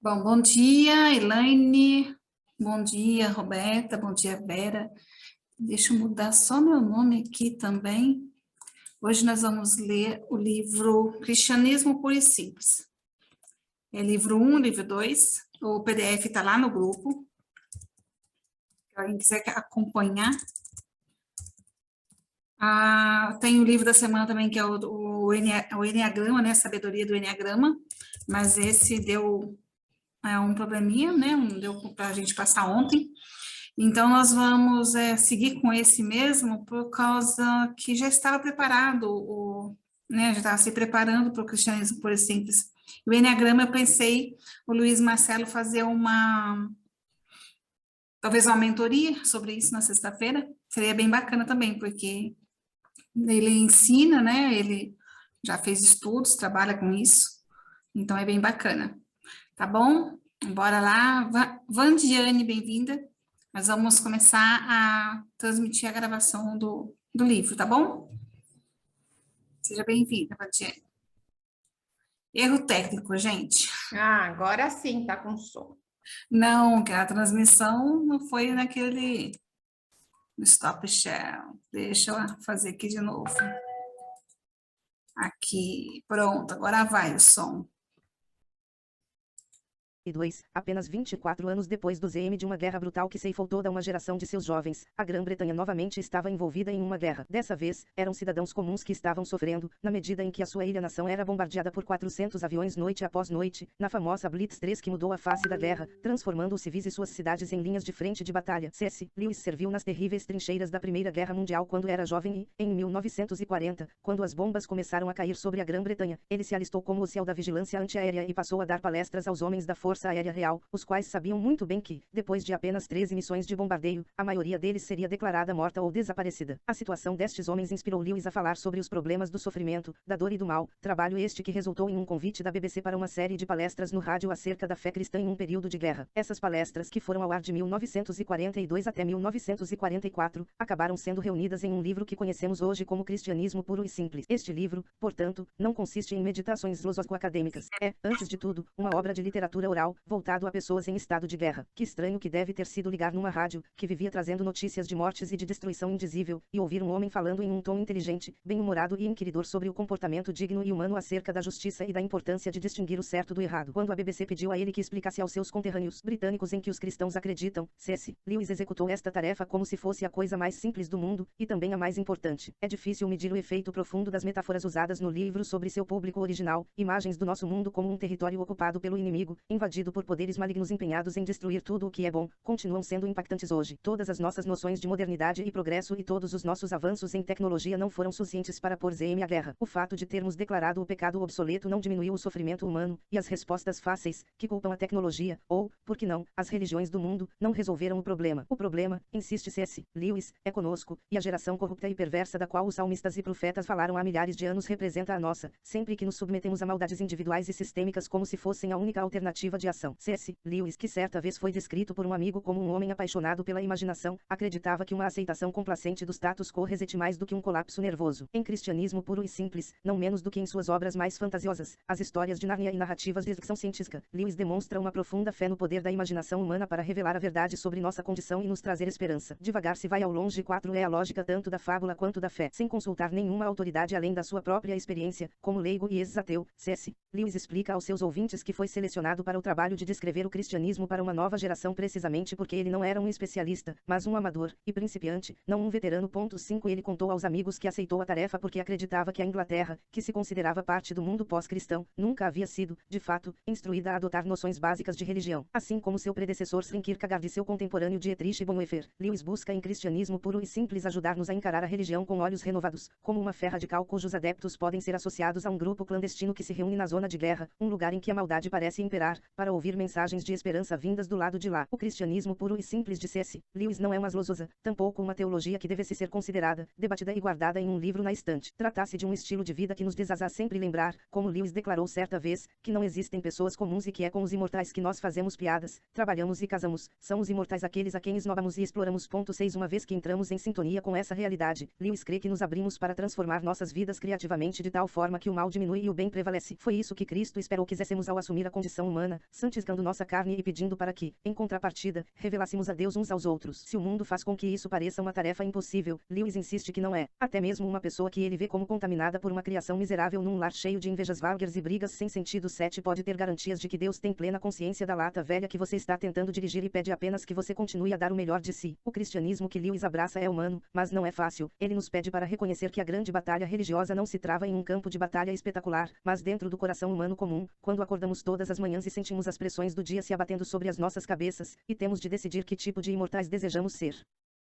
Bom, bom dia, Elaine. Bom dia, Roberta. Bom dia, Vera. Deixa eu mudar só meu nome aqui também. Hoje nós vamos ler o livro Cristianismo Puro e Simples. É livro 1, livro 2. O PDF está lá no grupo. Se alguém quiser acompanhar. Tem o livro da semana também, que é o Enneagrama, né? Sabedoria do Enneagrama. Mas esse deu um probleminha, né? Não deu para a gente passar ontem. Então, nós vamos seguir com esse mesmo, por causa que já estava preparado, né, já estava se preparando para o cristianismo puro e simples. O Enneagrama, eu pensei, o Luiz Marcelo fazer talvez uma mentoria sobre isso na sexta-feira, seria bem bacana também, porque ele ensina, né, ele já fez estudos, trabalha com isso, então é bem bacana. Tá bom? Bora lá. Vandiane, bem-vinda. Nós vamos começar a transmitir a gravação do livro, tá bom? Seja bem-vinda, Vandiane. Erro técnico, gente. Agora sim, tá com som. Não, que a transmissão não foi naquele stop share. Deixa eu fazer aqui de novo. Aqui, pronto, agora vai o som. Apenas 24 anos depois do ZM de uma guerra brutal que ceifou toda uma geração de seus jovens, a Grã-Bretanha novamente estava envolvida em uma guerra. Dessa vez, eram cidadãos comuns que estavam sofrendo, na medida em que a sua ilha-nação era bombardeada por 400 aviões noite após noite, na famosa Blitz 3 que mudou a face da guerra, transformando os civis e suas cidades em linhas de frente de batalha. C.S. Lewis serviu nas terríveis trincheiras da Primeira Guerra Mundial quando era jovem e, em 1940, quando as bombas começaram a cair sobre a Grã-Bretanha, ele se alistou como oficial da vigilância antiaérea e passou a dar palestras aos homens da Força Aérea Real, os quais sabiam muito bem que, depois de apenas 13 missões de bombardeio, a maioria deles seria declarada morta ou desaparecida. A situação destes homens inspirou Lewis a falar sobre os problemas do sofrimento, da dor e do mal, trabalho este que resultou em um convite da BBC para uma série de palestras no rádio acerca da fé cristã em um período de guerra. Essas palestras, que foram ao ar de 1942 até 1944, acabaram sendo reunidas em um livro que conhecemos hoje como Cristianismo Puro e Simples. Este livro, portanto, não consiste em meditações filosófico-acadêmicas. É, antes de tudo, uma obra de literatura oral, voltada a pessoas em estado de guerra. Que estranho que deve ter sido ligar numa rádio, que vivia trazendo notícias de mortes e de destruição indizível, e ouvir um homem falando em um tom inteligente, bem-humorado e inquiridor sobre o comportamento digno e humano acerca da justiça e da importância de distinguir o certo do errado. Quando a BBC pediu a ele que explicasse aos seus conterrâneos britânicos em que os cristãos acreditam, C.S. Lewis executou esta tarefa como se fosse a coisa mais simples do mundo, e também a mais importante. É difícil medir o efeito profundo das metáforas usadas no livro sobre seu público original, imagens do nosso mundo como um território ocupado pelo inimigo, invadido por poderes malignos empenhados em destruir tudo o que é bom, continuam sendo impactantes hoje. Todas as nossas noções de modernidade e progresso e todos os nossos avanços em tecnologia não foram suficientes para pôr ZM à guerra. O fato de termos declarado o pecado obsoleto não diminuiu o sofrimento humano, e as respostas fáceis, que culpam a tecnologia, ou, por que não, as religiões do mundo, não resolveram o problema. O problema, insiste C.S. Lewis, é conosco, e a geração corrupta e perversa da qual os salmistas e profetas falaram há milhares de anos representa a nossa, sempre que nos submetemos a maldades individuais e sistêmicas como se fossem a única alternativa de ação. C.S. Lewis, que certa vez foi descrito por um amigo como um homem apaixonado pela imaginação, acreditava que uma aceitação complacente do status quo resiste mais do que um colapso nervoso. Em Cristianismo Puro e Simples, não menos do que em suas obras mais fantasiosas, as histórias de Nárnia e narrativas de ficção científica, Lewis demonstra uma profunda fé no poder da imaginação humana para revelar a verdade sobre nossa condição e nos trazer esperança. Devagar se vai ao longe. 4 É a lógica tanto da fábula quanto da fé, sem consultar nenhuma autoridade além da sua própria experiência, como leigo e ex-ateu. C.S. Lewis explica aos seus ouvintes que foi selecionado para o trabalho de descrever o cristianismo para uma nova geração precisamente porque ele não era um especialista, mas um amador e principiante, não um veterano. 5 Ele contou aos amigos que aceitou a tarefa porque acreditava que a Inglaterra, que se considerava parte do mundo pós-cristão, nunca havia sido, de fato, instruída a adotar noções básicas de religião. Assim como seu predecessor Kierkegaard e seu contemporâneo Dietrich Bonhoeffer, Lewis busca em Cristianismo Puro e Simples ajudar-nos a encarar a religião com olhos renovados, como uma fé radical cujos adeptos podem ser associados a um grupo clandestino que se reúne na zona de guerra, um lugar em que a maldade parece imperar, para ouvir mensagens de esperança vindas do lado de lá. O cristianismo puro e simples de C.S. Lewis não é uma glososa, tampouco uma teologia que devesse ser considerada, debatida e guardada em um livro na estante. Trata-se de um estilo de vida que nos diz a sempre lembrar, como Lewis declarou certa vez, que não existem pessoas comuns e que é com os imortais que nós fazemos piadas, trabalhamos e casamos, são os imortais aqueles a quem esnobamos e exploramos. 6 Uma vez que entramos em sintonia com essa realidade, Lewis crê que nos abrimos para transformar nossas vidas criativamente de tal forma que o mal diminui e o bem prevalece. Foi isso que Cristo esperou quiséssemos ao assumir a condição humana, santificando nossa carne e pedindo para que, em contrapartida, revelássemos a Deus uns aos outros. Se o mundo faz com que isso pareça uma tarefa impossível, Lewis insiste que não é. Até mesmo uma pessoa que ele vê como contaminada por uma criação miserável num lar cheio de invejas vulgares e brigas sem sentido 7 pode ter garantias de que Deus tem plena consciência da lata velha que você está tentando dirigir e pede apenas que você continue a dar o melhor de si. O cristianismo que Lewis abraça é humano, mas não é fácil. Ele nos pede para reconhecer que a grande batalha religiosa não se trava em um campo de batalha espetacular, mas dentro do coração humano comum, quando acordamos todas as manhãs e sentimos as pressões do dia se abatendo sobre as nossas cabeças, e temos de decidir que tipo de imortais desejamos ser.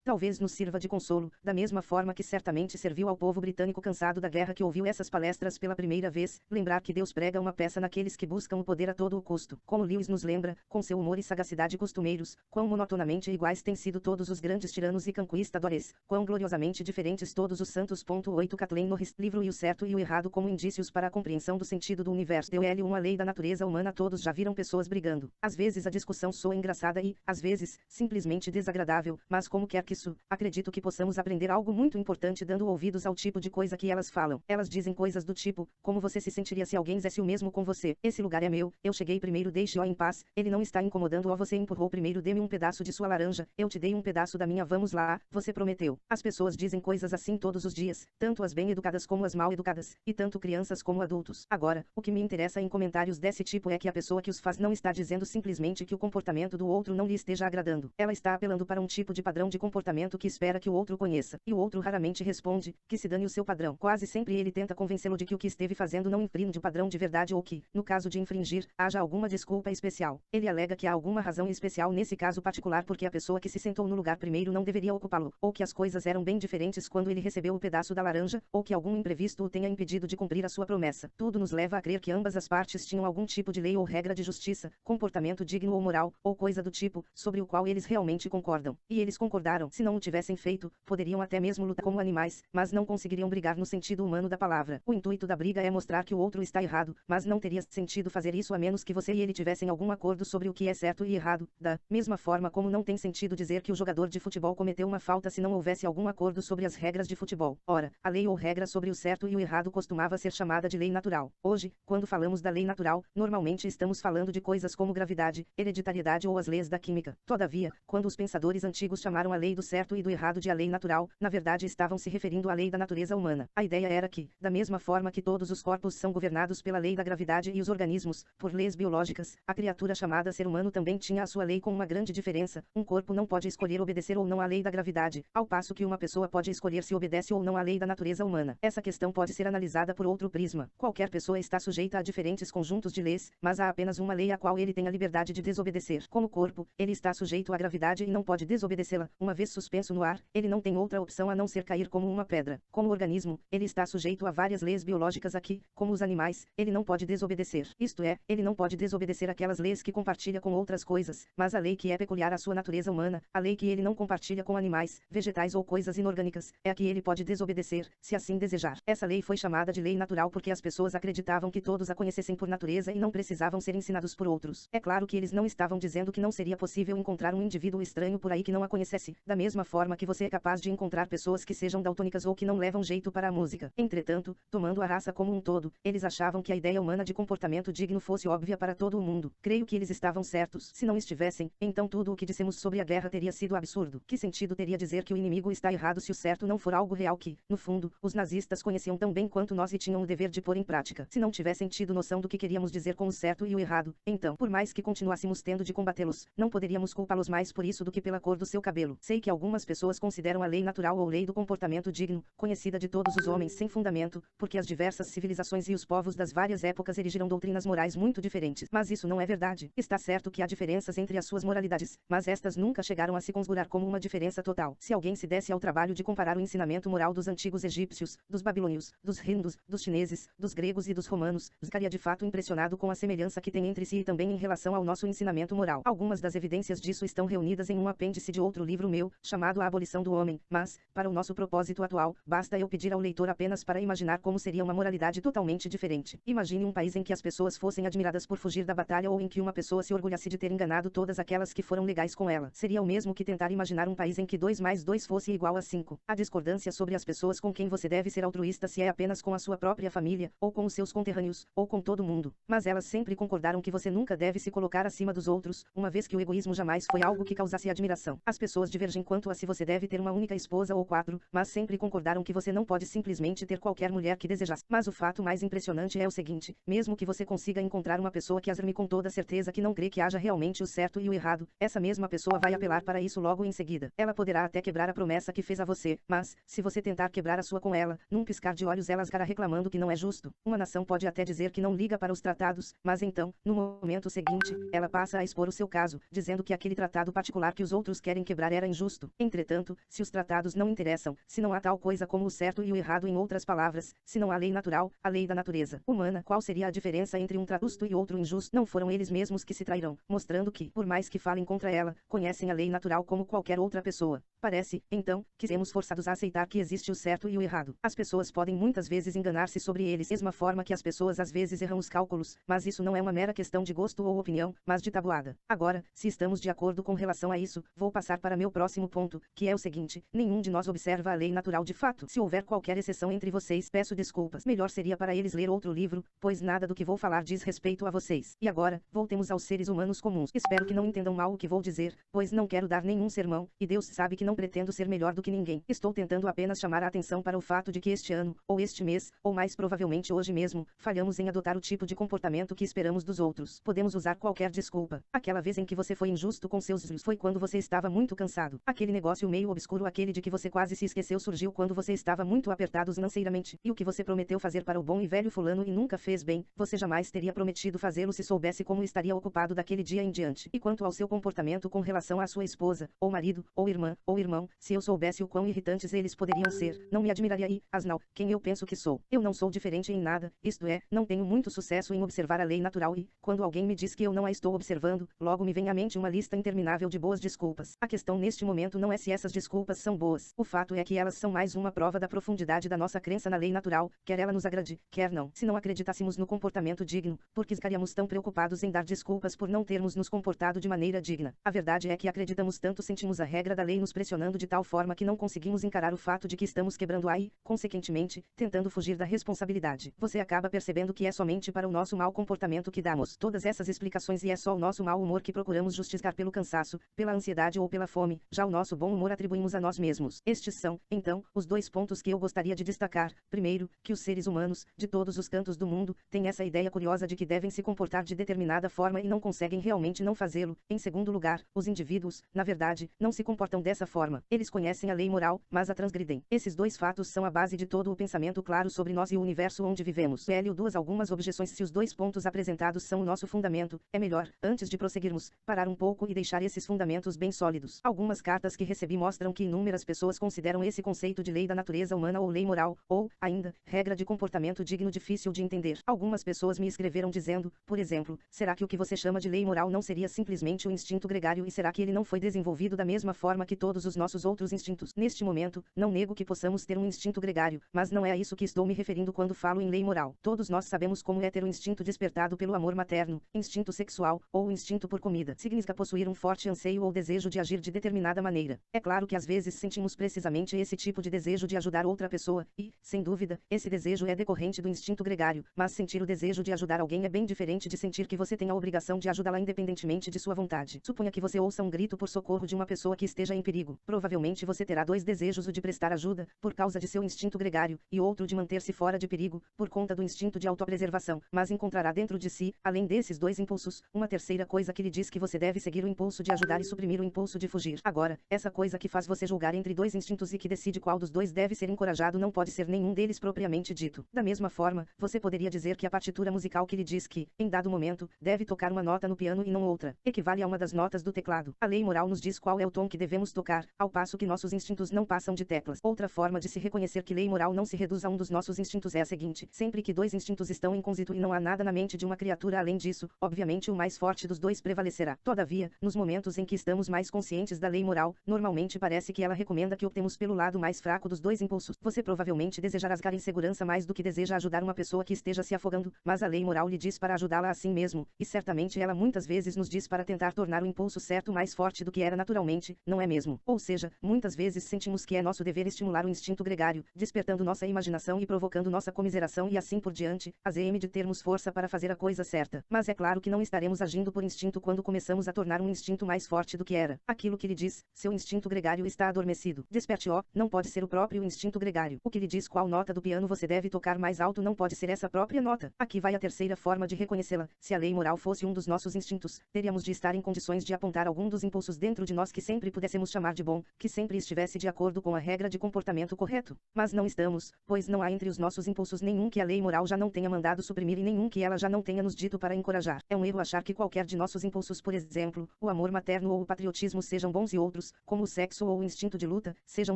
Talvez nos sirva de consolo, da mesma forma que certamente serviu ao povo britânico cansado da guerra que ouviu essas palestras pela primeira vez, lembrar que Deus prega uma peça naqueles que buscam o poder a todo o custo. Como Lewis nos lembra, com seu humor e sagacidade costumeiros, quão monotonamente iguais têm sido todos os grandes tiranos e conquistadores, quão gloriosamente diferentes todos os santos. 8 Kathleen Norris, livro E o Certo e o Errado como indícios para a compreensão do sentido do universo. Deu L uma lei da natureza humana. Todos já viram pessoas brigando. Às vezes a discussão soa engraçada e, às vezes, simplesmente desagradável, mas como quer que isso, acredito que possamos aprender algo muito importante dando ouvidos ao tipo de coisa que elas falam. Elas dizem coisas do tipo, como você se sentiria se alguém fizesse o mesmo com você? Esse lugar é meu, eu cheguei primeiro, deixe-o em paz, ele não está incomodando-o, você empurrou primeiro, dê-me um pedaço de sua laranja, eu te dei um pedaço da minha, vamos lá, você prometeu. As pessoas dizem coisas assim todos os dias, tanto as bem-educadas como as mal-educadas, e tanto crianças como adultos. Agora, o que me interessa em comentários desse tipo é que a pessoa que os faz não está dizendo simplesmente que o comportamento do outro não lhe esteja agradando. Ela está apelando para um tipo de padrão de comportamento que espera que o outro conheça, e o outro raramente responde, que se dane o seu padrão. Quase sempre ele tenta convencê-lo de que o que esteve fazendo não infringe o padrão de verdade ou que, no caso de infringir, haja alguma desculpa especial. Ele alega que há alguma razão especial nesse caso particular porque a pessoa que se sentou no lugar primeiro não deveria ocupá-lo, ou que as coisas eram bem diferentes quando ele recebeu o pedaço da laranja, ou que algum imprevisto o tenha impedido de cumprir a sua promessa. Tudo nos leva a crer que ambas as partes tinham algum tipo de lei ou regra de justiça, comportamento digno ou moral, ou coisa do tipo, sobre o qual eles realmente concordam. E eles concordaram. Se não o tivessem feito, poderiam até mesmo lutar como animais, mas não conseguiriam brigar no sentido humano da palavra. O intuito da briga é mostrar que o outro está errado, mas não teria sentido fazer isso a menos que você e ele tivessem algum acordo sobre o que é certo e errado. Da mesma forma como não tem sentido dizer que o jogador de futebol cometeu uma falta se não houvesse algum acordo sobre as regras de futebol. Ora, a lei ou regra sobre o certo e o errado costumava ser chamada de lei natural. Hoje, quando falamos da lei natural, normalmente estamos falando de coisas como gravidade, hereditariedade ou as leis da química. Todavia, quando os pensadores antigos chamaram a lei do certo e do errado de a lei natural, na verdade estavam se referindo à lei da natureza humana. A ideia era que, da mesma forma que todos os corpos são governados pela lei da gravidade e os organismos, por leis biológicas, a criatura chamada ser humano também tinha a sua lei com uma grande diferença. Um corpo não pode escolher obedecer ou não à lei da gravidade, ao passo que uma pessoa pode escolher se obedece ou não à lei da natureza humana. Essa questão pode ser analisada por outro prisma. Qualquer pessoa está sujeita a diferentes conjuntos de leis, mas há apenas uma lei a qual ele tem a liberdade de desobedecer. Como corpo, ele está sujeito à gravidade e não pode desobedecê-la. Uma vez suspenso no ar, ele não tem outra opção a não ser cair como uma pedra. Como organismo, ele está sujeito a várias leis biológicas aqui, como os animais, ele não pode desobedecer. Isto é, ele não pode desobedecer aquelas leis que compartilha com outras coisas, mas a lei que é peculiar à sua natureza humana, a lei que ele não compartilha com animais, vegetais ou coisas inorgânicas, é a que ele pode desobedecer, se assim desejar. Essa lei foi chamada de lei natural porque as pessoas acreditavam que todos a conhecessem por natureza e não precisavam ser ensinados por outros. É claro que eles não estavam dizendo que não seria possível encontrar um indivíduo estranho por aí que não a conhecesse, da mesma forma que você é capaz de encontrar pessoas que sejam daltônicas ou que não levam jeito para a música. Entretanto, tomando a raça como um todo, eles achavam que a ideia humana de comportamento digno fosse óbvia para todo o mundo. Creio que eles estavam certos. Se não estivessem, então tudo o que dissemos sobre a guerra teria sido absurdo. Que sentido teria dizer que o inimigo está errado se o certo não for algo real que, no fundo, os nazistas conheciam tão bem quanto nós e tinham o dever de pôr em prática? Se não tivessem tido noção do que queríamos dizer com o certo e o errado, então, por mais que continuássemos tendo de combatê-los, não poderíamos culpá-los mais por isso do que pela cor do seu cabelo. Sei que algumas pessoas consideram a lei natural ou lei do comportamento digno, conhecida de todos os homens sem fundamento, porque as diversas civilizações e os povos das várias épocas erigiram doutrinas morais muito diferentes. Mas isso não é verdade. Está certo que há diferenças entre as suas moralidades, mas estas nunca chegaram a se configurar como uma diferença total. Se alguém se desse ao trabalho de comparar o ensinamento moral dos antigos egípcios, dos babilônios, dos hindus, dos chineses, dos gregos e dos romanos, ficaria de fato impressionado com a semelhança que tem entre si e também em relação ao nosso ensinamento moral. Algumas das evidências disso estão reunidas em um apêndice de outro livro meu, livro, chamado A Abolição do Homem, mas, para o nosso propósito atual, basta eu pedir ao leitor apenas para imaginar como seria uma moralidade totalmente diferente. Imagine um país em que as pessoas fossem admiradas por fugir da batalha ou em que uma pessoa se orgulhasse de ter enganado todas aquelas que foram legais com ela. Seria o mesmo que tentar imaginar um país em que 2 mais 2 fosse igual a 5. A discordância sobre as pessoas com quem você deve ser altruísta se é apenas com a sua própria família, ou com os seus conterrâneos, ou com todo mundo. Mas elas sempre concordaram que você nunca deve se colocar acima dos outros, uma vez que o egoísmo jamais foi algo que causasse admiração. As pessoas divergem quanto a se você deve ter uma única esposa ou 4, mas sempre concordaram que você não pode simplesmente ter qualquer mulher que desejasse. Mas o fato mais impressionante é o seguinte: mesmo que você consiga encontrar uma pessoa que assume com toda certeza que não crê que haja realmente o certo e o errado, essa mesma pessoa vai apelar para isso logo em seguida. Ela poderá até quebrar a promessa que fez a você, mas, se você tentar quebrar a sua com ela, num piscar de olhos ela estará reclamando que não é justo. Uma nação pode até dizer que não liga para os tratados, mas então, no momento seguinte, ela passa a expor o seu caso, dizendo que aquele tratado particular que os outros querem quebrar era injusto. Entretanto, se os tratados não interessam, se não há tal coisa como o certo e o errado, em outras palavras, se não há lei natural, a lei da natureza humana, qual seria a diferença entre um trato justo e outro injusto? Não foram eles mesmos que se trairão, mostrando que, por mais que falem contra ela, conhecem a lei natural como qualquer outra pessoa. Parece, então, que seremos forçados a aceitar que existe o certo e o errado. As pessoas podem muitas vezes enganar-se sobre eles, mesma forma que as pessoas às vezes erram os cálculos, mas isso não é uma mera questão de gosto ou opinião, mas de tabuada. Agora, se estamos de acordo com relação a isso, vou passar para meu próximo ponto, que é o seguinte: nenhum de nós observa a lei natural de fato. Se houver qualquer exceção entre vocês, peço desculpas. Melhor seria para eles ler outro livro, pois nada do que vou falar diz respeito a vocês. E agora, voltemos aos seres humanos comuns. Espero que não entendam mal o que vou dizer, pois não quero dar nenhum sermão, e Deus sabe que não pretendo ser melhor do que ninguém. Estou tentando apenas chamar a atenção para o fato de que este ano, ou este mês, ou mais provavelmente hoje mesmo, falhamos em adotar o tipo de comportamento que esperamos dos outros. Podemos usar qualquer desculpa. Aquela vez em que você foi injusto com seus filhos foi quando você estava muito cansado. Aquele negócio meio obscuro, aquele de que você quase se esqueceu, surgiu quando você estava muito apertado financeiramente. E o que você prometeu fazer para o bom e velho fulano e nunca fez bem, você jamais teria prometido fazê-lo se soubesse como estaria ocupado daquele dia em diante. E quanto ao seu comportamento com relação à sua esposa, ou marido, ou irmã, ou irmão, se eu soubesse o quão irritantes eles poderiam ser, não me admiraria. E, asnal, quem eu penso que sou? Eu não sou diferente em nada, isto é, não tenho muito sucesso em observar a lei natural e, quando alguém me diz que eu não a estou observando, logo me vem à mente uma lista interminável de boas desculpas. A questão neste momento não é se essas desculpas são boas. O fato é que elas são mais uma prova da profundidade da nossa crença na lei natural, quer ela nos agrade, quer não. Se não acreditássemos no comportamento digno, por que ficaríamos tão preocupados em dar desculpas por não termos nos comportado de maneira digna? A verdade é que acreditamos tanto, sentimos a regra da lei nos pressionando de tal forma que não conseguimos encarar o fato de que estamos quebrando-a e, consequentemente, tentando fugir da responsabilidade. Você acaba percebendo que é somente para o nosso mau comportamento que damos todas essas explicações e é só o nosso mau humor que procuramos justificar pelo cansaço, pela ansiedade ou pela fome. Já o nosso bom humor atribuímos a nós mesmos. Estes são, então, os 2 pontos que eu gostaria de destacar. Primeiro, que os seres humanos, de todos os cantos do mundo, têm essa ideia curiosa de que devem se comportar de determinada forma e não conseguem realmente não fazê-lo. Em segundo lugar, os indivíduos, na verdade, não se comportam dessa forma. Eles conhecem a lei moral, mas a transgridem. Esses 2 fatos são a base de todo o pensamento claro sobre nós e o universo onde vivemos. L2 Algumas objeções. Se os 2 pontos apresentados são o nosso fundamento, é melhor, antes de prosseguirmos, parar um pouco e deixar esses fundamentos bem sólidos. Algumas cartas que recebi mostram que inúmeras pessoas consideram esse conceito de lei da natureza humana ou lei moral, ou, ainda, regra de comportamento digno difícil de entender. Algumas pessoas me escreveram dizendo, por exemplo, será que o que você chama de lei moral não seria simplesmente o instinto gregário e será que ele não foi desenvolvido da mesma forma que todos os nossos outros instintos? Neste momento, não nego que possamos ter um instinto gregário, mas não é a isso que estou me referindo quando falo em lei moral. Todos nós sabemos como é ter um instinto despertado pelo amor materno, instinto sexual, ou instinto por comida. Significa possuir um forte anseio ou desejo de agir de determinada maneira. É claro que às vezes sentimos precisamente esse tipo de desejo de ajudar outra pessoa, e, sem dúvida, esse desejo é decorrente do instinto gregário, mas sentir o desejo de ajudar alguém é bem diferente de sentir que você tem a obrigação de ajudá-la independentemente de sua vontade. Suponha que você ouça um grito por socorro de uma pessoa que esteja em perigo. Provavelmente você terá 2 desejos: o de prestar ajuda, por causa de seu instinto gregário, e outro de manter-se fora de perigo, por conta do instinto de autopreservação, mas encontrará dentro de si, além desses 2 impulsos, uma terceira coisa que lhe diz que você deve seguir o impulso de ajudar e suprimir o impulso de fugir. Agora, essa coisa que faz você julgar entre 2 instintos e que decide qual dos 2 deve ser encorajado não pode ser nenhum deles propriamente dito. Da mesma forma, você poderia dizer que a partitura musical que lhe diz que, em dado momento, deve tocar uma nota no piano e não outra, equivale a uma das notas do teclado. A lei moral nos diz qual é o tom que devemos tocar, encorajar, ao passo que nossos instintos não passam de teclas. Outra forma de se reconhecer que lei moral não se reduz a um dos nossos instintos é a seguinte: sempre que dois instintos estão em conflito e não há nada na mente de uma criatura além disso, obviamente o mais forte dos dois prevalecerá. Todavia, nos momentos em que estamos mais conscientes da lei moral, normalmente parece que ela recomenda que optemos pelo lado mais fraco dos dois impulsos. Você provavelmente deseja rasgar em segurança mais do que deseja ajudar uma pessoa que esteja se afogando, mas a lei moral lhe diz para ajudá-la assim mesmo, e certamente ela muitas vezes nos diz para tentar tornar o impulso certo mais forte do que era naturalmente, não é mesmo? Ou seja, muitas vezes sentimos que é nosso dever estimular o instinto gregário, despertando nossa imaginação e provocando nossa comiseração e assim por diante, a zm de termos força para fazer a coisa certa. Mas é claro que não estaremos agindo por instinto quando começamos a tornar um instinto mais forte do que era. Aquilo que lhe diz, seu instinto gregário está adormecido. Desperte-o, não pode ser o próprio instinto gregário. O que lhe diz qual nota do piano você deve tocar mais alto não pode ser essa própria nota. Aqui vai a terceira forma de reconhecê-la. Se a lei moral fosse um dos nossos instintos, teríamos de estar em condições de apontar algum dos impulsos dentro de nós que sempre pudéssemos chamar de bom, que sempre estivesse de acordo com a regra de comportamento correto. Mas não estamos, pois não há entre os nossos impulsos nenhum que a lei moral já não tenha mandado suprimir e nenhum que ela já não tenha nos dito para encorajar. É um erro achar que qualquer de nossos impulsos, por exemplo, o amor materno ou o patriotismo sejam bons e outros, como o sexo ou o instinto de luta, sejam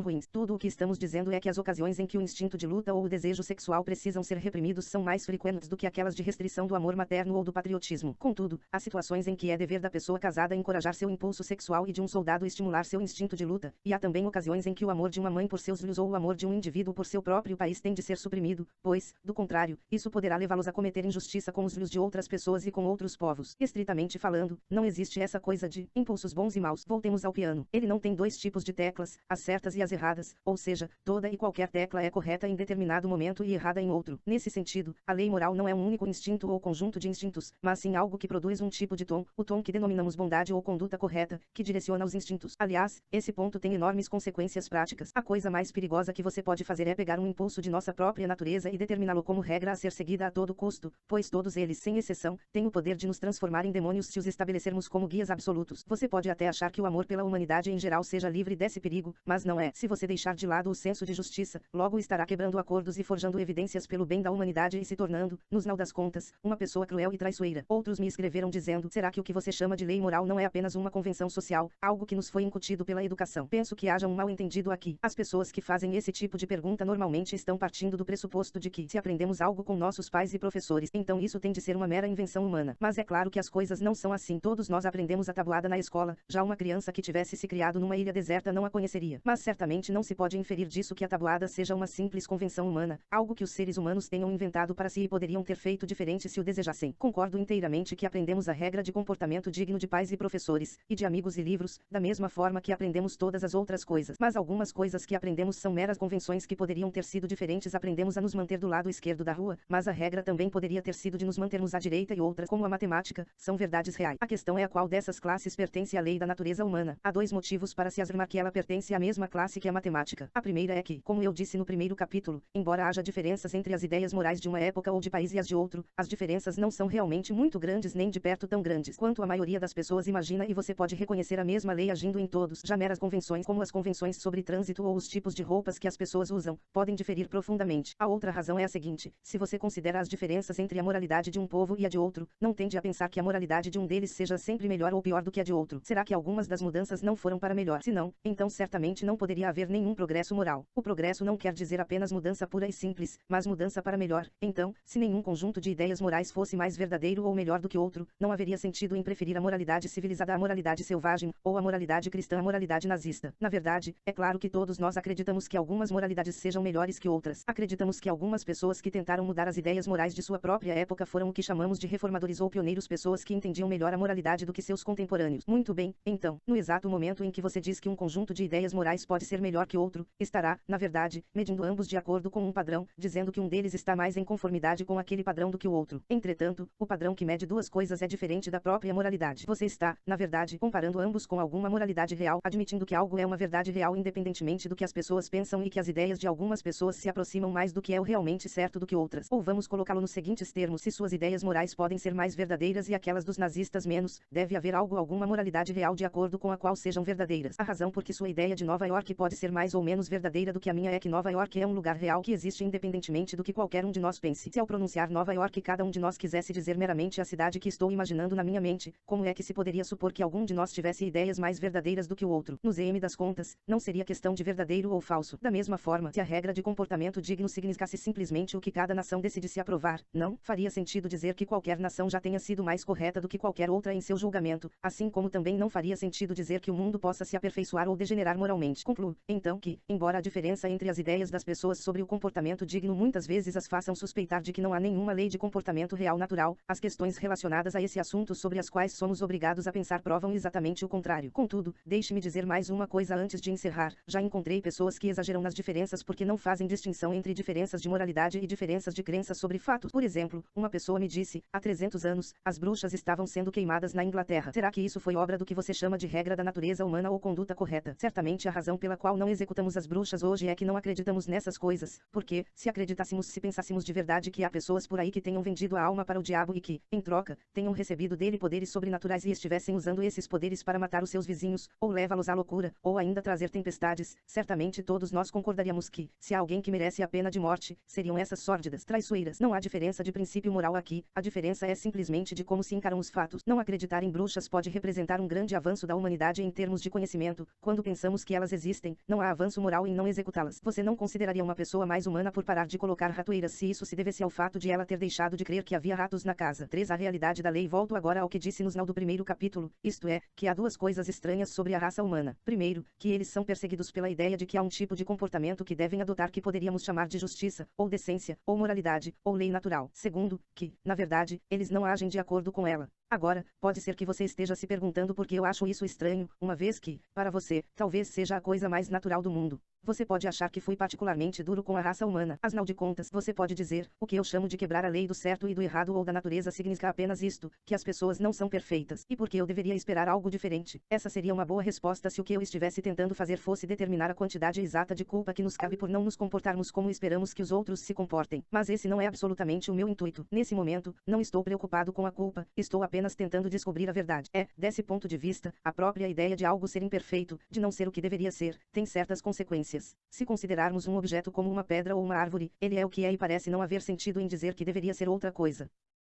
ruins. Tudo o que estamos dizendo é que as ocasiões em que o instinto de luta ou o desejo sexual precisam ser reprimidos são mais frequentes do que aquelas de restrição do amor materno ou do patriotismo. Contudo, há situações em que é dever da pessoa casada encorajar seu impulso sexual e de um soldado estimular seu instinto de luta, e há também ocasiões em que o amor de uma mãe por seus filhos ou o amor de um indivíduo por seu próprio país tem de ser suprimido, pois, do contrário, isso poderá levá-los a cometer injustiça com os filhos de outras pessoas e com outros povos. Estritamente falando, não existe essa coisa de impulsos bons e maus. Voltemos ao piano. Ele não tem dois tipos de teclas, as certas e as erradas, ou seja, toda e qualquer tecla é correta em determinado momento e errada em outro. Nesse sentido, a lei moral não é um único instinto ou conjunto de instintos, mas sim algo que produz um tipo de tom, o tom que denominamos bondade ou conduta correta, que direciona os instintos. Aliás, esse ponto tem enormes consequências práticas. A coisa mais perigosa que você pode fazer é pegar um impulso de nossa própria natureza e determiná-lo como regra a ser seguida a todo custo, pois todos eles, sem exceção, têm o poder de nos transformar em demônios se os estabelecermos como guias absolutos. Você pode até achar que o amor pela humanidade em geral seja livre desse perigo, mas não é. Se você deixar de lado o senso de justiça, logo estará quebrando acordos e forjando evidências pelo bem da humanidade e se tornando, no final das contas, uma pessoa cruel e traiçoeira. Outros me escreveram dizendo: será que o que você chama de lei moral não é apenas uma convenção social, algo que nos foi incutido pela educação? Penso que haja um mal-entendido aqui. As pessoas que fazem esse tipo de pergunta normalmente estão partindo do pressuposto de que, se aprendemos algo com nossos pais e professores, então isso tem de ser uma mera invenção humana. Mas é claro que as coisas não são assim. Todos nós aprendemos a tabuada na escola, já uma criança que tivesse se criado numa ilha deserta não a conheceria. Mas certamente não se pode inferir disso que a tabuada seja uma simples convenção humana, algo que os seres humanos tenham inventado para si e poderiam ter feito diferente se o desejassem. Concordo inteiramente que aprendemos a regra de comportamento digno de pais e professores, e de amigos e livros, da mesma forma que aprendemos todas as outras coisas. Mas algumas coisas que aprendemos são meras convenções que poderiam ter sido diferentes. Aprendemos a nos manter do lado esquerdo da rua, mas a regra também poderia ter sido de nos mantermos à direita, e outras, como a matemática, são verdades reais. A questão é a qual dessas classes pertence à lei da natureza humana. Há dois motivos para se afirmar que ela pertence à mesma classe que a matemática. A primeira é que, como eu disse no primeiro capítulo, embora haja diferenças entre as ideias morais de uma época ou de país e as de outro, as diferenças não são realmente muito grandes nem de perto tão grandes quanto a maioria das pessoas imagina, e você pode reconhecer a mesma lei agindo em todos. Já meras convenções, como as convenções sobre trânsito ou os tipos de roupas que as pessoas usam, podem diferir profundamente. A outra razão é a seguinte: se você considera as diferenças entre a moralidade de um povo e a de outro, não tende a pensar que a moralidade de um deles seja sempre melhor ou pior do que a de outro. Será que algumas das mudanças não foram para melhor? Se não, então certamente não poderia haver nenhum progresso moral. O progresso não quer dizer apenas mudança pura e simples, mas mudança para melhor. Então, se nenhum conjunto de ideias morais fosse mais verdadeiro ou melhor do que outro, não haveria sentido em preferir a moralidade civilizada à moralidade selvagem, ou a moralidade cristã à moralidade nazista. Na verdade, é claro que todos nós acreditamos que algumas moralidades sejam melhores que outras. Acreditamos que algumas pessoas que tentaram mudar as ideias morais de sua própria época foram o que chamamos de reformadores ou pioneiros, pessoas que entendiam melhor a moralidade do que seus contemporâneos. Muito bem, então, no exato momento em que você diz que um conjunto de ideias morais pode ser melhor que outro, estará, na verdade, medindo ambos de acordo com um padrão, dizendo que um deles está mais em conformidade com aquele padrão do que o outro. Entretanto, o padrão que mede duas coisas é diferente da própria moralidade. Você está, na verdade, comparando ambos com alguma moralidade real, admitindo que algo é uma verdade real independentemente do que as pessoas pensam e que as ideias de algumas pessoas se aproximam mais do que é o realmente certo do que outras. Ou vamos colocá-lo nos seguintes termos: se suas ideias morais podem ser mais verdadeiras e aquelas dos nazistas menos, deve haver alguma moralidade real de acordo com a qual sejam verdadeiras. A razão por que sua ideia de Nova York pode ser mais ou menos verdadeira do que a minha é que Nova York é um lugar real que existe independentemente do que qualquer um de nós pense. Se ao pronunciar Nova York cada um de nós quisesse dizer meramente a cidade que estou imaginando na minha mente, como é que se poderia supor que algum de nós tivesse ideias mais verdadeiras do que o outro? verdadeiro. No ZM das contas, não seria questão de verdadeiro ou falso. Da mesma forma, se a regra de comportamento digno significasse simplesmente o que cada nação decidisse aprovar, não faria sentido dizer que qualquer nação já tenha sido mais correta do que qualquer outra em seu julgamento, assim como também não faria sentido dizer que o mundo possa se aperfeiçoar ou degenerar moralmente. Concluo, então, que, embora a diferença entre as ideias das pessoas sobre o comportamento digno muitas vezes as façam suspeitar de que não há nenhuma lei de comportamento real natural, as questões relacionadas a esse assunto sobre as quais somos obrigados a pensar provam exatamente o contrário. Contudo, deixe-me dizer mais uma coisa antes de encerrar. Já encontrei pessoas que exageram nas diferenças porque não fazem distinção entre diferenças de moralidade e diferenças de crença sobre fatos. Por exemplo, uma pessoa me disse, há 300 anos, as bruxas estavam sendo queimadas na Inglaterra. Será que isso foi obra do que você chama de regra da natureza humana ou conduta correta? Certamente a razão pela qual não executamos as bruxas hoje é que não acreditamos nessas coisas, porque, se acreditássemos, se pensássemos de verdade que há pessoas por aí que tenham vendido a alma para o diabo e que, em troca, tenham recebido dele poderes sobrenaturais e estivessem usando esses poderes para matar os seus vizinhos, ou levá-los à loucura, ou ainda trazer tempestades, certamente todos nós concordaríamos que, se há alguém que merece a pena de morte, seriam essas sórdidas traiçoeiras. Não há diferença de princípio moral aqui, a diferença é simplesmente de como se encaram os fatos. Não acreditar em bruxas pode representar um grande avanço da humanidade em termos de conhecimento, quando pensamos que elas existem, não há avanço moral em não executá-las. Você não consideraria uma pessoa mais humana por parar de colocar ratoeiras se isso se devesse ao fato de ela ter deixado de crer que havia ratos na casa. 3. A realidade da lei. Volto agora ao que disse no final do primeiro capítulo, isto é, que há duas coisas estranhas sobre a raça humana. Primeiro, que eles são perseguidos pela ideia de que há um tipo de comportamento que devem adotar que poderíamos chamar de justiça, ou decência, ou moralidade, ou lei natural. Segundo, que, na verdade, eles não agem de acordo com ela. Agora, pode ser que você esteja se perguntando por que eu acho isso estranho, uma vez que, para você, talvez seja a coisa mais natural do mundo. Você pode achar que fui particularmente duro com a raça humana. Afinal de contas, você pode dizer, o que eu chamo de quebrar a lei do certo e do errado ou da natureza significa apenas isto, que as pessoas não são perfeitas. E por que eu deveria esperar algo diferente? Essa seria uma boa resposta se o que eu estivesse tentando fazer fosse determinar a quantidade exata de culpa que nos cabe por não nos comportarmos como esperamos que os outros se comportem. Mas esse não é absolutamente o meu intuito. Nesse momento, não estou preocupado com a culpa, estou apenas tentando descobrir a verdade. Desse ponto de vista, a própria ideia de algo ser imperfeito, de não ser o que deveria ser, tem certas consequências. Se considerarmos um objeto como uma pedra ou uma árvore, ele é o que é e parece não haver sentido em dizer que deveria ser outra coisa.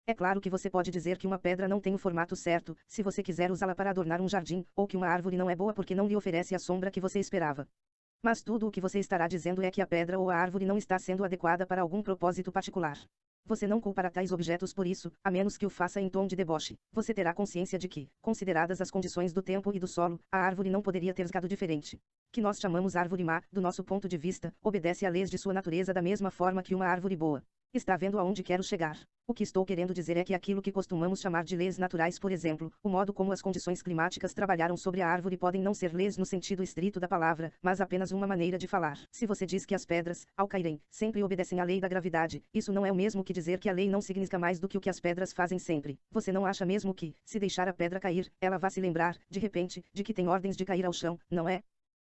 É claro que você pode dizer que uma pedra não tem o formato certo, se você quiser usá-la para adornar um jardim, ou que uma árvore não é boa porque não lhe oferece a sombra que você esperava. Mas tudo o que você estará dizendo é que a pedra ou a árvore não está sendo adequada para algum propósito particular. Você não culpará tais objetos por isso, a menos que o faça em tom de deboche. Você terá consciência de que, consideradas as condições do tempo e do solo, a árvore não poderia ter ficado diferente. Que nós chamamos árvore má, do nosso ponto de vista, obedece à leis de sua natureza da mesma forma que uma árvore boa. Está vendo aonde quero chegar? O que estou querendo dizer é que aquilo que costumamos chamar de leis naturais, por exemplo, o modo como as condições climáticas trabalharam sobre a árvore podem não ser leis no sentido estrito da palavra, mas apenas uma maneira de falar. Se você diz que as pedras, ao caírem, sempre obedecem à lei da gravidade, isso não é o mesmo que dizer que a lei não significa mais do que o que as pedras fazem sempre. Você não acha mesmo que, se deixar a pedra cair, ela vá se lembrar, de repente, de que tem ordens de cair ao chão, não é?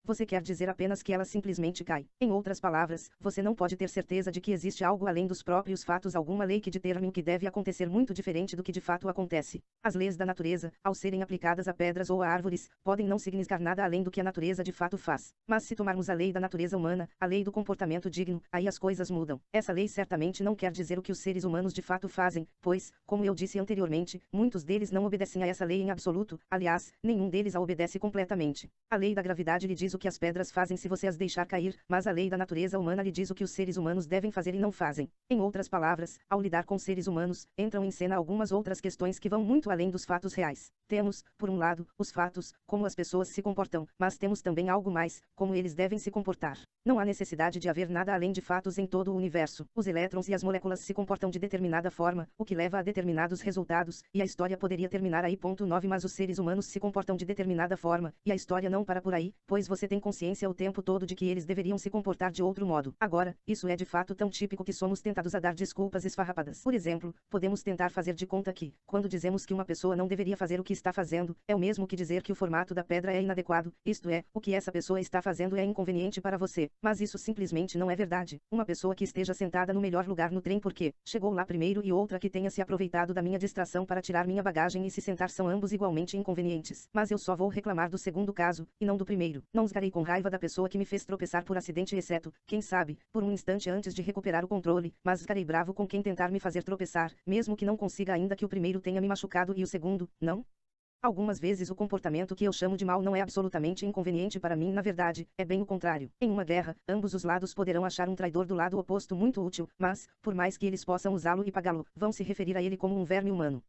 Você quer dizer apenas que ela simplesmente cai. Em outras palavras, você não pode ter certeza de que existe algo além dos próprios fatos, alguma lei que determine o que deve acontecer muito diferente do que de fato acontece. As leis da natureza, ao serem aplicadas a pedras ou a árvores, podem não significar nada além do que a natureza de fato faz. Mas se tomarmos a lei da natureza humana, a lei do comportamento digno, aí as coisas mudam. Essa lei certamente não quer dizer o que os seres humanos de fato fazem, pois, como eu disse anteriormente, muitos deles não obedecem a essa lei em absoluto, aliás, nenhum deles a obedece completamente. A lei da gravidade lhe diz o que as pedras fazem se você as deixar cair, mas a lei da natureza humana lhe diz o que os seres humanos devem fazer e não fazem. Em outras palavras, ao lidar com seres humanos, entram em cena algumas outras questões que vão muito além dos fatos reais. Temos, por um lado, os fatos, como as pessoas se comportam, mas temos também algo mais, como eles devem se comportar. Não há necessidade de haver nada além de fatos em todo o universo. Os elétrons e as moléculas se comportam de determinada forma, o que leva a determinados resultados, e a história poderia terminar aí. 9. Mas os seres humanos se comportam de determinada forma, e a história não para por aí, pois você tem consciência o tempo todo de que eles deveriam se comportar de outro modo. Agora, isso é de fato tão típico que somos tentados a dar desculpas esfarrapadas. Por exemplo, podemos tentar fazer de conta que, quando dizemos que uma pessoa não deveria fazer o que está fazendo, é o mesmo que dizer que o formato da pedra é inadequado, isto é, o que essa pessoa está fazendo é inconveniente para você. Mas isso simplesmente não é verdade. Uma pessoa que esteja sentada no melhor lugar no trem porque chegou lá primeiro e outra que tenha se aproveitado da minha distração para tirar minha bagagem e se sentar são ambos igualmente inconvenientes. Mas eu só vou reclamar do segundo caso, e não do primeiro. Não ficarei com raiva da pessoa que me fez tropeçar por acidente, exceto, quem sabe, por um instante antes de recuperar o controle, mas ficarei bravo com quem tentar me fazer tropeçar, mesmo que não consiga ainda que o primeiro tenha me machucado e o segundo, não? Algumas vezes o comportamento que eu chamo de mal não é absolutamente inconveniente para mim, na verdade, é bem o contrário. Em uma guerra, ambos os lados poderão achar um traidor do lado oposto muito útil, mas, por mais que eles possam usá-lo e pagá-lo, vão se referir a ele como um verme humano.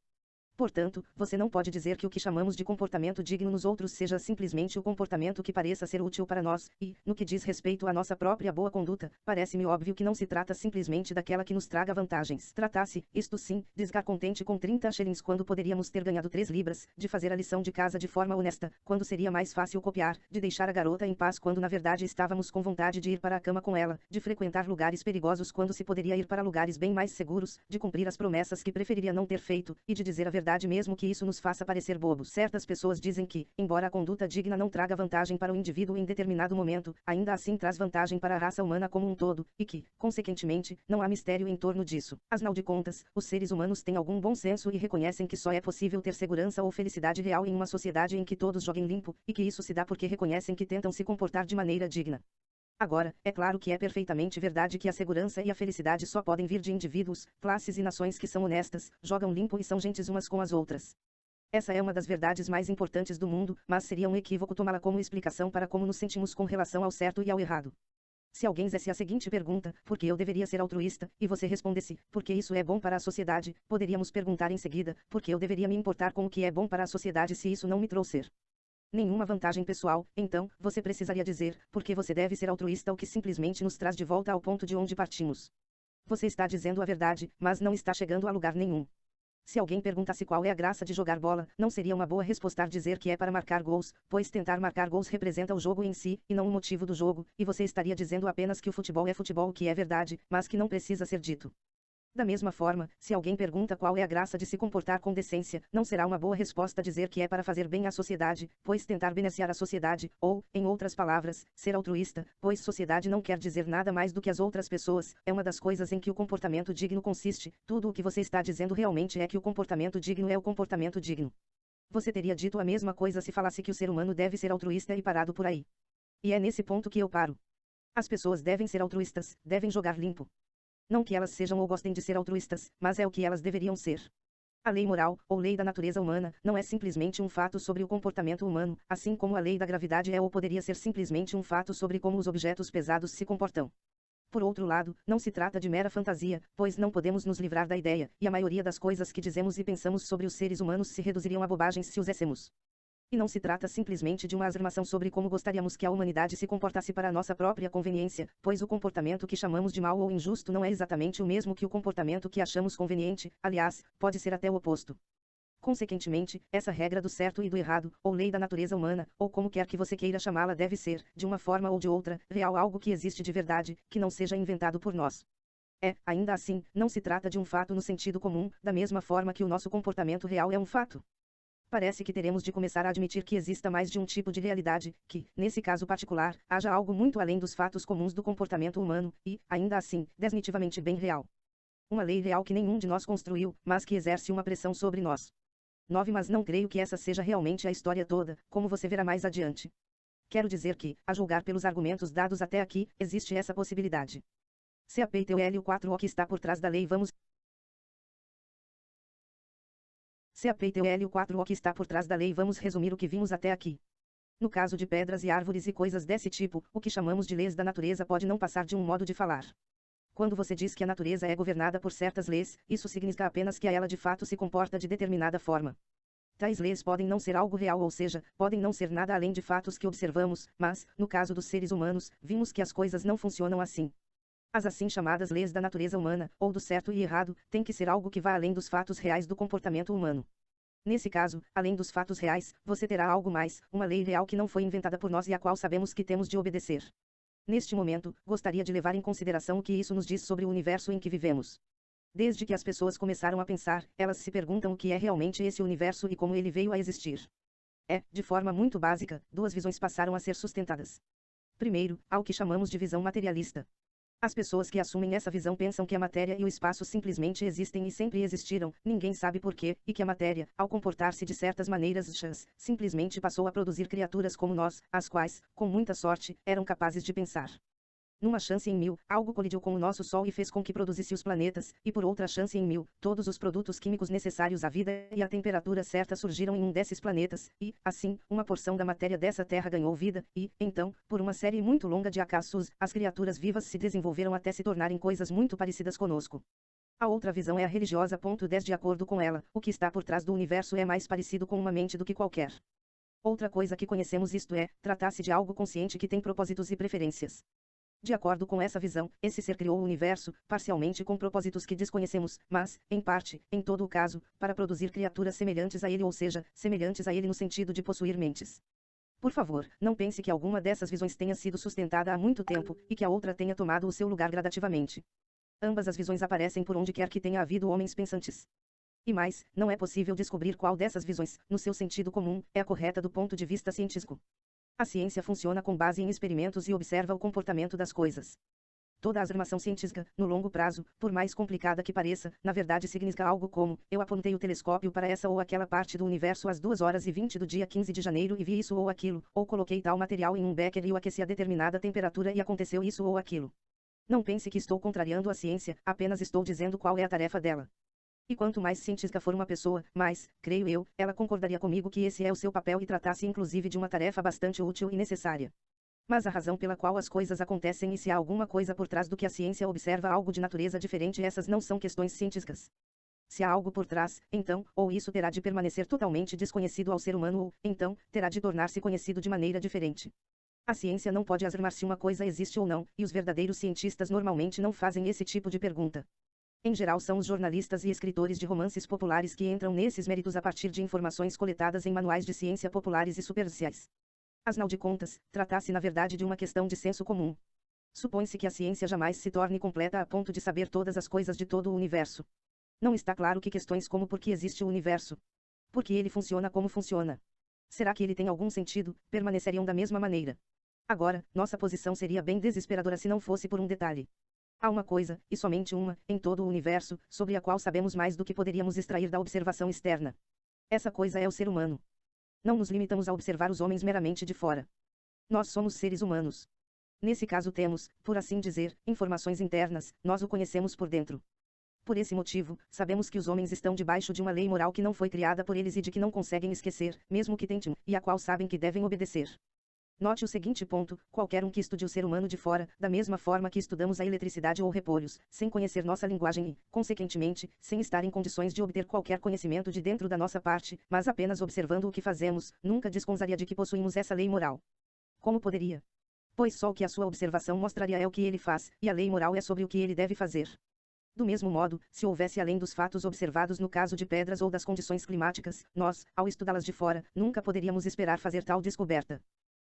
Portanto, você não pode dizer que o que chamamos de comportamento digno nos outros seja simplesmente o comportamento que pareça ser útil para nós, e, no que diz respeito à nossa própria boa conduta, parece-me óbvio que não se trata simplesmente daquela que nos traga vantagens. Tratasse, isto sim, de estar contente com 30 shillings quando poderíamos ter ganhado 3 libras, de fazer a lição de casa de forma honesta, quando seria mais fácil copiar, de deixar a garota em paz quando na verdade estávamos com vontade de ir para a cama com ela, de frequentar lugares perigosos quando se poderia ir para lugares bem mais seguros, de cumprir as promessas que preferiria não ter feito, e de dizer a verdade mesmo que isso nos faça parecer bobos. Certas pessoas dizem que, embora a conduta digna não traga vantagem para o indivíduo em determinado momento, ainda assim traz vantagem para a raça humana como um todo, e que, consequentemente, não há mistério em torno disso. Afinal de contas, os seres humanos têm algum bom senso e reconhecem que só é possível ter segurança ou felicidade real em uma sociedade em que todos joguem limpo, e que isso se dá porque reconhecem que tentam se comportar de maneira digna. Agora, é claro que é perfeitamente verdade que a segurança e a felicidade só podem vir de indivíduos, classes e nações que são honestas, jogam limpo e são gentes umas com as outras. Essa é uma das verdades mais importantes do mundo, mas seria um equívoco tomá-la como explicação para como nos sentimos com relação ao certo e ao errado. Se alguém fizesse a seguinte pergunta, por que eu deveria ser altruísta, e você respondesse, porque isso é bom para a sociedade, poderíamos perguntar em seguida, por que eu deveria me importar com o que é bom para a sociedade se isso não me trouxer nenhuma vantagem pessoal, então, você precisaria dizer, porque você deve ser altruísta, o que simplesmente nos traz de volta ao ponto de onde partimos. Você está dizendo a verdade, mas não está chegando a lugar nenhum. Se alguém perguntasse qual é a graça de jogar bola, não seria uma boa resposta dizer que é para marcar gols, pois tentar marcar gols representa o jogo em si, e não o motivo do jogo, e você estaria dizendo apenas que o futebol é futebol, o que é verdade, mas que não precisa ser dito. Da mesma forma, se alguém pergunta qual é a graça de se comportar com decência, não será uma boa resposta dizer que é para fazer bem à sociedade, pois tentar beneficiar a sociedade, ou, em outras palavras, ser altruísta, pois sociedade não quer dizer nada mais do que as outras pessoas, é uma das coisas em que o comportamento digno consiste. Tudo o que você está dizendo realmente é que o comportamento digno é o comportamento digno. Você teria dito a mesma coisa se falasse que o ser humano deve ser altruísta e parado por aí. E é nesse ponto que eu paro. As pessoas devem ser altruístas, devem jogar limpo. Não que elas sejam ou gostem de ser altruístas, mas é o que elas deveriam ser. A lei moral, ou lei da natureza humana, não é simplesmente um fato sobre o comportamento humano, assim como a lei da gravidade é ou poderia ser simplesmente um fato sobre como os objetos pesados se comportam. Por outro lado, não se trata de mera fantasia, pois não podemos nos livrar da ideia, e a maioria das coisas que dizemos e pensamos sobre os seres humanos se reduziriam a bobagens se uséssemos. E não se trata simplesmente de uma afirmação sobre como gostaríamos que a humanidade se comportasse para a nossa própria conveniência, pois o comportamento que chamamos de mal ou injusto não é exatamente o mesmo que o comportamento que achamos conveniente, aliás, pode ser até o oposto. Consequentemente, essa regra do certo e do errado, ou lei da natureza humana, ou como quer que você queira chamá-la, deve ser, de uma forma ou de outra, real, algo que existe de verdade, que não seja inventado por nós. Ainda assim, não se trata de um fato no sentido comum, da mesma forma que o nosso comportamento real é um fato. Parece que teremos de começar a admitir que exista mais de um tipo de realidade, que, nesse caso particular, haja algo muito além dos fatos comuns do comportamento humano, e, ainda assim, definitivamente bem real. Uma lei real que nenhum de nós construiu, mas que exerce uma pressão sobre nós. 9. Mas não creio que essa seja realmente a história toda, como você verá mais adiante. Quero dizer que, a julgar pelos argumentos dados até aqui, existe essa possibilidade. CAPTOL4 o que está por trás da lei vamos CAPTOL4 o que está por trás da lei vamos resumir o que vimos até aqui. No caso de pedras e árvores e coisas desse tipo, o que chamamos de leis da natureza pode não passar de um modo de falar. Quando você diz que a natureza é governada por certas leis, isso significa apenas que ela de fato se comporta de determinada forma. Tais leis podem não ser algo real, ou seja, podem não ser nada além de fatos que observamos, mas, no caso dos seres humanos, vimos que as coisas não funcionam assim. As assim chamadas leis da natureza humana, ou do certo e errado, têm que ser algo que vá além dos fatos reais do comportamento humano. Nesse caso, além dos fatos reais, você terá algo mais, uma lei real que não foi inventada por nós e a qual sabemos que temos de obedecer. Neste momento, gostaria de levar em consideração o que isso nos diz sobre o universo em que vivemos. Desde que as pessoas começaram a pensar, elas se perguntam o que é realmente esse universo e como ele veio a existir. De forma muito básica, duas visões passaram a ser sustentadas. Primeiro, há o que chamamos de visão materialista. As pessoas que assumem essa visão pensam que a matéria e o espaço simplesmente existem e sempre existiram, ninguém sabe porquê, e que a matéria, ao comportar-se de certas maneiras, simplesmente passou a produzir criaturas como nós, as quais, com muita sorte, eram capazes de pensar. numa chance em 1000, algo colidiu com o nosso Sol e fez com que produzisse os planetas, e por outra chance em 1000, todos os produtos químicos necessários à vida e a temperatura certa surgiram em um desses planetas, e, assim, uma porção da matéria dessa Terra ganhou vida, e, então, por uma série muito longa de acasos, as criaturas vivas se desenvolveram até se tornarem coisas muito parecidas conosco. A outra visão é a religiosa. 10 De acordo com ela, o que está por trás do universo é mais parecido com uma mente do que qualquer outra coisa que conhecemos, isto é, tratar-se de algo consciente que tem propósitos e preferências. De acordo com essa visão, esse ser criou o universo, parcialmente com propósitos que desconhecemos, mas, em parte, em todo o caso, para produzir criaturas semelhantes a ele, ou seja, semelhantes a ele no sentido de possuir mentes. Por favor, não pense que alguma dessas visões tenha sido sustentada há muito tempo, e que a outra tenha tomado o seu lugar gradativamente. Ambas as visões aparecem por onde quer que tenha havido homens pensantes. E mais, não é possível descobrir qual dessas visões, no seu sentido comum, é a correta do ponto de vista científico. A ciência funciona com base em experimentos e observa o comportamento das coisas. Toda a afirmação científica, no longo prazo, por mais complicada que pareça, na verdade significa algo como: eu apontei o telescópio para essa ou aquela parte do universo às 2h20 do dia 15 de janeiro e vi isso ou aquilo, ou coloquei tal material em um becker e o aqueci a determinada temperatura e aconteceu isso ou aquilo. Não pense que estou contrariando a ciência, apenas estou dizendo qual é a tarefa dela. E quanto mais científica for uma pessoa, mais, creio eu, ela concordaria comigo que esse é o seu papel e tratasse inclusive de uma tarefa bastante útil e necessária. Mas a razão pela qual as coisas acontecem e se há alguma coisa por trás do que a ciência observa algo de natureza diferente, essas não são questões científicas. Se há algo por trás, então, ou isso terá de permanecer totalmente desconhecido ao ser humano ou, então, terá de tornar-se conhecido de maneira diferente. A ciência não pode afirmar se uma coisa existe ou não, e os verdadeiros cientistas normalmente não fazem esse tipo de pergunta. Em geral são os jornalistas e escritores de romances populares que entram nesses méritos a partir de informações coletadas em manuais de ciência populares e superficiais. Afinal de contas, trata-se na verdade de uma questão de senso comum. Supõe-se que a ciência jamais se torne completa a ponto de saber todas as coisas de todo o universo. Não está claro que questões como por que existe o universo, por que ele funciona como funciona, será que ele tem algum sentido, permaneceriam da mesma maneira. Agora, nossa posição seria bem desesperadora se não fosse por um detalhe. Há uma coisa, e somente uma, em todo o universo, sobre a qual sabemos mais do que poderíamos extrair da observação externa. Essa coisa é o ser humano. Não nos limitamos a observar os homens meramente de fora. Nós somos seres humanos. Nesse caso temos, por assim dizer, informações internas, nós o conhecemos por dentro. Por esse motivo, sabemos que os homens estão debaixo de uma lei moral que não foi criada por eles e de que não conseguem esquecer, mesmo que tentem, e a qual sabem que devem obedecer. Note o seguinte ponto: qualquer um que estude o ser humano de fora, da mesma forma que estudamos a eletricidade ou repolhos, sem conhecer nossa linguagem e, consequentemente, sem estar em condições de obter qualquer conhecimento de dentro da nossa parte, mas apenas observando o que fazemos, nunca desconfiaria de que possuímos essa lei moral. Como poderia? Pois só o que a sua observação mostraria é o que ele faz, e a lei moral é sobre o que ele deve fazer. Do mesmo modo, se houvesse além dos fatos observados no caso de pedras ou das condições climáticas, nós, ao estudá-las de fora, nunca poderíamos esperar fazer tal descoberta.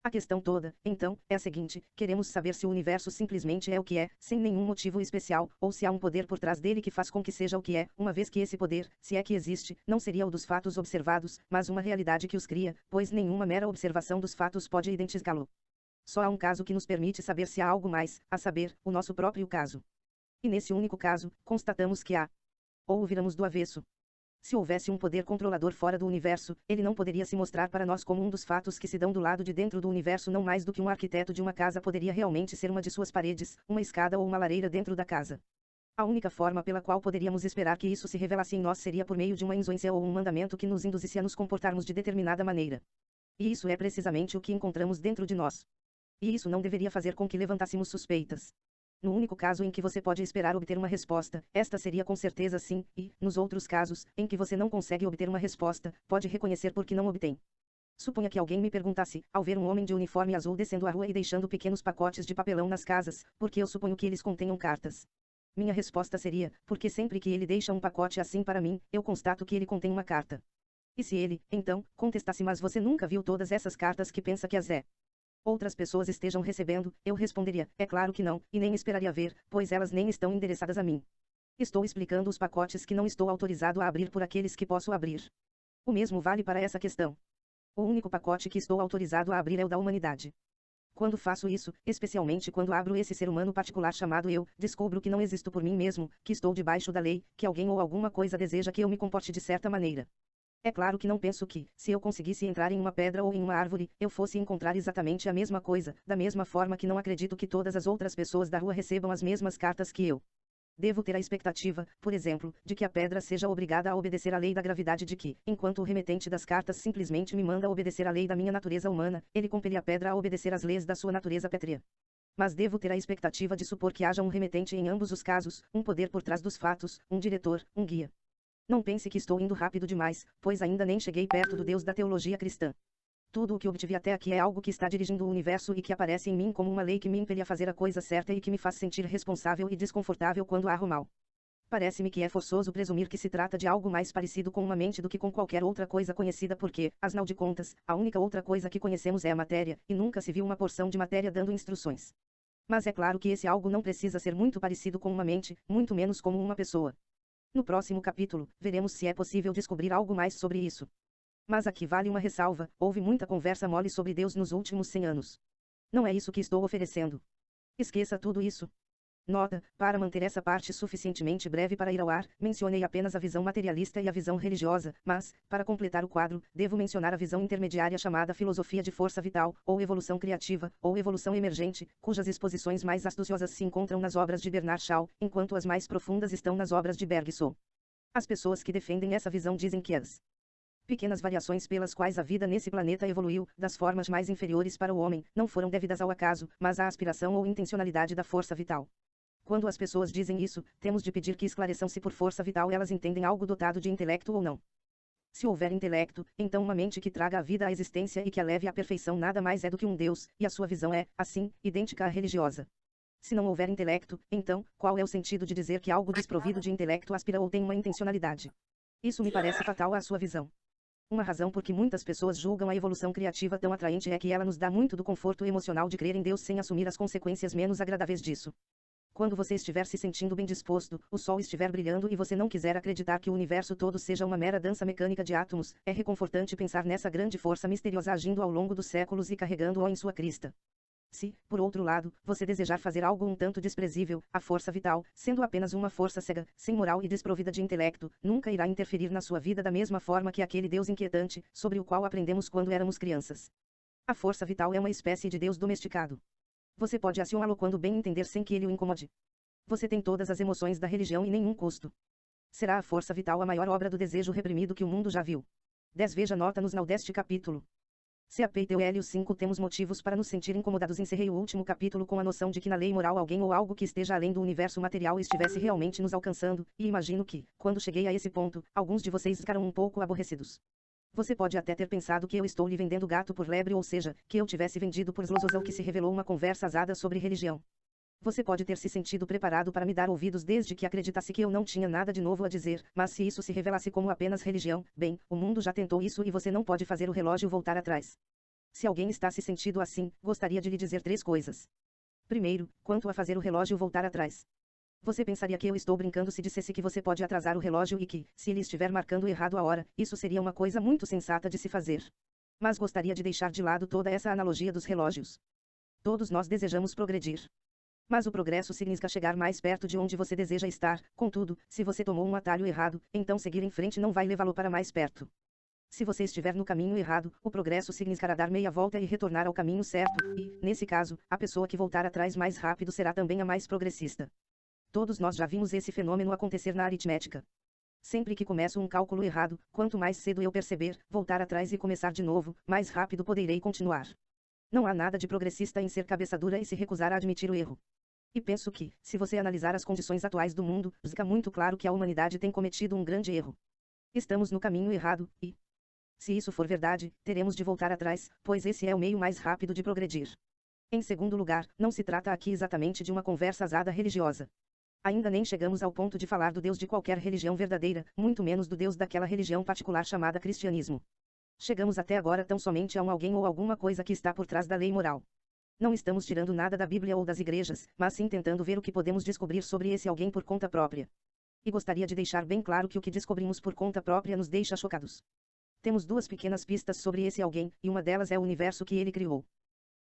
A questão toda, então, é a seguinte: queremos saber se o universo simplesmente é o que é, sem nenhum motivo especial, ou se há um poder por trás dele que faz com que seja o que é, uma vez que esse poder, se é que existe, não seria o dos fatos observados, mas uma realidade que os cria, pois nenhuma mera observação dos fatos pode identificá-lo. Só há um caso que nos permite saber se há algo mais, a saber, o nosso próprio caso. E nesse único caso, constatamos que há. Ou o viramos do avesso. Se houvesse um poder controlador fora do universo, ele não poderia se mostrar para nós como um dos fatos que se dão do lado de dentro do universo, não mais do que um arquiteto de uma casa poderia realmente ser uma de suas paredes, uma escada ou uma lareira dentro da casa. A única forma pela qual poderíamos esperar que isso se revelasse em nós seria por meio de uma insuência ou um mandamento que nos induzisse a nos comportarmos de determinada maneira. E isso é precisamente o que encontramos dentro de nós. E isso não deveria fazer com que levantássemos suspeitas. No único caso em que você pode esperar obter uma resposta, esta seria com certeza sim, e, nos outros casos, em que você não consegue obter uma resposta, pode reconhecer por que não obtém. Suponha que alguém me perguntasse, ao ver um homem de uniforme azul descendo a rua e deixando pequenos pacotes de papelão nas casas, por que eu suponho que eles contenham cartas? Minha resposta seria: porque sempre que ele deixa um pacote assim para mim, eu constato que ele contém uma carta. E se ele, então, contestasse: mas você nunca viu todas essas cartas que pensa que as outras pessoas estejam recebendo, eu responderia: é claro que não, e nem esperaria ver, pois elas nem estão endereçadas a mim. Estou explicando os pacotes que não estou autorizado a abrir por aqueles que posso abrir. O mesmo vale para essa questão. O único pacote que estou autorizado a abrir é o da humanidade. Quando faço isso, especialmente quando abro esse ser humano particular chamado eu, descubro que não existo por mim mesmo, que estou debaixo da lei, que alguém ou alguma coisa deseja que eu me comporte de certa maneira. É claro que não penso que, se eu conseguisse entrar em uma pedra ou em uma árvore, eu fosse encontrar exatamente a mesma coisa, da mesma forma que não acredito que todas as outras pessoas da rua recebam as mesmas cartas que eu. Devo ter a expectativa, por exemplo, de que a pedra seja obrigada a obedecer à lei da gravidade de que, enquanto o remetente das cartas simplesmente me manda obedecer à lei da minha natureza humana, ele compele a pedra a obedecer às leis da sua natureza pétrea. Mas devo ter a expectativa de supor que haja um remetente em ambos os casos, um poder por trás dos fatos, um diretor, um guia. Não pense que estou indo rápido demais, pois ainda nem cheguei perto do Deus da teologia cristã. Tudo o que obtive até aqui é algo que está dirigindo o universo e que aparece em mim como uma lei que me impele a fazer a coisa certa e que me faz sentir responsável e desconfortável quando arro mal. Parece-me que é forçoso presumir que se trata de algo mais parecido com uma mente do que com qualquer outra coisa conhecida porque, afinal de contas, a única outra coisa que conhecemos é a matéria, e nunca se viu uma porção de matéria dando instruções. Mas é claro que esse algo não precisa ser muito parecido com uma mente, muito menos como uma pessoa. No próximo capítulo, veremos se é possível descobrir algo mais sobre isso. Mas aqui vale uma ressalva: houve muita conversa mole sobre Deus nos últimos 100 anos. Não é isso que estou oferecendo. Esqueça tudo isso. Nota: para manter essa parte suficientemente breve para ir ao ar, mencionei apenas a visão materialista e a visão religiosa, mas, para completar o quadro, devo mencionar a visão intermediária chamada filosofia de força vital, ou evolução criativa, ou evolução emergente, cujas exposições mais astuciosas se encontram nas obras de Bernard Shaw, enquanto as mais profundas estão nas obras de Bergson. As pessoas que defendem essa visão dizem que as pequenas variações pelas quais a vida nesse planeta evoluiu, das formas mais inferiores para o homem, não foram devidas ao acaso, mas à aspiração ou intencionalidade da força vital. Quando as pessoas dizem isso, temos de pedir que esclareçam se por força vital elas entendem algo dotado de intelecto ou não. Se houver intelecto, então uma mente que traga a vida à existência e que a leve à perfeição nada mais é do que um Deus, e a sua visão é, assim, idêntica à religiosa. Se não houver intelecto, então, qual é o sentido de dizer que algo desprovido de intelecto aspira ou tem uma intencionalidade? Isso me parece fatal à sua visão. Uma razão por que muitas pessoas julgam a evolução criativa tão atraente é que ela nos dá muito do conforto emocional de crer em Deus sem assumir as consequências menos agradáveis disso. Quando você estiver se sentindo bem disposto, o sol estiver brilhando e você não quiser acreditar que o universo todo seja uma mera dança mecânica de átomos, é reconfortante pensar nessa grande força misteriosa agindo ao longo dos séculos e carregando-o em sua crista. Se, por outro lado, você desejar fazer algo um tanto desprezível, a força vital, sendo apenas uma força cega, sem moral e desprovida de intelecto, nunca irá interferir na sua vida da mesma forma que aquele Deus inquietante, sobre o qual aprendemos quando éramos crianças. A força vital é uma espécie de Deus domesticado. Você pode acioná-lo quando bem entender sem que ele o incomode. Você tem todas as emoções da religião e nenhum custo. Será a força vital a maior obra do desejo reprimido que o mundo já viu. 10 Veja nota-nos deste capítulo. Se a PTOL 5 temos motivos para nos sentir incomodados, encerrei o último capítulo com a noção de que na lei moral alguém ou algo que esteja além do universo material estivesse realmente nos alcançando, e imagino que, quando cheguei a esse ponto, alguns de vocês ficaram um pouco aborrecidos. Você pode até ter pensado que eu estou lhe vendendo gato por lebre, ou seja, que eu tivesse vendido por Zlozozão, que se revelou uma conversa azada sobre religião. Você pode ter se sentido preparado para me dar ouvidos desde que acreditasse que eu não tinha nada de novo a dizer, mas se isso se revelasse como apenas religião, bem, o mundo já tentou isso e você não pode fazer o relógio voltar atrás. Se alguém está se sentindo assim, gostaria de lhe dizer 3 coisas. Primeiro, quanto a fazer o relógio voltar atrás. Você pensaria que eu estou brincando se dissesse que você pode atrasar o relógio e que, se ele estiver marcando errado a hora, isso seria uma coisa muito sensata de se fazer. Mas gostaria de deixar de lado toda essa analogia dos relógios. Todos nós desejamos progredir. Mas o progresso significa chegar mais perto de onde você deseja estar, contudo, se você tomou um atalho errado, então seguir em frente não vai levá-lo para mais perto. Se você estiver no caminho errado, o progresso significará dar meia volta e retornar ao caminho certo, e, nesse caso, a pessoa que voltar atrás mais rápido será também a mais progressista. Todos nós já vimos esse fenômeno acontecer na aritmética. Sempre que começo um cálculo errado, quanto mais cedo eu perceber, voltar atrás e começar de novo, mais rápido poderei continuar. Não há nada de progressista em ser cabeça dura e se recusar a admitir o erro. E penso que, se você analisar as condições atuais do mundo, fica muito claro que a humanidade tem cometido um grande erro. Estamos no caminho errado, e, se isso for verdade, teremos de voltar atrás, pois esse é o meio mais rápido de progredir. Em segundo lugar, não se trata aqui exatamente de uma conversa azada religiosa. Ainda nem chegamos ao ponto de falar do Deus de qualquer religião verdadeira, muito menos do Deus daquela religião particular chamada cristianismo. Chegamos até agora tão somente a um alguém ou alguma coisa que está por trás da lei moral. Não estamos tirando nada da Bíblia ou das igrejas, mas sim tentando ver o que podemos descobrir sobre esse alguém por conta própria. E gostaria de deixar bem claro que o que descobrimos por conta própria nos deixa chocados. Temos 2 pequenas pistas sobre esse alguém, e uma delas é o universo que ele criou.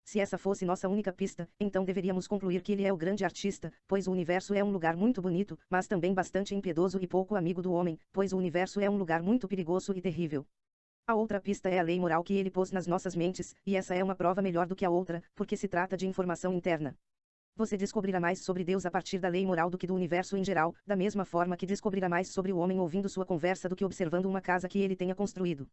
Se essa fosse nossa única pista, então deveríamos concluir que ele é o grande artista, pois o universo é um lugar muito bonito, mas também bastante impiedoso e pouco amigo do homem, pois o universo é um lugar muito perigoso e terrível. A outra pista é a lei moral que ele pôs nas nossas mentes, e essa é uma prova melhor do que a outra, porque se trata de informação interna. Você descobrirá mais sobre Deus a partir da lei moral do que do universo em geral, da mesma forma que descobrirá mais sobre o homem ouvindo sua conversa do que observando uma casa que ele tenha construído.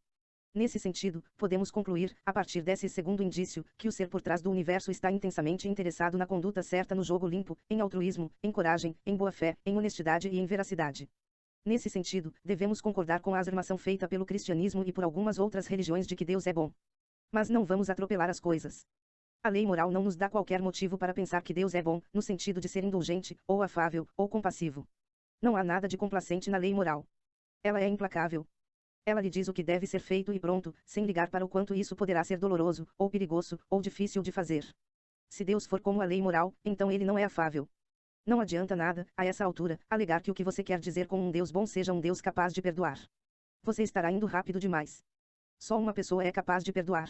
Nesse sentido, podemos concluir, a partir desse segundo indício, que o ser por trás do universo está intensamente interessado na conduta certa no jogo limpo, em altruísmo, em coragem, em boa-fé, em honestidade e em veracidade. Nesse sentido, devemos concordar com a afirmação feita pelo cristianismo e por algumas outras religiões de que Deus é bom. Mas não vamos atropelar as coisas. A lei moral não nos dá qualquer motivo para pensar que Deus é bom, no sentido de ser indulgente, ou afável, ou compassivo. Não há nada de complacente na lei moral. Ela é implacável. Ela lhe diz o que deve ser feito e pronto, sem ligar para o quanto isso poderá ser doloroso, ou perigoso, ou difícil de fazer. Se Deus for como a lei moral, então ele não é afável. Não adianta nada, a essa altura, alegar que o que você quer dizer com um Deus bom seja um Deus capaz de perdoar. Você estará indo rápido demais. Só uma pessoa é capaz de perdoar.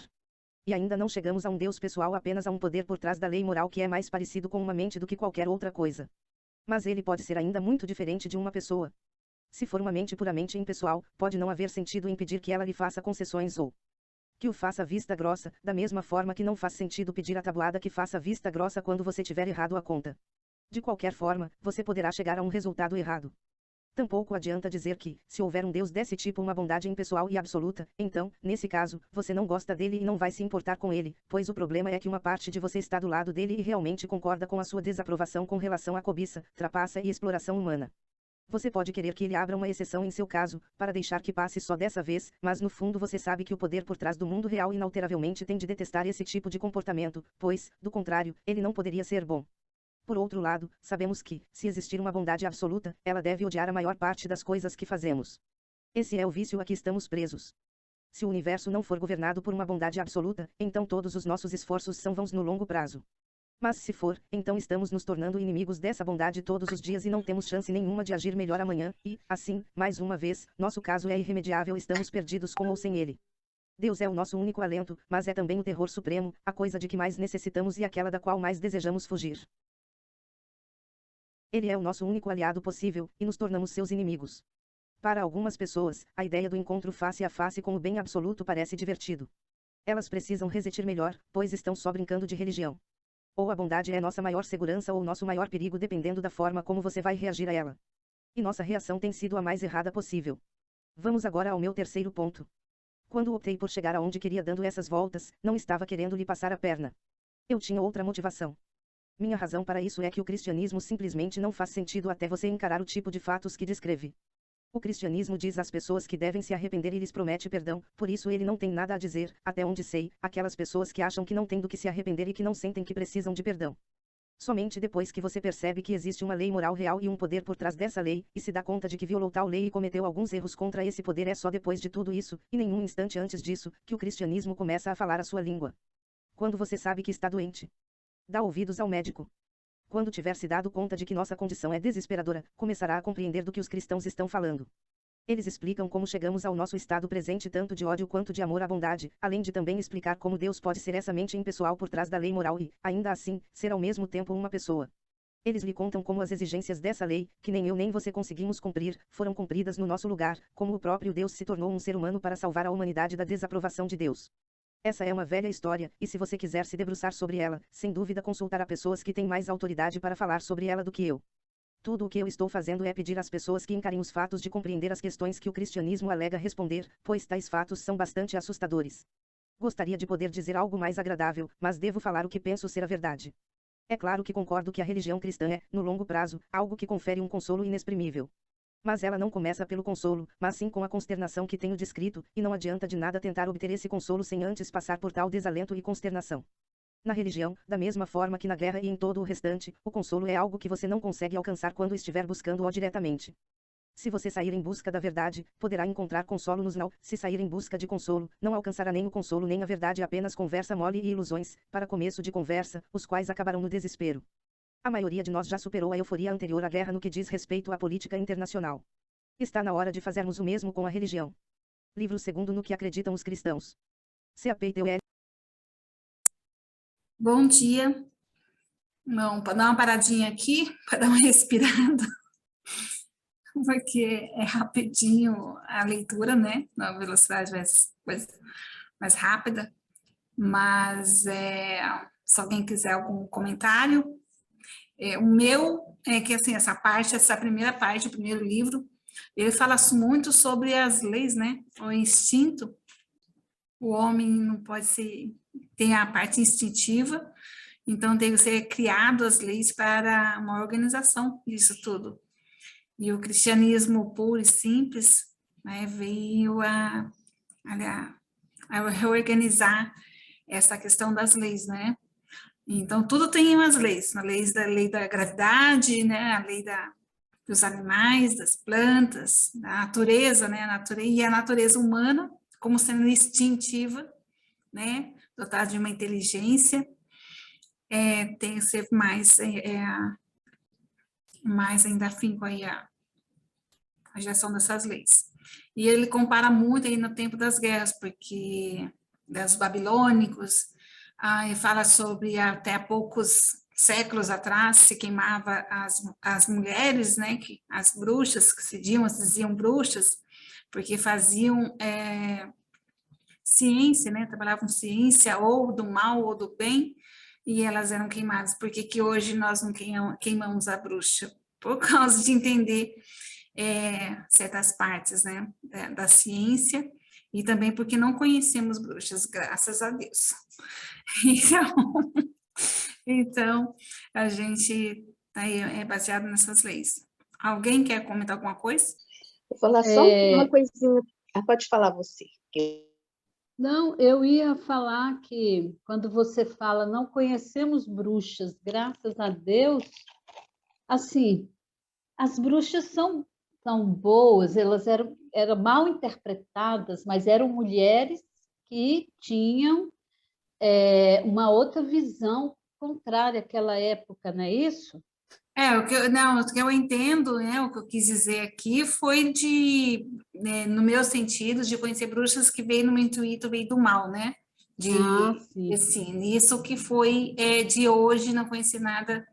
E ainda não chegamos a um Deus pessoal, apenas a um poder por trás da lei moral que é mais parecido com uma mente do que qualquer outra coisa. Mas ele pode ser ainda muito diferente de uma pessoa. Se for uma mente puramente impessoal, pode não haver sentido em pedir que ela lhe faça concessões ou que o faça vista grossa, da mesma forma que não faz sentido pedir à tabuada que faça vista grossa quando você tiver errado a conta. De qualquer forma, você poderá chegar a um resultado errado. Tampouco adianta dizer que, se houver um Deus desse tipo, uma bondade impessoal e absoluta, então, nesse caso, você não gosta dele e não vai se importar com ele, pois o problema é que uma parte de você está do lado dele e realmente concorda com a sua desaprovação com relação à cobiça, trapaça e exploração humana. Você pode querer que ele abra uma exceção em seu caso, para deixar que passe só dessa vez, mas no fundo você sabe que o poder por trás do mundo real inalteravelmente tem de detestar esse tipo de comportamento, pois, do contrário, ele não poderia ser bom. Por outro lado, sabemos que, se existir uma bondade absoluta, ela deve odiar a maior parte das coisas que fazemos. Esse é o vício a que estamos presos. Se o universo não for governado por uma bondade absoluta, então todos os nossos esforços são vãos no longo prazo. Mas se for, então estamos nos tornando inimigos dessa bondade todos os dias e não temos chance nenhuma de agir melhor amanhã, e, assim, mais uma vez, nosso caso é irremediável, estamos perdidos com ou sem ele. Deus é o nosso único alento, mas é também o terror supremo, a coisa de que mais necessitamos e aquela da qual mais desejamos fugir. Ele é o nosso único aliado possível, e nos tornamos seus inimigos. Para algumas pessoas, a ideia do encontro face a face com o bem absoluto parece divertido. Elas precisam resistir melhor, pois estão só brincando de religião. Ou a bondade é nossa maior segurança ou nosso maior perigo, dependendo da forma como você vai reagir a ela. E nossa reação tem sido a mais errada possível. Vamos agora ao meu terceiro ponto. Quando optei por chegar aonde queria dando essas voltas, não estava querendo lhe passar a perna. Eu tinha outra motivação. Minha razão para isso é que o cristianismo simplesmente não faz sentido até você encarar o tipo de fatos que descreve. O cristianismo diz às pessoas que devem se arrepender e lhes promete perdão, por isso ele não tem nada a dizer, até onde sei, aquelas pessoas que acham que não têm do que se arrepender e que não sentem que precisam de perdão. Somente depois que você percebe que existe uma lei moral real e um poder por trás dessa lei, e se dá conta de que violou tal lei e cometeu alguns erros contra esse poder, é só depois de tudo isso, e nenhum instante antes disso, que o cristianismo começa a falar a sua língua. Quando você sabe que está doente, dá ouvidos ao médico. Quando tiver se dado conta de que nossa condição é desesperadora, começará a compreender do que os cristãos estão falando. Eles explicam como chegamos ao nosso estado presente tanto de ódio quanto de amor à bondade, além de também explicar como Deus pode ser essa mente impessoal por trás da lei moral e, ainda assim, ser ao mesmo tempo uma pessoa. Eles lhe contam como as exigências dessa lei, que nem eu nem você conseguimos cumprir, foram cumpridas no nosso lugar, como o próprio Deus se tornou um ser humano para salvar a humanidade da desaprovação de Deus. Essa é uma velha história, e se você quiser se debruçar sobre ela, sem dúvida consultará pessoas que têm mais autoridade para falar sobre ela do que eu. Tudo o que eu estou fazendo é pedir às pessoas que encarem os fatos de compreender as questões que o cristianismo alega responder, pois tais fatos são bastante assustadores. Gostaria de poder dizer algo mais agradável, mas devo falar o que penso ser a verdade. É claro que concordo que a religião cristã é, no longo prazo, algo que confere um consolo inexprimível. Mas ela não começa pelo consolo, mas sim com a consternação que tenho descrito, e não adianta de nada tentar obter esse consolo sem antes passar por tal desalento e consternação. Na religião, da mesma forma que na guerra e em todo o restante, o consolo é algo que você não consegue alcançar quando estiver buscando-o diretamente. Se você sair em busca da verdade, poderá encontrar consolo nos não. Se sair em busca de consolo, não alcançará nem o consolo nem a verdade, apenas conversa mole e ilusões, para começo de conversa, os quais acabarão no desespero. A maioria de nós já superou a euforia anterior à guerra no que diz respeito à política internacional. Está na hora de fazermos o mesmo com a religião. Livro segundo no que acreditam os cristãos. C.A.P.T.U.L. Bom dia. Não, para dar uma paradinha aqui, para dar uma respirada, porque é rapidinho a leitura, né? Na velocidade mais rápida. Mas se alguém quiser algum comentário, o meu é que assim, essa primeira parte, o primeiro livro, ele fala muito sobre as leis, né? O instinto. O homem não pode ser, tem a parte instintiva, então tem que ser criado as leis para uma organização disso tudo. E o cristianismo puro e simples, né, veio a reorganizar essa questão das leis, né? Então, tudo tem umas leis, a lei da gravidade, né, a lei dos animais, das plantas, da natureza, né, e a natureza humana, como sendo instintiva, né, dotada de uma inteligência, tem que ser mais ainda afinco aí a gestão dessas leis. E ele compara muito aí no tempo das guerras, porque dos babilônicos, e fala sobre até há poucos séculos atrás se queimava as mulheres, né, as bruxas, que se diziam bruxas, porque faziam ciência, né, trabalhavam ciência ou do mal ou do bem, e elas eram queimadas. Por que hoje nós não queimamos a bruxa? Por causa de entender certas partes, né, da ciência, e também porque não conhecemos bruxas, graças a Deus. Então a gente é baseado nessas leis. Alguém quer comentar alguma coisa? Vou falar só uma coisinha. Pode falar você. Não, eu ia falar que quando você fala não conhecemos bruxas, graças a Deus, assim, as bruxas são boas, elas eram mal interpretadas, mas eram mulheres que tinham uma outra visão contrária àquela época, não é isso? O que eu entendo, né, o que eu quis dizer aqui foi no meu sentido, de conhecer bruxas que veio no meu intuito, veio do mal, né? Sim. Assim, isso que foi de hoje, não conhecer nada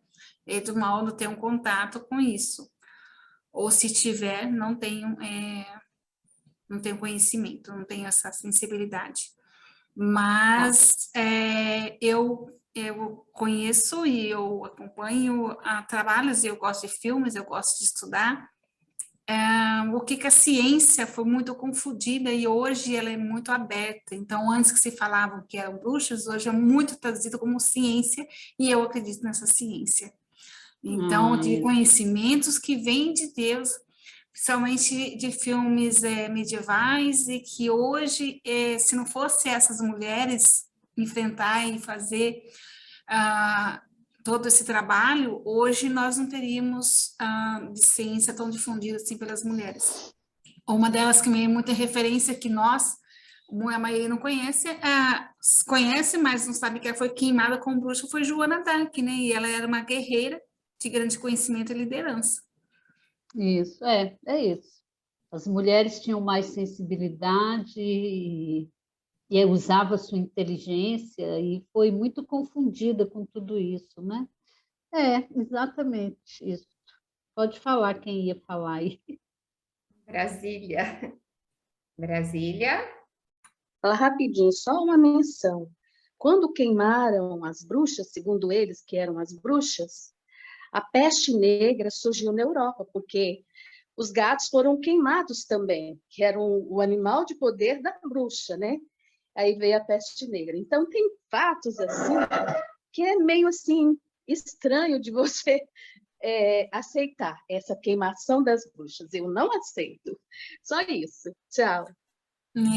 do mal, não ter um contato com isso. Ou se tiver, não tenho conhecimento, não tenho essa sensibilidade. Mas eu conheço e eu acompanho trabalhos, e eu gosto de filmes, eu gosto de estudar. O que a ciência foi muito confundida e hoje ela é muito aberta. Então, antes que se falavam que eram bruxas, hoje é muito traduzido como ciência, e eu acredito nessa ciência. Então, de conhecimentos que vêm de Deus, principalmente de filmes medievais, e que hoje, se não fosse essas mulheres enfrentar e fazer todo esse trabalho, hoje nós não teríamos de ciência tão difundida assim pelas mulheres. Uma delas que me é muita referência, que a maioria não conhece, conhece, mas não sabe que ela foi queimada como bruxa, foi Joana d'Arc, né? E ela era uma guerreira de grande conhecimento e liderança. Isso, é isso. As mulheres tinham mais sensibilidade e usava sua inteligência e foi muito confundida com tudo isso, né? Exatamente isso. Pode falar quem ia falar aí. Brasília. Brasília. Fala rapidinho, só uma menção. Quando queimaram as bruxas, segundo eles que eram as bruxas, a peste negra surgiu na Europa, porque os gatos foram queimados também, que eram o animal de poder da bruxa, né? Aí veio a peste negra. Então, tem fatos assim, que é meio assim, estranho de você aceitar essa queimação das bruxas. Eu não aceito. Só isso. Tchau.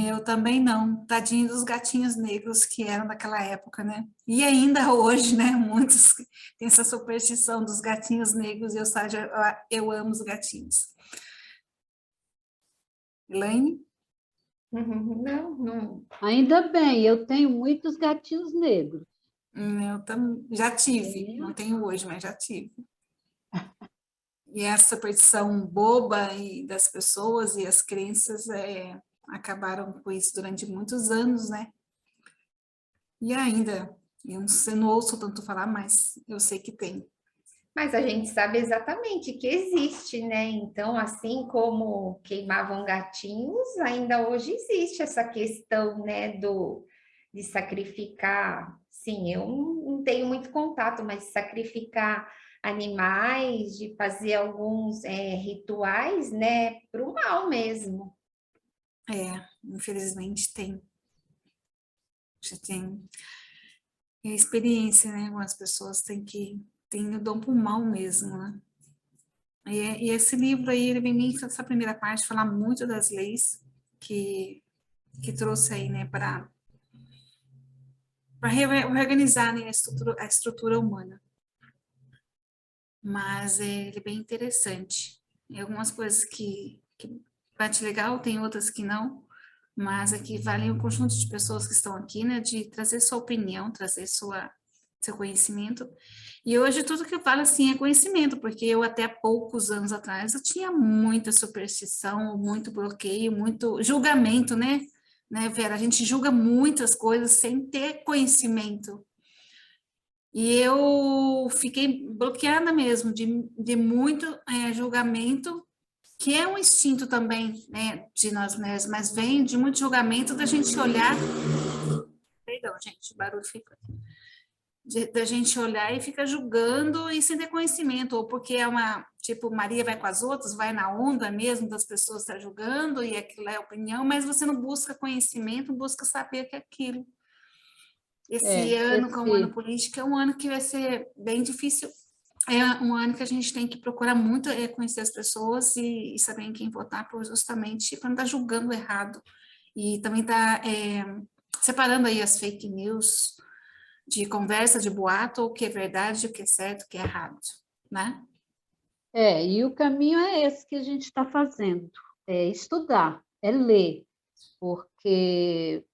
Eu também não. Tadinho dos gatinhos negros que eram daquela época, né? E ainda hoje, né? Muitos têm essa superstição dos gatinhos negros, e eu amo os gatinhos. Elaine? Não. Ainda bem, eu tenho muitos gatinhos negros. Eu já tive, não tenho hoje, mas já tive. E essa superstição boba das pessoas e as crenças acabaram com isso durante muitos anos, né? E ainda Eu não ouço tanto falar, mas eu sei que tem. Mas a gente sabe exatamente que existe, né? Então, assim como queimavam gatinhos, ainda hoje existe essa questão, né, de sacrificar. Sim, eu não tenho muito contato, mas sacrificar animais, de fazer alguns rituais, né, para o mal mesmo. Infelizmente tem. Já tem experiência, né? Algumas pessoas têm o dom pro mal mesmo, né? E esse livro aí, ele vem essa primeira parte, falar muito das leis que trouxe aí, né, para reorganizar, né, a estrutura humana. Mas ele é bem interessante. Tem algumas coisas que bate legal, tem outras que não, mas aqui vale um conjunto de pessoas que estão aqui, né, de trazer sua opinião, trazer seu conhecimento. E hoje tudo que eu falo, assim, é conhecimento, porque eu até poucos anos atrás, eu tinha muita superstição, muito bloqueio, muito julgamento, né, Vera? A gente julga muitas coisas sem ter conhecimento. E eu fiquei bloqueada mesmo de muito julgamento, que é um instinto também, né, de nós mulheres, mas vem de muito julgamento da gente olhar. Perdão, gente, o barulho fica. Da gente olhar e ficar julgando e sem ter conhecimento, ou porque é tipo, Maria vai com as outras, vai na onda mesmo das pessoas estar julgando, e aquilo é opinião, mas você não busca conhecimento, busca saber o que é aquilo. Esse ano, como ano político, é um ano que vai ser bem difícil. É um ano que a gente tem que procurar muito conhecer as pessoas e saber em quem votar, justamente para não estar julgando errado. E também estar separando aí as fake news de conversa, de boato, o que é verdade, o que é certo, o que é errado, né? E o caminho é esse que a gente está fazendo, é estudar, é ler, porque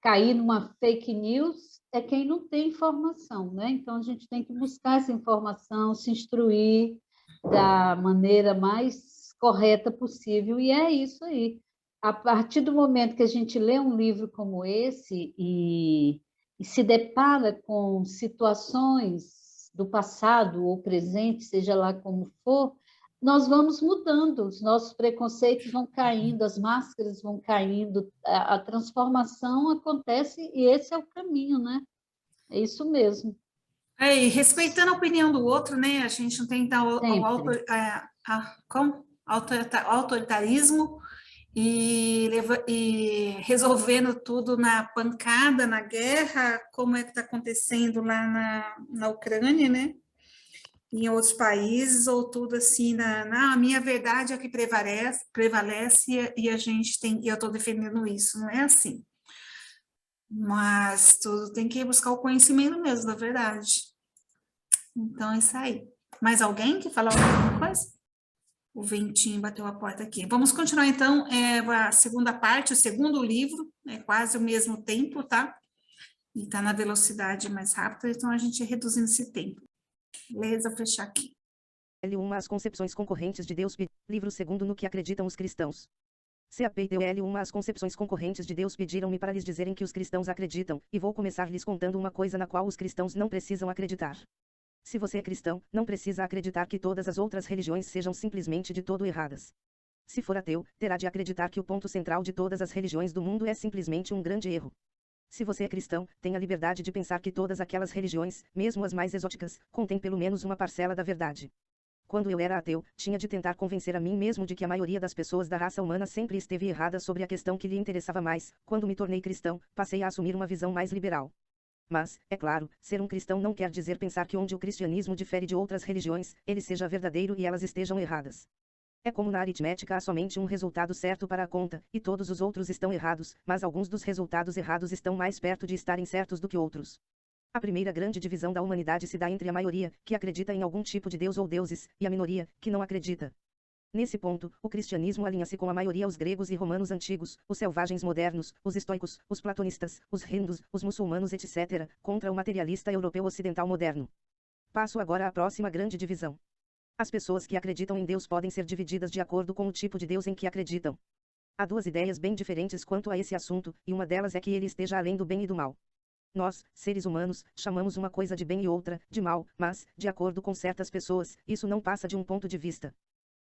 cair numa fake news é quem não tem informação, né? Então, a gente tem que buscar essa informação, se instruir da maneira mais correta possível, e é isso aí. A partir do momento que a gente lê um livro como esse e se depara com situações do passado ou presente, seja lá como for, nós vamos mudando, os nossos preconceitos vão caindo, as máscaras vão caindo, a transformação acontece e esse é o caminho, né? É isso mesmo. E respeitando a opinião do outro, né? A gente não tem que dar autoritarismo e resolvendo tudo na pancada, na guerra, como é que está acontecendo lá na Ucrânia, né? Em outros países, ou tudo assim, a minha verdade é a que prevalece e a gente tem, e eu estou defendendo isso, não é assim. Mas tudo tem que buscar o conhecimento mesmo da verdade. Então, é isso aí. Mais alguém que fala alguma coisa? O ventinho bateu a porta aqui. Vamos continuar, então, a segunda parte, o segundo livro, é quase o mesmo tempo, tá? E está na velocidade mais rápida, então a gente reduzindo esse tempo. Beleza, vou fechar aqui. L1 As concepções concorrentes de Deus. Livro segundo no que acreditam os cristãos. CAPTL1 As concepções concorrentes de Deus pediram-me para lhes dizerem que os cristãos acreditam, e vou começar lhes contando uma coisa na qual os cristãos não precisam acreditar. Se você é cristão, não precisa acreditar que todas as outras religiões sejam simplesmente de todo erradas. Se for ateu, terá de acreditar que o ponto central de todas as religiões do mundo é simplesmente um grande erro. Se você é cristão, tem a liberdade de pensar que todas aquelas religiões, mesmo as mais exóticas, contêm pelo menos uma parcela da verdade. Quando eu era ateu, tinha de tentar convencer a mim mesmo de que a maioria das pessoas da raça humana sempre esteve errada sobre a questão que lhe interessava mais. Quando me tornei cristão, passei a assumir uma visão mais liberal. Mas, é claro, ser um cristão não quer dizer pensar que onde o cristianismo difere de outras religiões, ele seja verdadeiro e elas estejam erradas. É como na aritmética há somente um resultado certo para a conta, e todos os outros estão errados, mas alguns dos resultados errados estão mais perto de estarem certos do que outros. A primeira grande divisão da humanidade se dá entre a maioria, que acredita em algum tipo de Deus ou deuses, e a minoria, que não acredita. Nesse ponto, o cristianismo alinha-se com a maioria os gregos e romanos antigos, os selvagens modernos, os estoicos, os platonistas, os hindus, os muçulmanos etc., contra o materialista europeu ocidental moderno. Passo agora à próxima grande divisão. As pessoas que acreditam em Deus podem ser divididas de acordo com o tipo de Deus em que acreditam. Há duas ideias bem diferentes quanto a esse assunto, e uma delas é que ele esteja além do bem e do mal. Nós, seres humanos, chamamos uma coisa de bem e outra de mal, mas, de acordo com certas pessoas, isso não passa de um ponto de vista.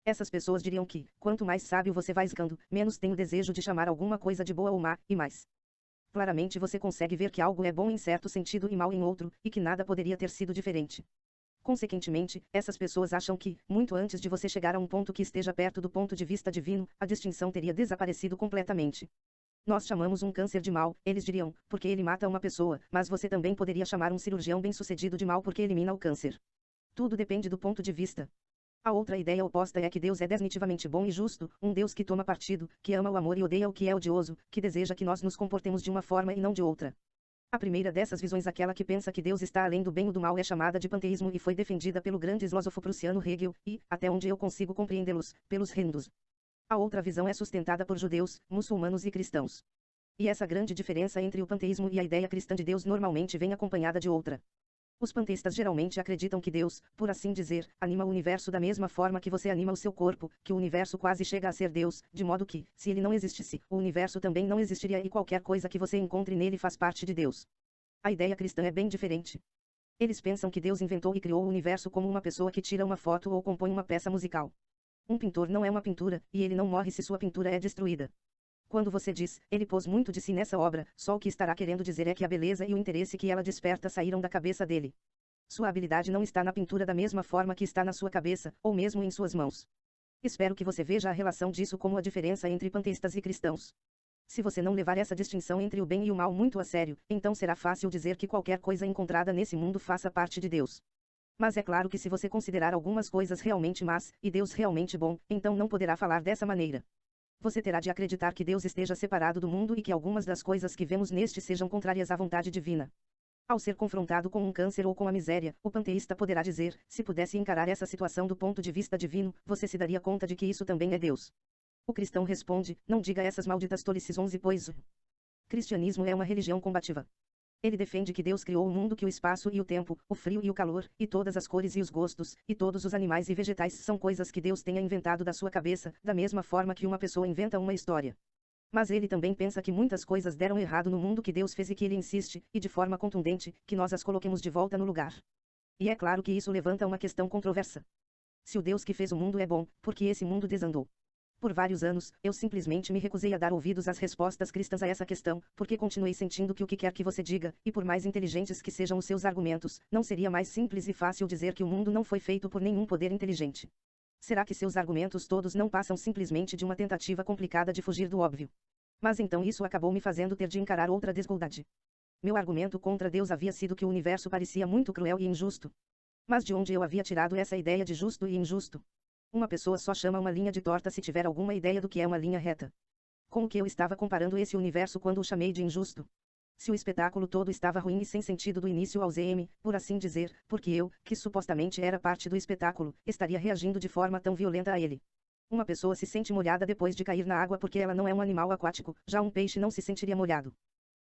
Essas pessoas diriam que, quanto mais sábio você vai ficando, menos tem o desejo de chamar alguma coisa de boa ou má, e mais. Claramente você consegue ver que algo é bom em certo sentido e mal em outro, e que nada poderia ter sido diferente. Consequentemente, essas pessoas acham que, muito antes de você chegar a um ponto que esteja perto do ponto de vista divino, a distinção teria desaparecido completamente. Nós chamamos um câncer de mal, eles diriam, porque ele mata uma pessoa, mas você também poderia chamar um cirurgião bem-sucedido de mal porque elimina o câncer. Tudo depende do ponto de vista. A outra ideia oposta é que Deus é definitivamente bom e justo, um Deus que toma partido, que ama o amor e odeia o que é odioso, que deseja que nós nos comportemos de uma forma e não de outra. A primeira dessas visões, aquela que pensa que Deus está além do bem ou do mal, é chamada de panteísmo e foi defendida pelo grande filósofo prussiano Hegel, e, até onde eu consigo compreendê-los, pelos hindus. A outra visão é sustentada por judeus, muçulmanos e cristãos. E essa grande diferença entre o panteísmo e a ideia cristã de Deus normalmente vem acompanhada de outra. Os panteístas geralmente acreditam que Deus, por assim dizer, anima o universo da mesma forma que você anima o seu corpo, que o universo quase chega a ser Deus, de modo que, se ele não existisse, o universo também não existiria e qualquer coisa que você encontre nele faz parte de Deus. A ideia cristã é bem diferente. Eles pensam que Deus inventou e criou o universo como uma pessoa que tira uma foto ou compõe uma peça musical. Um pintor não é uma pintura, e ele não morre se sua pintura é destruída. Quando você diz, ele pôs muito de si nessa obra, só o que estará querendo dizer é que a beleza e o interesse que ela desperta saíram da cabeça dele. Sua habilidade não está na pintura da mesma forma que está na sua cabeça, ou mesmo em suas mãos. Espero que você veja a relação disso como a diferença entre panteístas e cristãos. Se você não levar essa distinção entre o bem e o mal muito a sério, então será fácil dizer que qualquer coisa encontrada nesse mundo faça parte de Deus. Mas é claro que se você considerar algumas coisas realmente más, e Deus realmente bom, então não poderá falar dessa maneira. Você terá de acreditar que Deus esteja separado do mundo e que algumas das coisas que vemos neste sejam contrárias à vontade divina. Ao ser confrontado com um câncer ou com a miséria, o panteísta poderá dizer, se pudesse encarar essa situação do ponto de vista divino, você se daria conta de que isso também é Deus. O cristão responde, não diga essas malditas tolices 11, pois o cristianismo é uma religião combativa. Ele defende que Deus criou o mundo, que o espaço e o tempo, o frio e o calor, e todas as cores e os gostos, e todos os animais e vegetais são coisas que Deus tenha inventado da sua cabeça, da mesma forma que uma pessoa inventa uma história. Mas ele também pensa que muitas coisas deram errado no mundo que Deus fez e que ele insiste, e de forma contundente, que nós as coloquemos de volta no lugar. E é claro que isso levanta uma questão controversa. Se o Deus que fez o mundo é bom, por que esse mundo desandou? Por vários anos, eu simplesmente me recusei a dar ouvidos às respostas cristãs a essa questão, porque continuei sentindo que o que quer que você diga, e por mais inteligentes que sejam os seus argumentos, não seria mais simples e fácil dizer que o mundo não foi feito por nenhum poder inteligente. Será que seus argumentos todos não passam simplesmente de uma tentativa complicada de fugir do óbvio? Mas então isso acabou me fazendo ter de encarar outra desigualdade. Meu argumento contra Deus havia sido que o universo parecia muito cruel e injusto. Mas de onde eu havia tirado essa ideia de justo e injusto? Uma pessoa só chama uma linha de torta se tiver alguma ideia do que é uma linha reta. Com o que eu estava comparando esse universo quando o chamei de injusto? Se o espetáculo todo estava ruim e sem sentido do início ao ZM, por assim dizer, porque eu, que supostamente era parte do espetáculo, estaria reagindo de forma tão violenta a ele. Uma pessoa se sente molhada depois de cair na água porque ela não é um animal aquático, já um peixe não se sentiria molhado.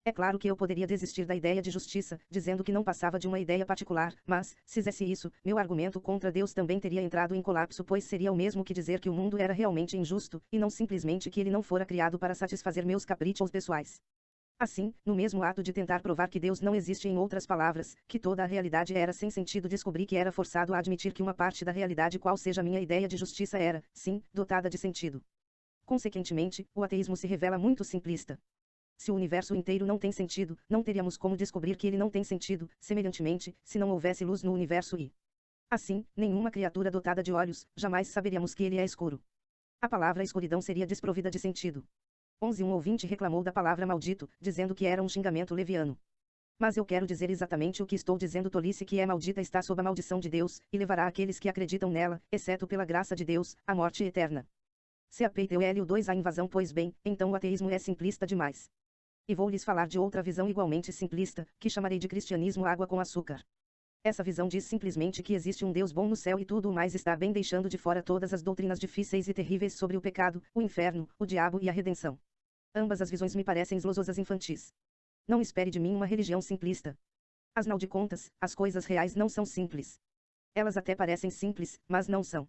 É claro que eu poderia desistir da ideia de justiça, dizendo que não passava de uma ideia particular, mas, se fizesse isso, meu argumento contra Deus também teria entrado em colapso, pois seria o mesmo que dizer que o mundo era realmente injusto, e não simplesmente que ele não fora criado para satisfazer meus caprichos pessoais. Assim, no mesmo ato de tentar provar que Deus não existe, em outras palavras, que toda a realidade era sem sentido, descobri que era forçado a admitir que uma parte da realidade, qual seja minha ideia de justiça, era, sim, dotada de sentido. Consequentemente, o ateísmo se revela muito simplista. Se o universo inteiro não tem sentido, não teríamos como descobrir que ele não tem sentido, semelhantemente, se não houvesse luz no universo e, assim, nenhuma criatura dotada de olhos, jamais saberíamos que ele é escuro. A palavra escuridão seria desprovida de sentido. 11 Um ouvinte reclamou da palavra maldito, dizendo que era um xingamento leviano. Mas eu quero dizer exatamente o que estou dizendo: tolice que é maldita está sob a maldição de Deus, e levará aqueles que acreditam nela, exceto pela graça de Deus, à morte eterna. CAPTOL2 A invasão. Pois bem, então o ateísmo é simplista demais. E vou lhes falar de outra visão igualmente simplista, que chamarei de cristianismo água com açúcar. Essa visão diz simplesmente que existe um Deus bom no céu e tudo o mais está bem, deixando de fora todas as doutrinas difíceis e terríveis sobre o pecado, o inferno, o diabo e a redenção. Ambas as visões me parecem esdrúxulas infantis. Não espere de mim uma religião simplista. Afinal de contas, as coisas reais não são simples. Elas até parecem simples, mas não são.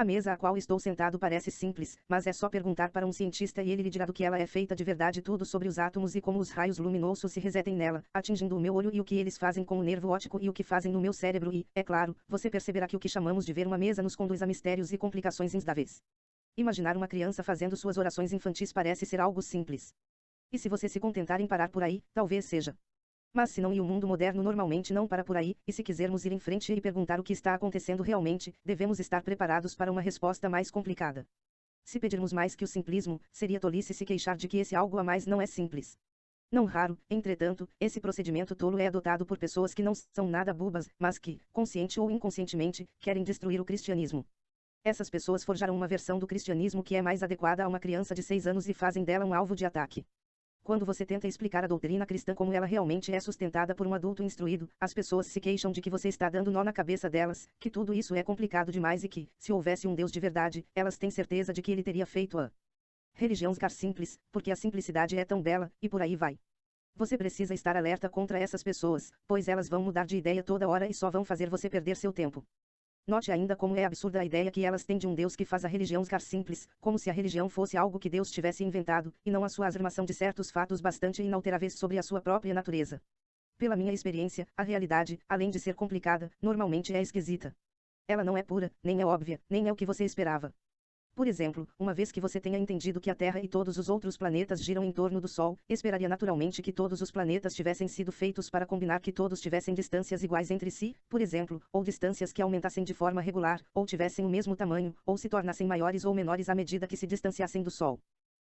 A mesa a qual estou sentado parece simples, mas é só perguntar para um cientista e ele lhe dirá do que ela é feita de verdade, tudo sobre os átomos e como os raios luminosos se resetem nela, atingindo o meu olho, e o que eles fazem com o nervo óptico e o que fazem no meu cérebro, e, é claro, você perceberá que o que chamamos de ver uma mesa nos conduz a mistérios e complicações insondáveis. Imaginar uma criança fazendo suas orações infantis parece ser algo simples. E se você se contentar em parar por aí, talvez seja. Mas se não, e o mundo moderno normalmente não para por aí, e se quisermos ir em frente e perguntar o que está acontecendo realmente, devemos estar preparados para uma resposta mais complicada. Se pedirmos mais que o simplismo, seria tolice se queixar de que esse algo a mais não é simples. Não raro, entretanto, esse procedimento tolo é adotado por pessoas que não são nada bobas, mas que, consciente ou inconscientemente, querem destruir o cristianismo. Essas pessoas forjaram uma versão do cristianismo que é mais adequada a uma criança de 6 anos e fazem dela um alvo de ataque. Quando você tenta explicar a doutrina cristã como ela realmente é sustentada por um adulto instruído, as pessoas se queixam de que você está dando nó na cabeça delas, que tudo isso é complicado demais e que, se houvesse um Deus de verdade, elas têm certeza de que ele teria feito a religião simples, porque a simplicidade é tão bela, e por aí vai. Você precisa estar alerta contra essas pessoas, pois elas vão mudar de ideia toda hora e só vão fazer você perder seu tempo. Note ainda como é absurda a ideia que elas têm de um Deus que faz a religião simples, como se a religião fosse algo que Deus tivesse inventado, e não a sua afirmação de certos fatos bastante inalteráveis sobre a sua própria natureza. Pela minha experiência, a realidade, além de ser complicada, normalmente é esquisita. Ela não é pura, nem é óbvia, nem é o que você esperava. Por exemplo, uma vez que você tenha entendido que a Terra e todos os outros planetas giram em torno do Sol, esperaria naturalmente que todos os planetas tivessem sido feitos para combinar, que todos tivessem distâncias iguais entre si, por exemplo, ou distâncias que aumentassem de forma regular, ou tivessem o mesmo tamanho, ou se tornassem maiores ou menores à medida que se distanciassem do Sol.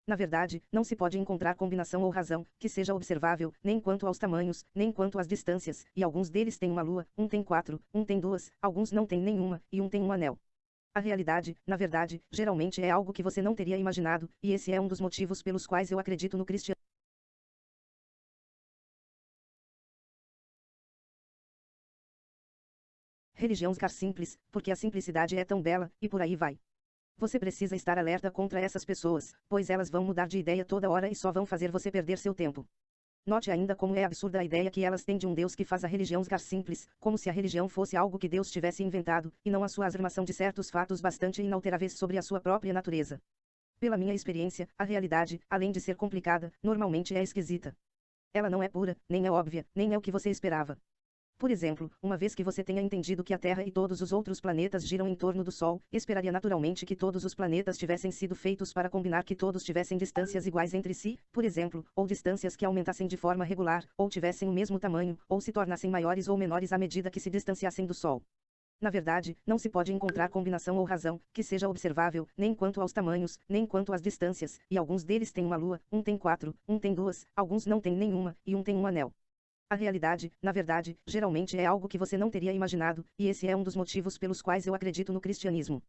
Na verdade, não se pode encontrar combinação ou razão que seja observável, nem quanto aos tamanhos, nem quanto às distâncias, e alguns deles têm uma lua, um tem 4, um tem 2, alguns não têm nenhuma, e um tem um anel. A realidade, na verdade, geralmente é algo que você não teria imaginado, e esse é um dos motivos pelos quais eu acredito no cristianismo. Religião simples, porque a simplicidade é tão bela, e por aí vai. Você precisa estar alerta contra essas pessoas, pois elas vão mudar de ideia toda hora e só vão fazer você perder seu tempo. Note ainda como é absurda a ideia que elas têm de um Deus que faz a religião simples, como se a religião fosse algo que Deus tivesse inventado, e não a sua afirmação de certos fatos bastante inalteráveis sobre a sua própria natureza. Pela minha experiência, a realidade, além de ser complicada, normalmente é esquisita. Ela não é pura, nem é óbvia, nem é o que você esperava. Por exemplo, uma vez que você tenha entendido que a Terra e todos os outros planetas giram em torno do Sol, esperaria naturalmente que todos os planetas tivessem sido feitos para combinar, que todos tivessem distâncias iguais entre si, por exemplo, ou distâncias que aumentassem de forma regular, ou tivessem o mesmo tamanho, ou se tornassem maiores ou menores à medida que se distanciassem do Sol. Na verdade, não se pode encontrar combinação ou razão que seja observável, nem quanto aos tamanhos, nem quanto às distâncias, e alguns deles têm uma lua, um tem 4, um tem 2, alguns não têm nenhuma, e um tem um anel. A realidade, na verdade, geralmente é algo que você não teria imaginado, e esse é um dos motivos pelos quais eu acredito no cristianismo.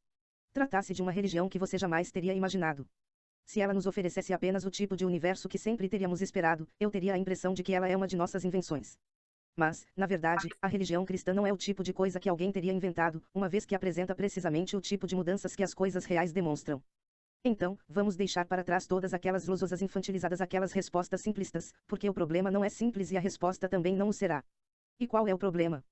Trata-se de uma religião que você jamais teria imaginado. Se ela nos oferecesse apenas o tipo de universo que sempre teríamos esperado, eu teria a impressão de que ela é uma de nossas invenções. Mas, na verdade, a religião cristã não é o tipo de coisa que alguém teria inventado, uma vez que apresenta precisamente o tipo de mudanças que as coisas reais demonstram. Então, vamos deixar para trás todas aquelas lososas infantilizadas, aquelas respostas simplistas, porque o problema não é simples e a resposta também não o será. E qual é o problema?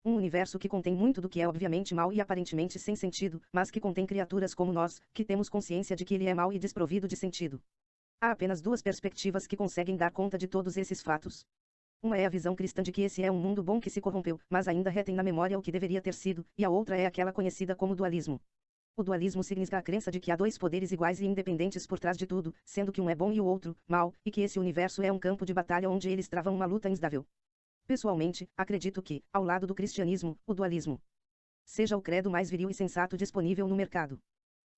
Um universo que contém muito do que é obviamente mau e aparentemente sem sentido, mas que contém criaturas como nós, que temos consciência de que ele é mau e desprovido de sentido. Há apenas duas perspectivas que conseguem dar conta de todos esses fatos. Uma é a visão cristã de que esse é um mundo bom que se corrompeu, mas ainda retém na memória o que deveria ter sido, e a outra é aquela conhecida como dualismo. O dualismo significa a crença de que há dois poderes iguais e independentes por trás de tudo, sendo que um é bom e o outro, mau, e que esse universo é um campo de batalha onde eles travam uma luta instável. Pessoalmente, acredito que, ao lado do cristianismo, o dualismo seja o credo mais viril e sensato disponível no mercado.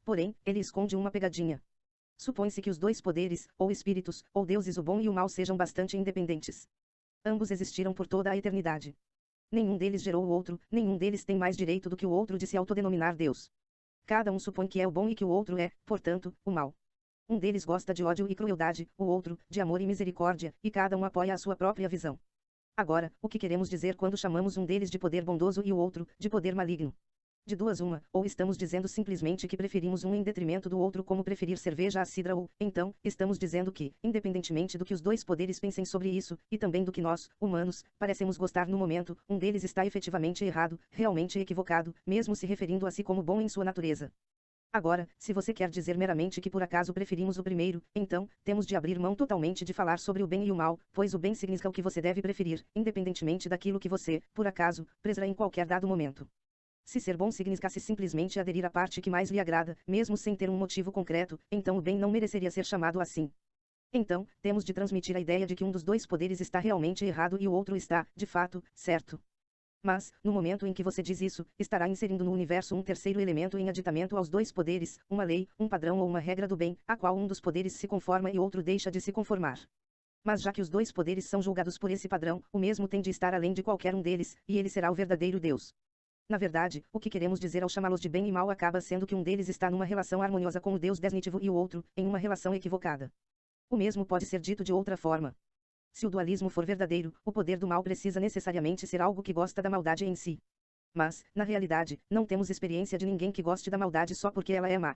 Porém, ele esconde uma pegadinha. Supõe-se que os dois poderes, ou espíritos, ou deuses, o bom e o mal, sejam bastante independentes. Ambos existiram por toda a eternidade. Nenhum deles gerou o outro, nenhum deles tem mais direito do que o outro de se autodenominar Deus. Cada um supõe que é o bom e que o outro é, portanto, o mal. Um deles gosta de ódio e crueldade, o outro, de amor e misericórdia, e cada um apoia a sua própria visão. Agora, o que queremos dizer quando chamamos um deles de poder bondoso e o outro, de poder maligno? De duas uma, ou estamos dizendo simplesmente que preferimos um em detrimento do outro, como preferir cerveja à cidra, ou, então, estamos dizendo que, independentemente do que os dois poderes pensem sobre isso, e também do que nós, humanos, parecemos gostar no momento, um deles está efetivamente errado, realmente equivocado, mesmo se referindo a si como bom em sua natureza. Agora, se você quer dizer meramente que por acaso preferimos o primeiro, então, temos de abrir mão totalmente de falar sobre o bem e o mal, pois o bem significa o que você deve preferir, independentemente daquilo que você, por acaso, prezará em qualquer dado momento. Se ser bom significasse simplesmente aderir à parte que mais lhe agrada, mesmo sem ter um motivo concreto, então o bem não mereceria ser chamado assim. Então, temos de transmitir a ideia de que um dos dois poderes está realmente errado e o outro está, de fato, certo. Mas, no momento em que você diz isso, estará inserindo no universo um terceiro elemento em aditamento aos dois poderes, uma lei, um padrão ou uma regra do bem, a qual um dos poderes se conforma e outro deixa de se conformar. Mas já que os dois poderes são julgados por esse padrão, o mesmo tem de estar além de qualquer um deles, e ele será o verdadeiro Deus. Na verdade, o que queremos dizer ao chamá-los de bem e mal acaba sendo que um deles está numa relação harmoniosa com o Deus definitivo e o outro, em uma relação equivocada. O mesmo pode ser dito de outra forma. Se o dualismo for verdadeiro, o poder do mal precisa necessariamente ser algo que gosta da maldade em si. Mas, na realidade, não temos experiência de ninguém que goste da maldade só porque ela é má.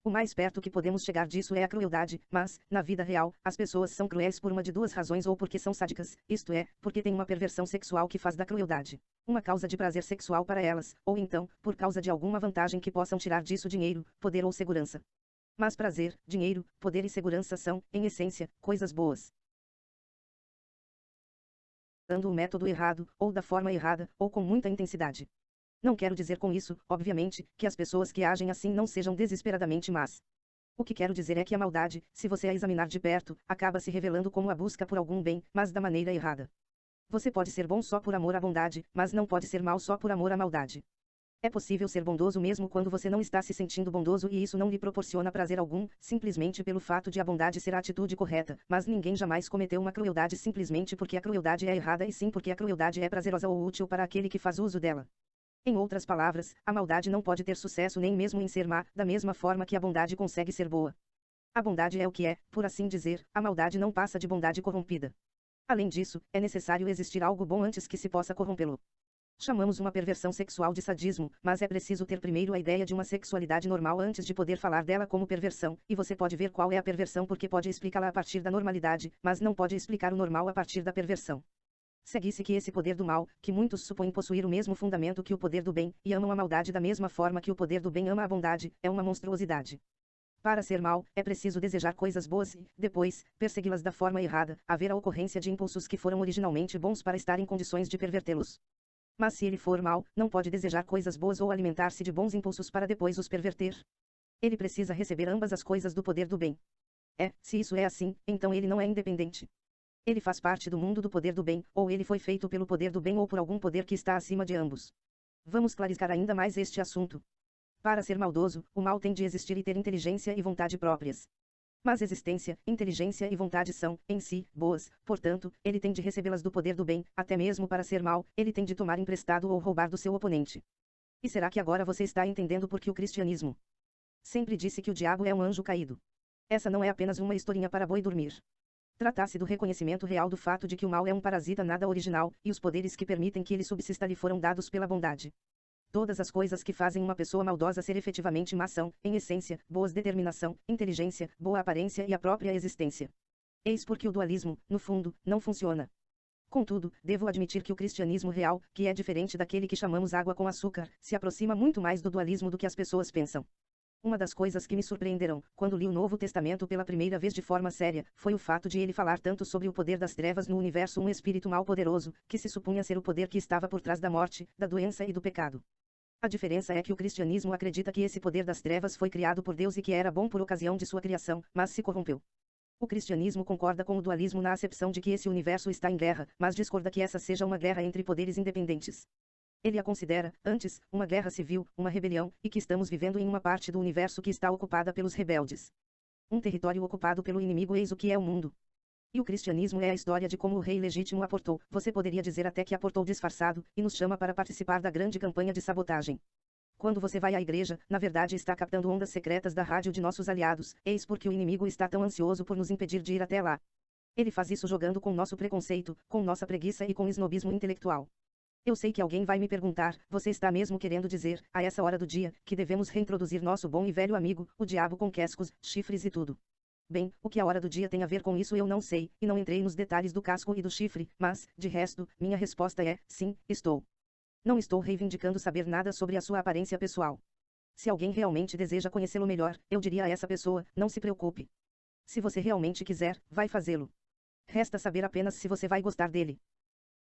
O mais perto que podemos chegar disso é a crueldade, mas, na vida real, as pessoas são cruéis por uma de duas razões ou porque são sádicas, isto é, porque têm uma perversão sexual que faz da crueldade uma causa de prazer sexual para elas, ou então, por causa de alguma vantagem que possam tirar disso dinheiro, poder ou segurança. Mas prazer, dinheiro, poder e segurança são, em essência, coisas boas. Dando o método errado, ou da forma errada, ou com muita intensidade. Não quero dizer com isso, obviamente, que as pessoas que agem assim não sejam desesperadamente más. O que quero dizer é que a maldade, se você a examinar de perto, acaba se revelando como a busca por algum bem, mas da maneira errada. Você pode ser bom só por amor à bondade, mas não pode ser mal só por amor à maldade. É possível ser bondoso mesmo quando você não está se sentindo bondoso e isso não lhe proporciona prazer algum, simplesmente pelo fato de a bondade ser a atitude correta, mas ninguém jamais cometeu uma crueldade simplesmente porque a crueldade é errada e sim porque a crueldade é prazerosa ou útil para aquele que faz uso dela. Em outras palavras, a maldade não pode ter sucesso nem mesmo em ser má, da mesma forma que a bondade consegue ser boa. A bondade é o que é, por assim dizer, a maldade não passa de bondade corrompida. Além disso, é necessário existir algo bom antes que se possa corrompê-lo. Chamamos uma perversão sexual de sadismo, mas é preciso ter primeiro a ideia de uma sexualidade normal antes de poder falar dela como perversão, e você pode ver qual é a perversão porque pode explicá-la a partir da normalidade, mas não pode explicar o normal a partir da perversão. Segue-se que esse poder do mal, que muitos supõem possuir o mesmo fundamento que o poder do bem, e amam a maldade da mesma forma que o poder do bem ama a bondade, é uma monstruosidade. Para ser mal, é preciso desejar coisas boas e, depois, persegui-las da forma errada, haver a ocorrência de impulsos que foram originalmente bons para estar em condições de pervertê-los. Mas se ele for mal, não pode desejar coisas boas ou alimentar-se de bons impulsos para depois os perverter. Ele precisa receber ambas as coisas do poder do bem. Se isso é assim, então ele não é independente. Ele faz parte do mundo do poder do bem, ou ele foi feito pelo poder do bem ou por algum poder que está acima de ambos. Vamos clarificar ainda mais este assunto. Para ser maldoso, o mal tem de existir e ter inteligência e vontade próprias. Mas existência, inteligência e vontade são, em si, boas, portanto, ele tem de recebê-las do poder do bem, até mesmo para ser mal, ele tem de tomar emprestado ou roubar do seu oponente. E será que agora você está entendendo por que o cristianismo sempre disse que o diabo é um anjo caído? Essa não é apenas uma historinha para boi dormir. Trata-se do reconhecimento real do fato de que o mal é um parasita nada original, e os poderes que permitem que ele subsista lhe foram dados pela bondade. Todas as coisas que fazem uma pessoa maldosa ser efetivamente má são, em essência, boas: determinação, inteligência, boa aparência e a própria existência. Eis porque o dualismo, no fundo, não funciona. Contudo, devo admitir que o cristianismo real, que é diferente daquele que chamamos água com açúcar, se aproxima muito mais do dualismo do que as pessoas pensam. Uma das coisas que me surpreenderam, quando li o Novo Testamento pela primeira vez de forma séria, foi o fato de ele falar tanto sobre o poder das trevas no universo, um espírito mal poderoso, que se supunha ser o poder que estava por trás da morte, da doença e do pecado. A diferença é que o cristianismo acredita que esse poder das trevas foi criado por Deus e que era bom por ocasião de sua criação, mas se corrompeu. O cristianismo concorda com o dualismo na acepção de que esse universo está em guerra, mas discorda que essa seja uma guerra entre poderes independentes. Ele a considera, antes, uma guerra civil, uma rebelião, e que estamos vivendo em uma parte do universo que está ocupada pelos rebeldes. Um território ocupado pelo inimigo, eis o que é o mundo. E o cristianismo é a história de como o rei legítimo aportou, você poderia dizer até que aportou disfarçado, e nos chama para participar da grande campanha de sabotagem. Quando você vai à igreja, na verdade está captando ondas secretas da rádio de nossos aliados, eis porque o inimigo está tão ansioso por nos impedir de ir até lá. Ele faz isso jogando com nosso preconceito, com nossa preguiça e com esnobismo intelectual. Eu sei que alguém vai me perguntar, você está mesmo querendo dizer, a essa hora do dia, que devemos reintroduzir nosso bom e velho amigo, o diabo com cascos, chifres e tudo. Bem, o que a hora do dia tem a ver com isso eu não sei, e não entrei nos detalhes do casco e do chifre, mas, de resto, minha resposta é, sim, estou. Não estou reivindicando saber nada sobre a sua aparência pessoal. Se alguém realmente deseja conhecê-lo melhor, eu diria a essa pessoa, não se preocupe. Se você realmente quiser, vai fazê-lo. Resta saber apenas se você vai gostar dele.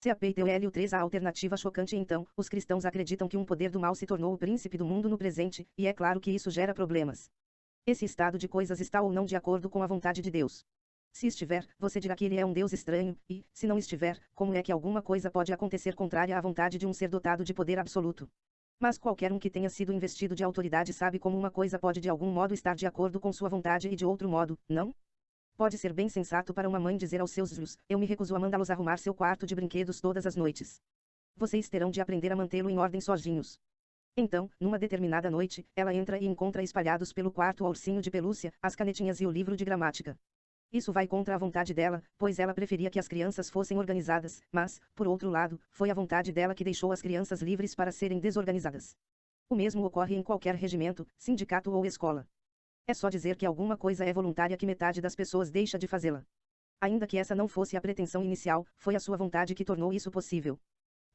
CAPTOL 3 A alternativa chocante. Então, os cristãos acreditam que um poder do mal se tornou o príncipe do mundo no presente, e é claro que isso gera problemas. Esse estado de coisas está ou não de acordo com a vontade de Deus. Se estiver, você dirá que ele é um Deus estranho, e, se não estiver, como é que alguma coisa pode acontecer contrária à vontade de um ser dotado de poder absoluto? Mas qualquer um que tenha sido investido de autoridade sabe como uma coisa pode de algum modo estar de acordo com sua vontade e de outro modo, não? Pode ser bem sensato para uma mãe dizer aos seus filhos, eu me recuso a mandá-los arrumar seu quarto de brinquedos todas as noites. Vocês terão de aprender a mantê-lo em ordem sozinhos. Então, numa determinada noite, ela entra e encontra espalhados pelo quarto o ursinho de pelúcia, as canetinhas e o livro de gramática. Isso vai contra a vontade dela, pois ela preferia que as crianças fossem organizadas, mas, por outro lado, foi a vontade dela que deixou as crianças livres para serem desorganizadas. O mesmo ocorre em qualquer regimento, sindicato ou escola. É só dizer que alguma coisa é voluntária que metade das pessoas deixa de fazê-la. Ainda que essa não fosse a pretensão inicial, foi a sua vontade que tornou isso possível.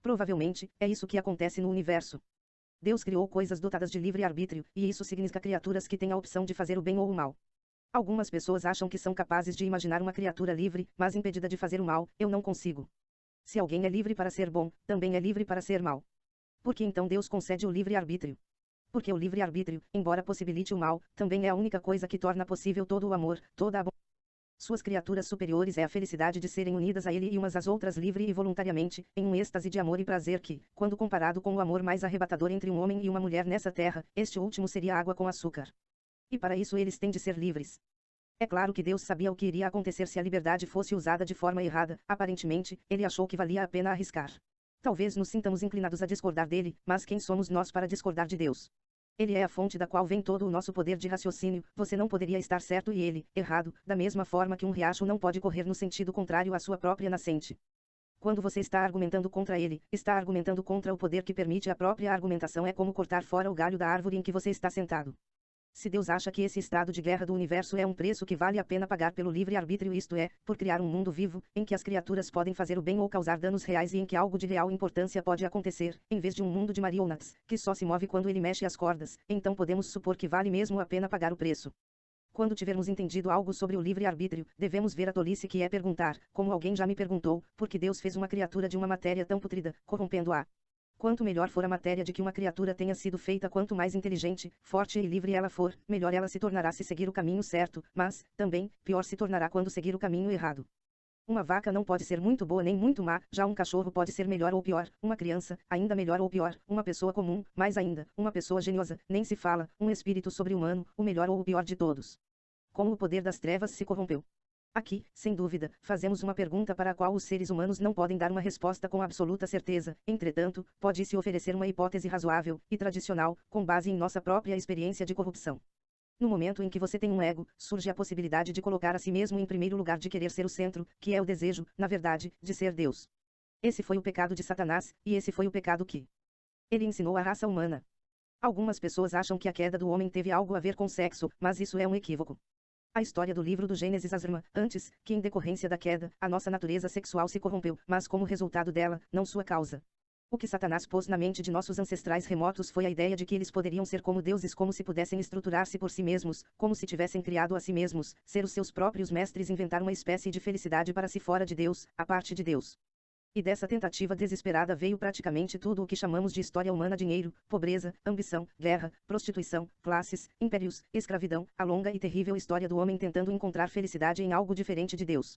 Provavelmente, é isso que acontece no universo. Deus criou coisas dotadas de livre-arbítrio, e isso significa criaturas que têm a opção de fazer o bem ou o mal. Algumas pessoas acham que são capazes de imaginar uma criatura livre, mas impedida de fazer o mal. Eu não consigo. Se alguém é livre para ser bom, também é livre para ser mal. Por que então Deus concede o livre-arbítrio? Porque o livre-arbítrio, embora possibilite o mal, também é a única coisa que torna possível todo o amor, toda a suas criaturas superiores é a felicidade de serem unidas a ele e umas às outras livre e voluntariamente, em um êxtase de amor e prazer que, quando comparado com o amor mais arrebatador entre um homem e uma mulher nessa terra, este último seria água com açúcar. E para isso eles têm de ser livres. É claro que Deus sabia o que iria acontecer se a liberdade fosse usada de forma errada, aparentemente, ele achou que valia a pena arriscar. Talvez nos sintamos inclinados a discordar dele, mas quem somos nós para discordar de Deus? Ele é a fonte da qual vem todo o nosso poder de raciocínio, você não poderia estar certo e ele, errado, da mesma forma que um riacho não pode correr no sentido contrário à sua própria nascente. Quando você está argumentando contra ele, está argumentando contra o poder que permite a própria argumentação, é como cortar fora o galho da árvore em que você está sentado. Se Deus acha que esse estado de guerra do universo é um preço que vale a pena pagar pelo livre-arbítrio, isto é, por criar um mundo vivo, em que as criaturas podem fazer o bem ou causar danos reais e em que algo de real importância pode acontecer, em vez de um mundo de marionetes, que só se move quando ele mexe as cordas, então podemos supor que vale mesmo a pena pagar o preço. Quando tivermos entendido algo sobre o livre-arbítrio, devemos ver a tolice que é perguntar, como alguém já me perguntou, por que Deus fez uma criatura de uma matéria tão putrida, corrompendo-a. Quanto melhor for a matéria de que uma criatura tenha sido feita, quanto mais inteligente, forte e livre ela for, melhor ela se tornará se seguir o caminho certo, mas, também, pior se tornará quando seguir o caminho errado. Uma vaca não pode ser muito boa nem muito má, já um cachorro pode ser melhor ou pior, uma criança, ainda melhor ou pior, uma pessoa comum, mais ainda, uma pessoa geniosa, nem se fala, um espírito sobre-humano, o melhor ou o pior de todos. Como o poder das trevas se corrompeu. Aqui, sem dúvida, fazemos uma pergunta para a qual os seres humanos não podem dar uma resposta com absoluta certeza, entretanto, pode-se oferecer uma hipótese razoável e tradicional, com base em nossa própria experiência de corrupção. No momento em que você tem um ego, surge a possibilidade de colocar a si mesmo em primeiro lugar, de querer ser o centro, que é o desejo, na verdade, de ser Deus. Esse foi o pecado de Satanás, e esse foi o pecado que ele ensinou à raça humana. Algumas pessoas acham que a queda do homem teve algo a ver com sexo, mas isso é um equívoco. A história do livro do Gênesis afirma, antes, que em decorrência da queda, a nossa natureza sexual se corrompeu, mas como resultado dela, não sua causa. O que Satanás pôs na mente de nossos ancestrais remotos foi a ideia de que eles poderiam ser como deuses, como se pudessem estruturar-se por si mesmos, como se tivessem criado a si mesmos, ser os seus próprios mestres, inventar uma espécie de felicidade para si fora de Deus, a parte de Deus. E dessa tentativa desesperada veio praticamente tudo o que chamamos de história humana: dinheiro, pobreza, ambição, guerra, prostituição, classes, impérios, escravidão, a longa e terrível história do homem tentando encontrar felicidade em algo diferente de Deus.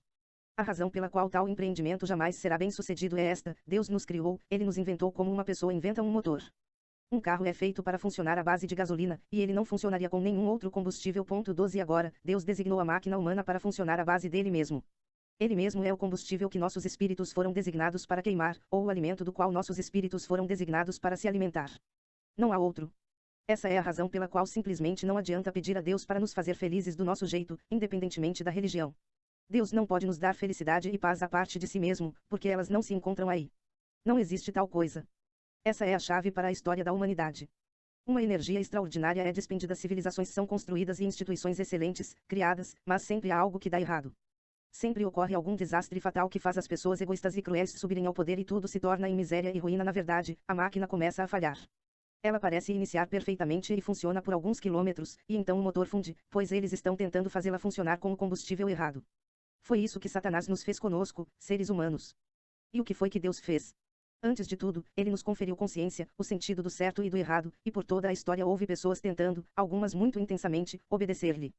A razão pela qual tal empreendimento jamais será bem sucedido é esta: Deus nos criou, ele nos inventou como uma pessoa inventa um motor. Um carro é feito para funcionar à base de gasolina, e ele não funcionaria com nenhum outro combustível. 12 Agora, Deus designou a máquina humana para funcionar à base dele mesmo. Ele mesmo é o combustível que nossos espíritos foram designados para queimar, ou o alimento do qual nossos espíritos foram designados para se alimentar. Não há outro. Essa é a razão pela qual simplesmente não adianta pedir a Deus para nos fazer felizes do nosso jeito, independentemente da religião. Deus não pode nos dar felicidade e paz à parte de si mesmo, porque elas não se encontram aí. Não existe tal coisa. Essa é a chave para a história da humanidade. Uma energia extraordinária é despendida, civilizações são construídas e instituições excelentes, criadas, mas sempre há algo que dá errado. Sempre ocorre algum desastre fatal que faz as pessoas egoístas e cruéis subirem ao poder e tudo se torna em miséria e ruína. Na verdade, a máquina começa a falhar. Ela parece iniciar perfeitamente e funciona por alguns quilômetros, e então o motor funde, pois eles estão tentando fazê-la funcionar com o combustível errado. Foi isso que Satanás nos fez conosco, seres humanos. E o que foi que Deus fez? Antes de tudo, ele nos conferiu consciência, o sentido do certo e do errado, e por toda a história houve pessoas tentando, algumas muito intensamente, obedecer-lhe.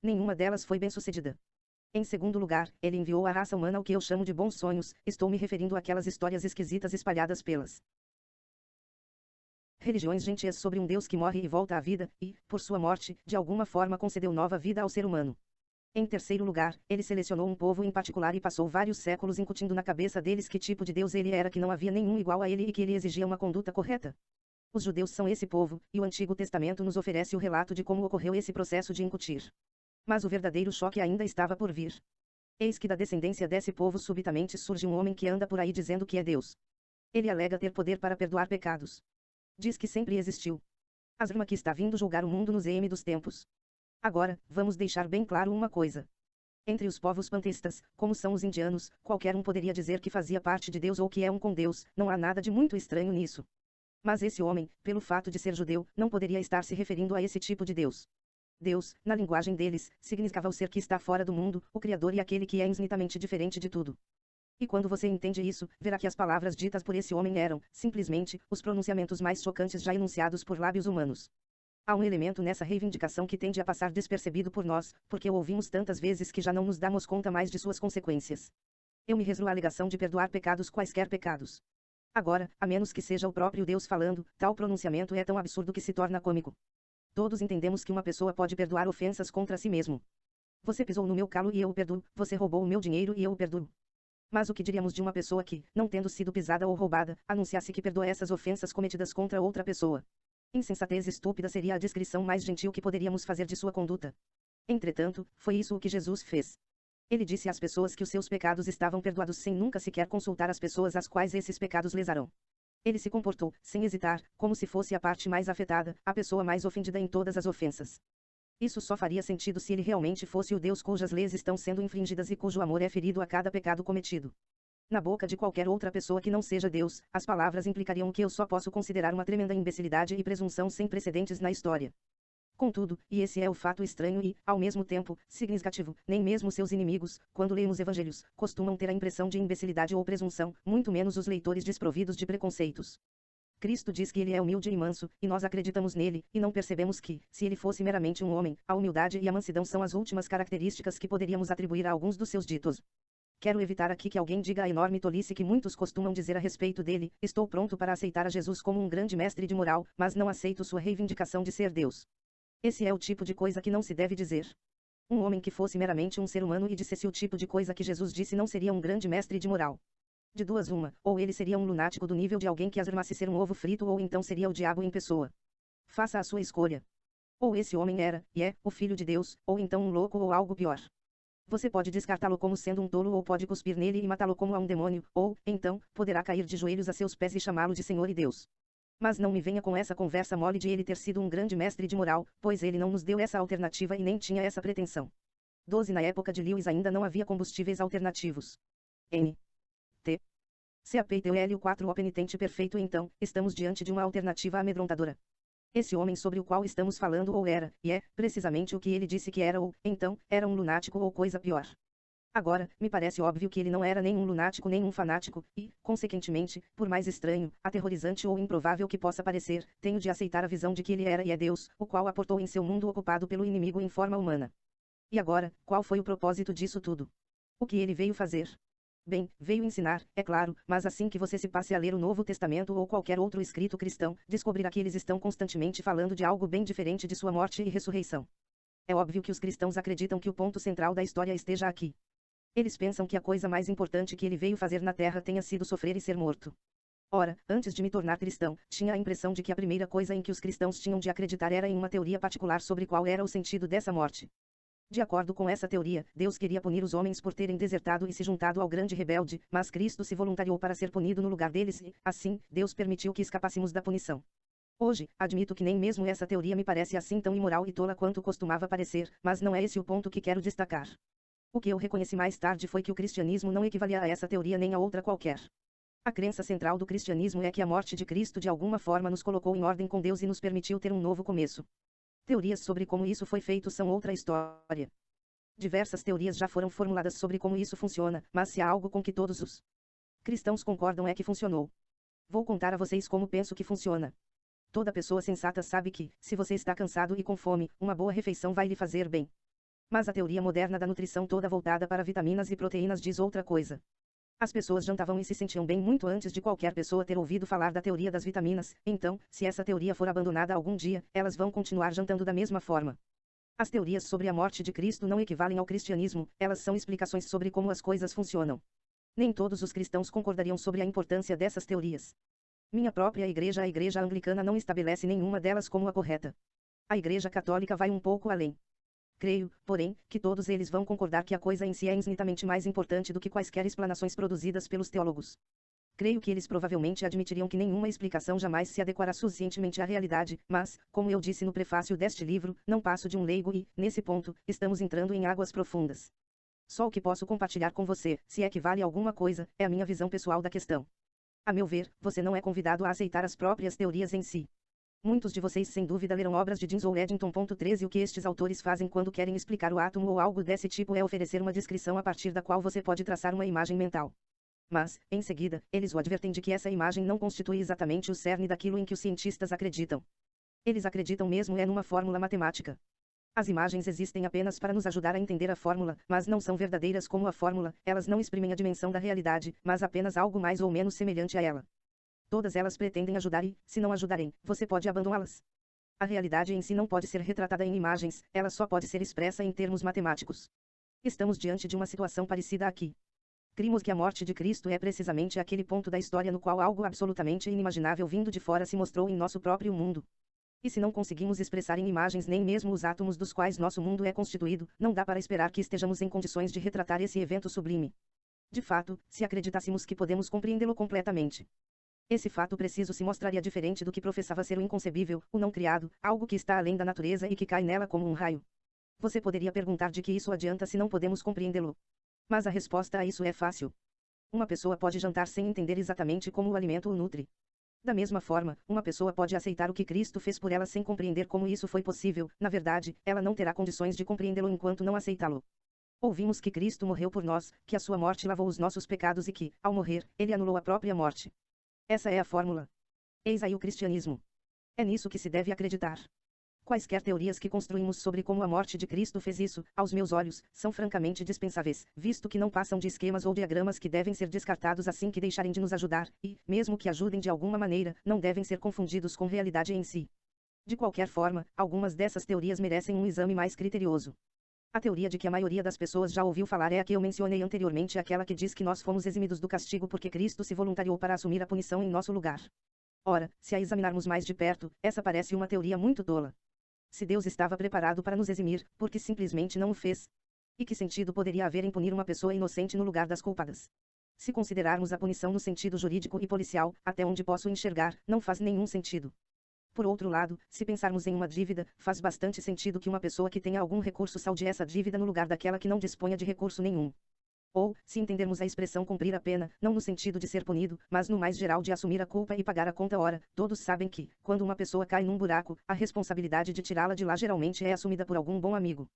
Nenhuma delas foi bem-sucedida. Em segundo lugar, ele enviou à raça humana o que eu chamo de bons sonhos, estou me referindo àquelas histórias esquisitas espalhadas pelas religiões gentias sobre um Deus que morre e volta à vida, e, por sua morte, de alguma forma concedeu nova vida ao ser humano. Em terceiro lugar, ele selecionou um povo em particular e passou vários séculos incutindo na cabeça deles que tipo de Deus ele era, que não havia nenhum igual a ele e que ele exigia uma conduta correta. Os judeus são esse povo, e o Antigo Testamento nos oferece o relato de como ocorreu esse processo de incutir. Mas o verdadeiro choque ainda estava por vir. Eis que da descendência desse povo subitamente surge um homem que anda por aí dizendo que é Deus. Ele alega ter poder para perdoar pecados. Diz que sempre existiu. Afirma que está vindo julgar o mundo nos EM dos tempos. Agora, vamos deixar bem claro uma coisa. Entre os povos panteístas, como são os indianos, qualquer um poderia dizer que fazia parte de Deus ou que é um com Deus, não há nada de muito estranho nisso. Mas esse homem, pelo fato de ser judeu, não poderia estar se referindo a esse tipo de Deus. Deus, na linguagem deles, significava o ser que está fora do mundo, o Criador e aquele que é infinitamente diferente de tudo. E quando você entende isso, verá que as palavras ditas por esse homem eram, simplesmente, os pronunciamentos mais chocantes já enunciados por lábios humanos. Há um elemento nessa reivindicação que tende a passar despercebido por nós, porque o ouvimos tantas vezes que já não nos damos conta mais de suas consequências. Eu me reservo à alegação de perdoar pecados, quaisquer pecados. Agora, a menos que seja o próprio Deus falando, tal pronunciamento é tão absurdo que se torna cômico. Todos entendemos que uma pessoa pode perdoar ofensas contra si mesmo. Você pisou no meu calo e eu o perdoo, você roubou o meu dinheiro e eu o perdoo. Mas o que diríamos de uma pessoa que, não tendo sido pisada ou roubada, anunciasse que perdoa essas ofensas cometidas contra outra pessoa? Insensatez estúpida seria a descrição mais gentil que poderíamos fazer de sua conduta. Entretanto, foi isso o que Jesus fez. Ele disse às pessoas que os seus pecados estavam perdoados sem nunca sequer consultar as pessoas às quais esses pecados lesarão. Ele se comportou, sem hesitar, como se fosse a parte mais afetada, a pessoa mais ofendida em todas as ofensas. Isso só faria sentido se ele realmente fosse o Deus cujas leis estão sendo infringidas e cujo amor é ferido a cada pecado cometido. Na boca de qualquer outra pessoa que não seja Deus, as palavras implicariam o que eu só posso considerar uma tremenda imbecilidade e presunção sem precedentes na história. Contudo, e esse é o fato estranho e, ao mesmo tempo, significativo, nem mesmo seus inimigos, quando leem os evangelhos, costumam ter a impressão de imbecilidade ou presunção, muito menos os leitores desprovidos de preconceitos. Cristo diz que ele é humilde e manso, e nós acreditamos nele, e não percebemos que, se ele fosse meramente um homem, a humildade e a mansidão são as últimas características que poderíamos atribuir a alguns dos seus ditos. Quero evitar aqui que alguém diga a enorme tolice que muitos costumam dizer a respeito dele: estou pronto para aceitar a Jesus como um grande mestre de moral, mas não aceito sua reivindicação de ser Deus. Esse é o tipo de coisa que não se deve dizer. Um homem que fosse meramente um ser humano e dissesse o tipo de coisa que Jesus disse não seria um grande mestre de moral. De duas uma, ou ele seria um lunático do nível de alguém que afirmasse ser um ovo frito, ou então seria o diabo em pessoa. Faça a sua escolha. Ou esse homem era, e é, o Filho de Deus, ou então um louco ou algo pior. Você pode descartá-lo como sendo um tolo ou pode cuspir nele e matá-lo como a um demônio, ou, então, poderá cair de joelhos a seus pés e chamá-lo de Senhor e Deus. Mas não me venha com essa conversa mole de ele ter sido um grande mestre de moral, pois ele não nos deu essa alternativa e nem tinha essa pretensão. 12 Na época de Lewis ainda não havia combustíveis alternativos. N. T. CAPTOL 4 O penitente perfeito. Então, estamos diante de uma alternativa amedrontadora. Esse homem sobre o qual estamos falando ou era, e é, precisamente o que ele disse que era ou, então, era um lunático ou coisa pior. Agora, me parece óbvio que ele não era nem um lunático nem um fanático, e, consequentemente, por mais estranho, aterrorizante ou improvável que possa parecer, tenho de aceitar a visão de que ele era e é Deus, o qual aportou em seu mundo ocupado pelo inimigo em forma humana. E agora, qual foi o propósito disso tudo? O que ele veio fazer? Bem, veio ensinar, é claro, mas assim que você se passe a ler o Novo Testamento ou qualquer outro escrito cristão, descobrirá que eles estão constantemente falando de algo bem diferente de sua morte e ressurreição. É óbvio que os cristãos acreditam que o ponto central da história esteja aqui. Eles pensam que a coisa mais importante que ele veio fazer na Terra tenha sido sofrer e ser morto. Ora, antes de me tornar cristão, tinha a impressão de que a primeira coisa em que os cristãos tinham de acreditar era em uma teoria particular sobre qual era o sentido dessa morte. De acordo com essa teoria, Deus queria punir os homens por terem desertado e se juntado ao grande rebelde, mas Cristo se voluntariou para ser punido no lugar deles e, assim, Deus permitiu que escapássemos da punição. Hoje, admito que nem mesmo essa teoria me parece assim tão imoral e tola quanto costumava parecer, mas não é esse o ponto que quero destacar. O que eu reconheci mais tarde foi que o cristianismo não equivalia a essa teoria nem a outra qualquer. A crença central do cristianismo é que a morte de Cristo de alguma forma nos colocou em ordem com Deus e nos permitiu ter um novo começo. Teorias sobre como isso foi feito são outra história. Diversas teorias já foram formuladas sobre como isso funciona, mas se há algo com que todos os cristãos concordam é que funcionou. Vou contar a vocês como penso que funciona. Toda pessoa sensata sabe que, se você está cansado e com fome, uma boa refeição vai lhe fazer bem. Mas a teoria moderna da nutrição toda voltada para vitaminas e proteínas diz outra coisa. As pessoas jantavam e se sentiam bem muito antes de qualquer pessoa ter ouvido falar da teoria das vitaminas, então, se essa teoria for abandonada algum dia, elas vão continuar jantando da mesma forma. As teorias sobre a morte de Cristo não equivalem ao cristianismo, elas são explicações sobre como as coisas funcionam. Nem todos os cristãos concordariam sobre a importância dessas teorias. Minha própria igreja, a Igreja Anglicana, não estabelece nenhuma delas como a correta. A Igreja Católica vai um pouco além. Creio, porém, que todos eles vão concordar que a coisa em si é infinitamente mais importante do que quaisquer explanações produzidas pelos teólogos. Creio que eles provavelmente admitiriam que nenhuma explicação jamais se adequará suficientemente à realidade, mas, como eu disse no prefácio deste livro, não passo de um leigo e, nesse ponto, estamos entrando em águas profundas. Só o que posso compartilhar com você, se é que vale alguma coisa, é a minha visão pessoal da questão. A meu ver, você não é convidado a aceitar as próprias teorias em si. Muitos de vocês sem dúvida leram obras de James ou Eddington. 13 E o que estes autores fazem quando querem explicar o átomo ou algo desse tipo é oferecer uma descrição a partir da qual você pode traçar uma imagem mental. Mas, em seguida, eles o advertem de que essa imagem não constitui exatamente o cerne daquilo em que os cientistas acreditam. Eles acreditam mesmo numa fórmula matemática. As imagens existem apenas para nos ajudar a entender a fórmula, mas não são verdadeiras como a fórmula, elas não exprimem a dimensão da realidade, mas apenas algo mais ou menos semelhante a ela. Todas elas pretendem ajudar e, se não ajudarem, você pode abandoná-las. A realidade em si não pode ser retratada em imagens, ela só pode ser expressa em termos matemáticos. Estamos diante de uma situação parecida aqui. Cremos que a morte de Cristo é precisamente aquele ponto da história no qual algo absolutamente inimaginável vindo de fora se mostrou em nosso próprio mundo. E se não conseguimos expressar em imagens nem mesmo os átomos dos quais nosso mundo é constituído, não dá para esperar que estejamos em condições de retratar esse evento sublime. De fato, se acreditássemos que podemos compreendê-lo completamente, esse fato preciso se mostraria diferente do que professava ser o inconcebível, o não criado, algo que está além da natureza e que cai nela como um raio. Você poderia perguntar de que isso adianta se não podemos compreendê-lo. Mas a resposta a isso é fácil. Uma pessoa pode jantar sem entender exatamente como o alimento o nutre. Da mesma forma, uma pessoa pode aceitar o que Cristo fez por ela sem compreender como isso foi possível, na verdade, ela não terá condições de compreendê-lo enquanto não aceitá-lo. Ouvimos que Cristo morreu por nós, que a sua morte lavou os nossos pecados e que, ao morrer, ele anulou a própria morte. Essa é a fórmula. Eis aí o cristianismo. É nisso que se deve acreditar. Quaisquer teorias que construímos sobre como a morte de Cristo fez isso, aos meus olhos, são francamente dispensáveis, visto que não passam de esquemas ou diagramas que devem ser descartados assim que deixarem de nos ajudar, e, mesmo que ajudem de alguma maneira, não devem ser confundidos com realidade em si. De qualquer forma, algumas dessas teorias merecem um exame mais criterioso. A teoria de que a maioria das pessoas já ouviu falar é a que eu mencionei anteriormente, aquela que diz que nós fomos eximidos do castigo porque Cristo se voluntariou para assumir a punição em nosso lugar. Ora, se a examinarmos mais de perto, essa parece uma teoria muito tola. Se Deus estava preparado para nos eximir, por que simplesmente não o fez? E que sentido poderia haver em punir uma pessoa inocente no lugar das culpadas? Se considerarmos a punição no sentido jurídico e policial, até onde posso enxergar, não faz nenhum sentido. Por outro lado, se pensarmos em uma dívida, faz bastante sentido que uma pessoa que tenha algum recurso salde essa dívida no lugar daquela que não disponha de recurso nenhum. Ou, se entendermos a expressão cumprir a pena, não no sentido de ser punido, mas no mais geral de assumir a culpa e pagar a conta. Ora, todos sabem que, quando uma pessoa cai num buraco, a responsabilidade de tirá-la de lá geralmente é assumida por algum bom amigo.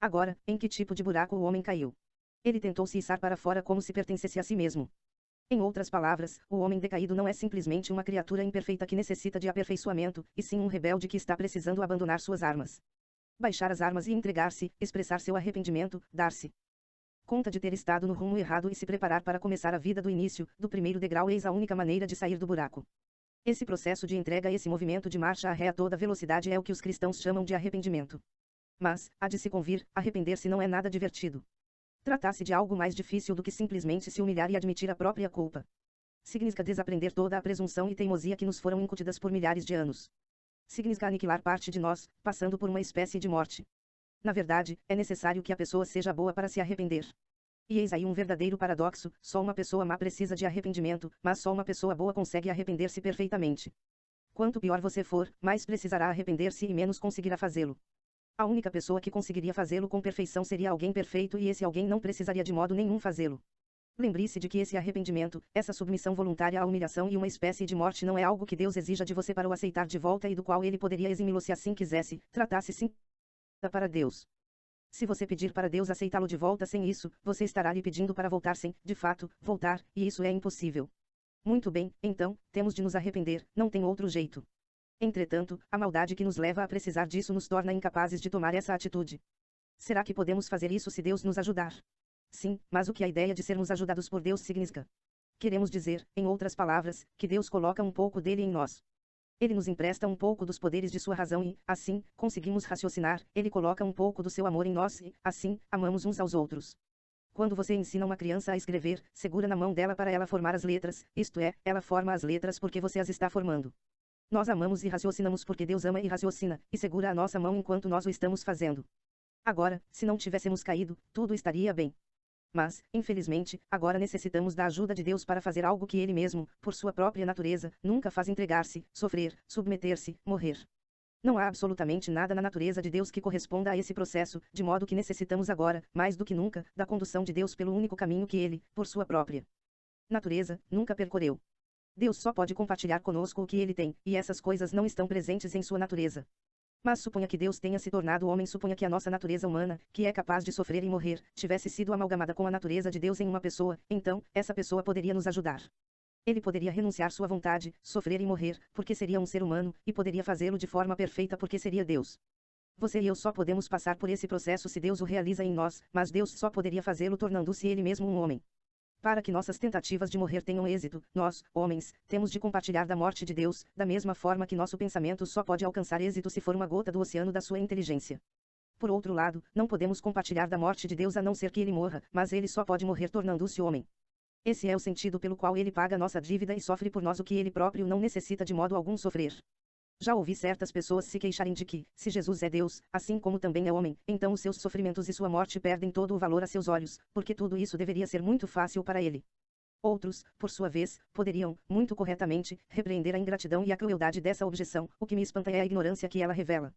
Agora, em que tipo de buraco o homem caiu? Ele tentou se içar para fora como se pertencesse a si mesmo. Em outras palavras, o homem decaído não é simplesmente uma criatura imperfeita que necessita de aperfeiçoamento, e sim um rebelde que está precisando abandonar suas armas. Baixar as armas e entregar-se, expressar seu arrependimento, dar-se conta de ter estado no rumo errado e se preparar para começar a vida do início, do primeiro degrau. Eis a única maneira de sair do buraco. Esse processo de entrega, esse movimento de marcha a ré a toda velocidade é o que os cristãos chamam de arrependimento. Mas, há de se convir, arrepender-se não é nada divertido. Trata-se de algo mais difícil do que simplesmente se humilhar e admitir a própria culpa. Significa desaprender toda a presunção e teimosia que nos foram incutidas por milhares de anos. Significa aniquilar parte de nós, passando por uma espécie de morte. Na verdade, é necessário que a pessoa seja boa para se arrepender. E eis aí um verdadeiro paradoxo: só uma pessoa má precisa de arrependimento, mas só uma pessoa boa consegue arrepender-se perfeitamente. Quanto pior você for, mais precisará arrepender-se e menos conseguirá fazê-lo. A única pessoa que conseguiria fazê-lo com perfeição seria alguém perfeito, e esse alguém não precisaria de modo nenhum fazê-lo. Lembre-se de que esse arrependimento, essa submissão voluntária à humilhação e uma espécie de morte não é algo que Deus exija de você para o aceitar de volta e do qual ele poderia eximi-lo se assim quisesse, tratasse sim para Deus. Se você pedir para Deus aceitá-lo de volta sem isso, você estará lhe pedindo para voltar sem, de fato, voltar, e isso é impossível. Muito bem, então, temos de nos arrepender, não tem outro jeito. Entretanto, a maldade que nos leva a precisar disso nos torna incapazes de tomar essa atitude. Será que podemos fazer isso se Deus nos ajudar? Sim, mas o que a ideia de sermos ajudados por Deus significa? Queremos dizer, em outras palavras, que Deus coloca um pouco dele em nós. Ele nos empresta um pouco dos poderes de sua razão e, assim, conseguimos raciocinar, ele coloca um pouco do seu amor em nós e, assim, amamos uns aos outros. Quando você ensina uma criança a escrever, segura na mão dela para ela formar as letras, isto é, ela forma as letras porque você as está formando. Nós amamos e raciocinamos porque Deus ama e raciocina, e segura a nossa mão enquanto nós o estamos fazendo. Agora, se não tivéssemos caído, tudo estaria bem. Mas, infelizmente, agora necessitamos da ajuda de Deus para fazer algo que Ele mesmo, por sua própria natureza, nunca faz: entregar-se, sofrer, submeter-se, morrer. Não há absolutamente nada na natureza de Deus que corresponda a esse processo, de modo que necessitamos agora, mais do que nunca, da condução de Deus pelo único caminho que Ele, por sua própria natureza, nunca percorreu. Deus só pode compartilhar conosco o que Ele tem, e essas coisas não estão presentes em sua natureza. Mas suponha que Deus tenha se tornado homem, suponha que a nossa natureza humana, que é capaz de sofrer e morrer, tivesse sido amalgamada com a natureza de Deus em uma pessoa, então, essa pessoa poderia nos ajudar. Ele poderia renunciar sua vontade, sofrer e morrer, porque seria um ser humano, e poderia fazê-lo de forma perfeita porque seria Deus. Você e eu só podemos passar por esse processo se Deus o realiza em nós, mas Deus só poderia fazê-lo tornando-se Ele mesmo um homem. Para que nossas tentativas de morrer tenham êxito, nós, homens, temos de compartilhar da morte de Deus, da mesma forma que nosso pensamento só pode alcançar êxito se for uma gota do oceano da sua inteligência. Por outro lado, não podemos compartilhar da morte de Deus a não ser que ele morra, mas ele só pode morrer tornando-se homem. Esse é o sentido pelo qual ele paga nossa dívida e sofre por nós o que ele próprio não necessita de modo algum sofrer. Já ouvi certas pessoas se queixarem de que, se Jesus é Deus, assim como também é homem, então os seus sofrimentos e sua morte perdem todo o valor a seus olhos, porque tudo isso deveria ser muito fácil para ele. Outros, por sua vez, poderiam, muito corretamente, repreender a ingratidão e a crueldade dessa objeção, o que me espanta é a ignorância que ela revela.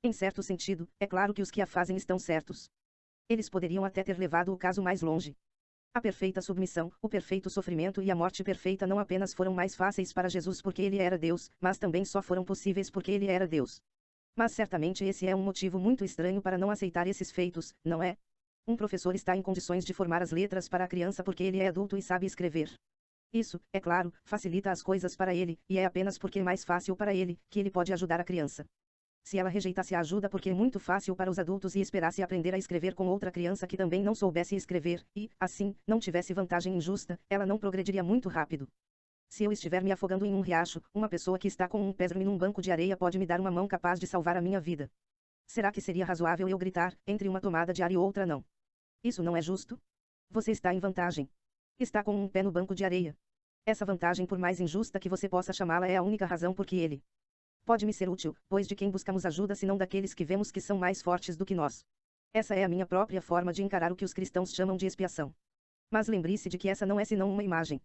Em certo sentido, é claro que os que a fazem estão certos. Eles poderiam até ter levado o caso mais longe. A perfeita submissão, o perfeito sofrimento e a morte perfeita não apenas foram mais fáceis para Jesus porque ele era Deus, mas também só foram possíveis porque ele era Deus. Mas certamente esse é um motivo muito estranho para não aceitar esses feitos, não é? Um professor está em condições de formar as letras para a criança porque ele é adulto e sabe escrever. Isso, é claro, facilita as coisas para ele, e é apenas porque é mais fácil para ele, que ele pode ajudar a criança. Se ela rejeitasse a ajuda porque é muito fácil para os adultos e esperasse aprender a escrever com outra criança que também não soubesse escrever, e, assim, não tivesse vantagem injusta, ela não progrediria muito rápido. Se eu estiver me afogando em um riacho, uma pessoa que está com um pé num banco de areia pode me dar uma mão capaz de salvar a minha vida. Será que seria razoável eu gritar, entre uma tomada de ar e outra não? Isso não é justo? Você está em vantagem. Está com um pé no banco de areia. Essa vantagem, por mais injusta que você possa chamá-la, é a única razão por que ele pode me ser útil, pois de quem buscamos ajuda senão daqueles que vemos que são mais fortes do que nós? Essa é a minha própria forma de encarar o que os cristãos chamam de expiação. Mas lembre-se de que essa não é senão uma imagem.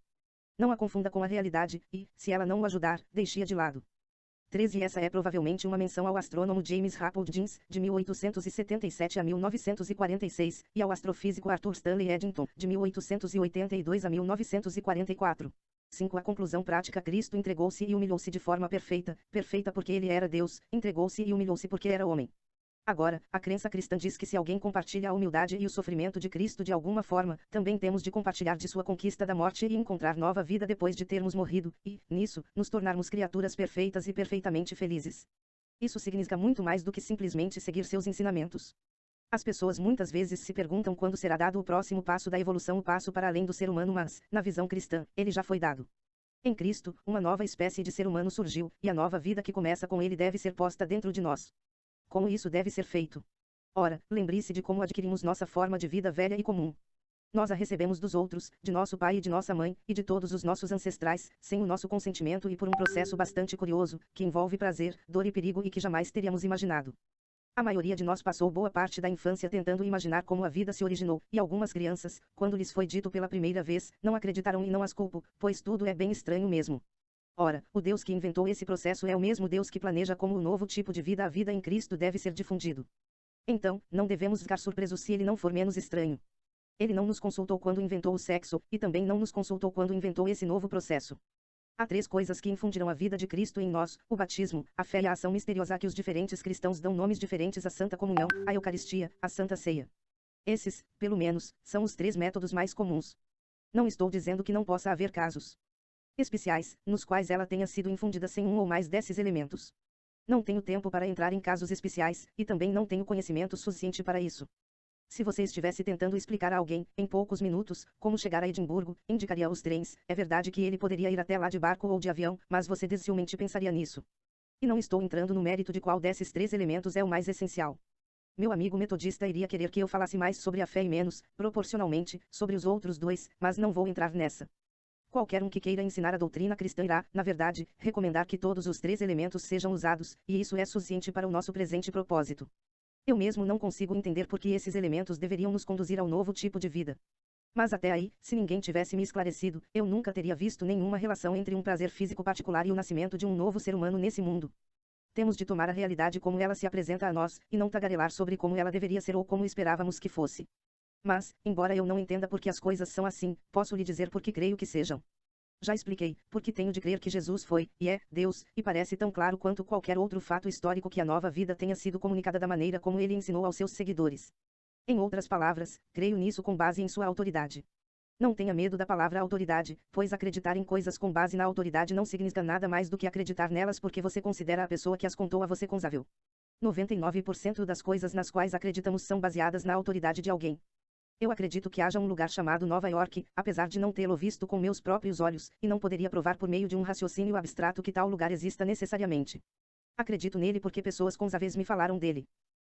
Não a confunda com a realidade, e, se ela não o ajudar, deixe-a de lado. 13. Essa é provavelmente uma menção ao astrônomo James Rappold Jeans, de 1877 a 1946, e ao astrofísico Arthur Stanley Eddington, de 1882 a 1944. 5. A conclusão prática: Cristo entregou-se e humilhou-se de forma perfeita, perfeita porque ele era Deus, entregou-se e humilhou-se porque era homem. Agora, a crença cristã diz que se alguém compartilha a humildade e o sofrimento de Cristo de alguma forma, também temos de compartilhar de sua conquista da morte e encontrar nova vida depois de termos morrido, e, nisso, nos tornarmos criaturas perfeitas e perfeitamente felizes. Isso significa muito mais do que simplesmente seguir seus ensinamentos. As pessoas muitas vezes se perguntam quando será dado o próximo passo da evolução, o passo para além do ser humano, mas, na visão cristã, ele já foi dado. Em Cristo, uma nova espécie de ser humano surgiu, e a nova vida que começa com ele deve ser posta dentro de nós. Como isso deve ser feito? Ora, lembre-se de como adquirimos nossa forma de vida velha e comum. Nós a recebemos dos outros, de nosso pai e de nossa mãe, e de todos os nossos ancestrais, sem o nosso consentimento e por um processo bastante curioso, que envolve prazer, dor e perigo e que jamais teríamos imaginado. A maioria de nós passou boa parte da infância tentando imaginar como a vida se originou, e algumas crianças, quando lhes foi dito pela primeira vez, não acreditaram e não as culpo, pois tudo é bem estranho mesmo. Ora, o Deus que inventou esse processo é o mesmo Deus que planeja como o novo tipo de vida, a vida em Cristo, deve ser difundido. Então, não devemos ficar surpresos se ele não for menos estranho. Ele não nos consultou quando inventou o sexo, e também não nos consultou quando inventou esse novo processo. Há 3 coisas que infundirão a vida de Cristo em nós: o batismo, a fé e a ação misteriosa a que os diferentes cristãos dão nomes diferentes: a Santa Comunhão, a Eucaristia, a Santa Ceia. Esses, pelo menos, são os 3 métodos mais comuns. Não estou dizendo que não possa haver casos especiais, nos quais ela tenha sido infundida sem um ou mais desses elementos. Não tenho tempo para entrar em casos especiais, e também não tenho conhecimento suficiente para isso. Se você estivesse tentando explicar a alguém, em poucos minutos, como chegar a Edimburgo, indicaria os trens. É verdade que ele poderia ir até lá de barco ou de avião, mas você dificilmente pensaria nisso. E não estou entrando no mérito de qual desses 3 elementos é o mais essencial. Meu amigo metodista iria querer que eu falasse mais sobre a fé e menos, proporcionalmente, sobre os outros 2, mas não vou entrar nessa. Qualquer um que queira ensinar a doutrina cristã irá, na verdade, recomendar que todos os 3 elementos sejam usados, e isso é suficiente para o nosso presente propósito. Eu mesmo não consigo entender por que esses elementos deveriam nos conduzir ao novo tipo de vida. Mas até aí, se ninguém tivesse me esclarecido, eu nunca teria visto nenhuma relação entre um prazer físico particular e o nascimento de um novo ser humano nesse mundo. Temos de tomar a realidade como ela se apresenta a nós, e não tagarelar sobre como ela deveria ser ou como esperávamos que fosse. Mas, embora eu não entenda por que as coisas são assim, posso lhe dizer por que creio que sejam. Já expliquei, porque tenho de crer que Jesus foi, e é, Deus, e parece tão claro quanto qualquer outro fato histórico que a nova vida tenha sido comunicada da maneira como ele ensinou aos seus seguidores. Em outras palavras, creio nisso com base em sua autoridade. Não tenha medo da palavra autoridade, pois acreditar em coisas com base na autoridade não significa nada mais do que acreditar nelas porque você considera a pessoa que as contou a você confiável. 99% das coisas nas quais acreditamos são baseadas na autoridade de alguém. Eu acredito que haja um lugar chamado Nova York, apesar de não tê-lo visto com meus próprios olhos, e não poderia provar por meio de um raciocínio abstrato que tal lugar exista necessariamente. Acredito nele porque pessoas confiáveis me falaram dele.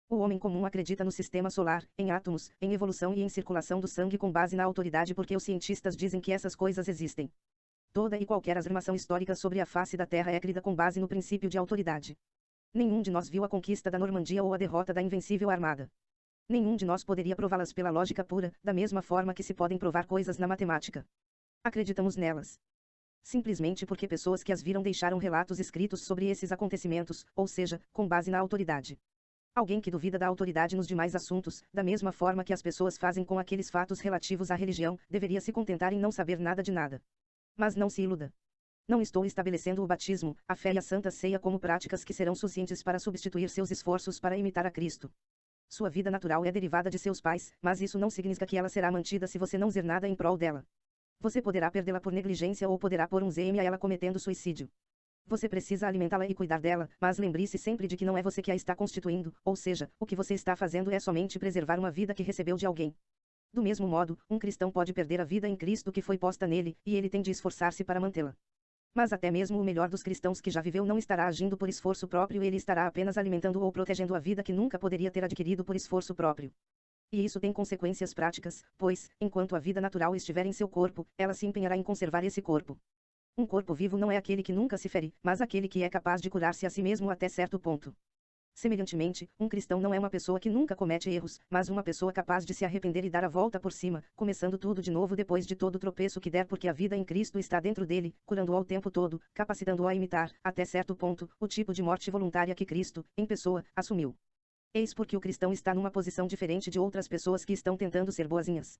O homem comum acredita no sistema solar, em átomos, em evolução e em circulação do sangue com base na autoridade porque os cientistas dizem que essas coisas existem. Toda e qualquer afirmação histórica sobre a face da Terra é crida com base no princípio de autoridade. Nenhum de nós viu a conquista da Normandia ou a derrota da Invencível Armada. Nenhum de nós poderia prová-las pela lógica pura, da mesma forma que se podem provar coisas na matemática. Acreditamos nelas. Simplesmente porque pessoas que as viram deixaram relatos escritos sobre esses acontecimentos, ou seja, com base na autoridade. Alguém que duvida da autoridade nos demais assuntos, da mesma forma que as pessoas fazem com aqueles fatos relativos à religião, deveria se contentar em não saber nada de nada. Mas não se iluda. Não estou estabelecendo o batismo, a fé e a Santa Ceia como práticas que serão suficientes para substituir seus esforços para imitar a Cristo. Sua vida natural é derivada de seus pais, mas isso não significa que ela será mantida se você não fizer nada em prol dela. Você poderá perdê-la por negligência ou poderá pôr um ZM a ela cometendo suicídio. Você precisa alimentá-la e cuidar dela, mas lembre-se sempre de que não é você que a está constituindo, ou seja, o que você está fazendo é somente preservar uma vida que recebeu de alguém. Do mesmo modo, um cristão pode perder a vida em Cristo que foi posta nele, e ele tem de esforçar-se para mantê-la. Mas até mesmo o melhor dos cristãos que já viveu não estará agindo por esforço próprio, ele estará apenas alimentando ou protegendo a vida que nunca poderia ter adquirido por esforço próprio. E isso tem consequências práticas, pois, enquanto a vida natural estiver em seu corpo, ela se empenhará em conservar esse corpo. Um corpo vivo não é aquele que nunca se fere, mas aquele que é capaz de curar-se a si mesmo até certo ponto. Semelhantemente, um cristão não é uma pessoa que nunca comete erros, mas uma pessoa capaz de se arrepender e dar a volta por cima, começando tudo de novo depois de todo o tropeço que der, porque a vida em Cristo está dentro dele, curando-o ao tempo todo, capacitando-o a imitar, até certo ponto, o tipo de morte voluntária que Cristo, em pessoa, assumiu. Eis porque o cristão está numa posição diferente de outras pessoas que estão tentando ser boazinhas.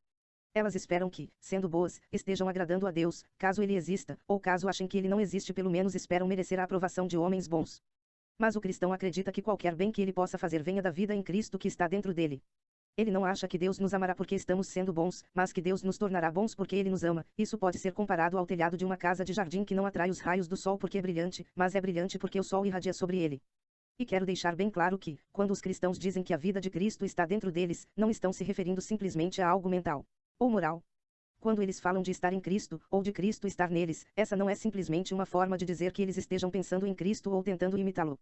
Elas esperam que, sendo boas, estejam agradando a Deus, caso ele exista, ou caso achem que ele não existe, pelo menos esperam merecer a aprovação de homens bons. Mas o cristão acredita que qualquer bem que ele possa fazer venha da vida em Cristo que está dentro dele. Ele não acha que Deus nos amará porque estamos sendo bons, mas que Deus nos tornará bons porque ele nos ama. Isso pode ser comparado ao telhado de uma casa de jardim que não atrai os raios do sol porque é brilhante, mas é brilhante porque o sol irradia sobre ele. E quero deixar bem claro que, quando os cristãos dizem que a vida de Cristo está dentro deles, não estão se referindo simplesmente a algo mental ou moral. Quando eles falam de estar em Cristo, ou de Cristo estar neles, essa não é simplesmente uma forma de dizer que eles estejam pensando em Cristo ou tentando imitá-lo.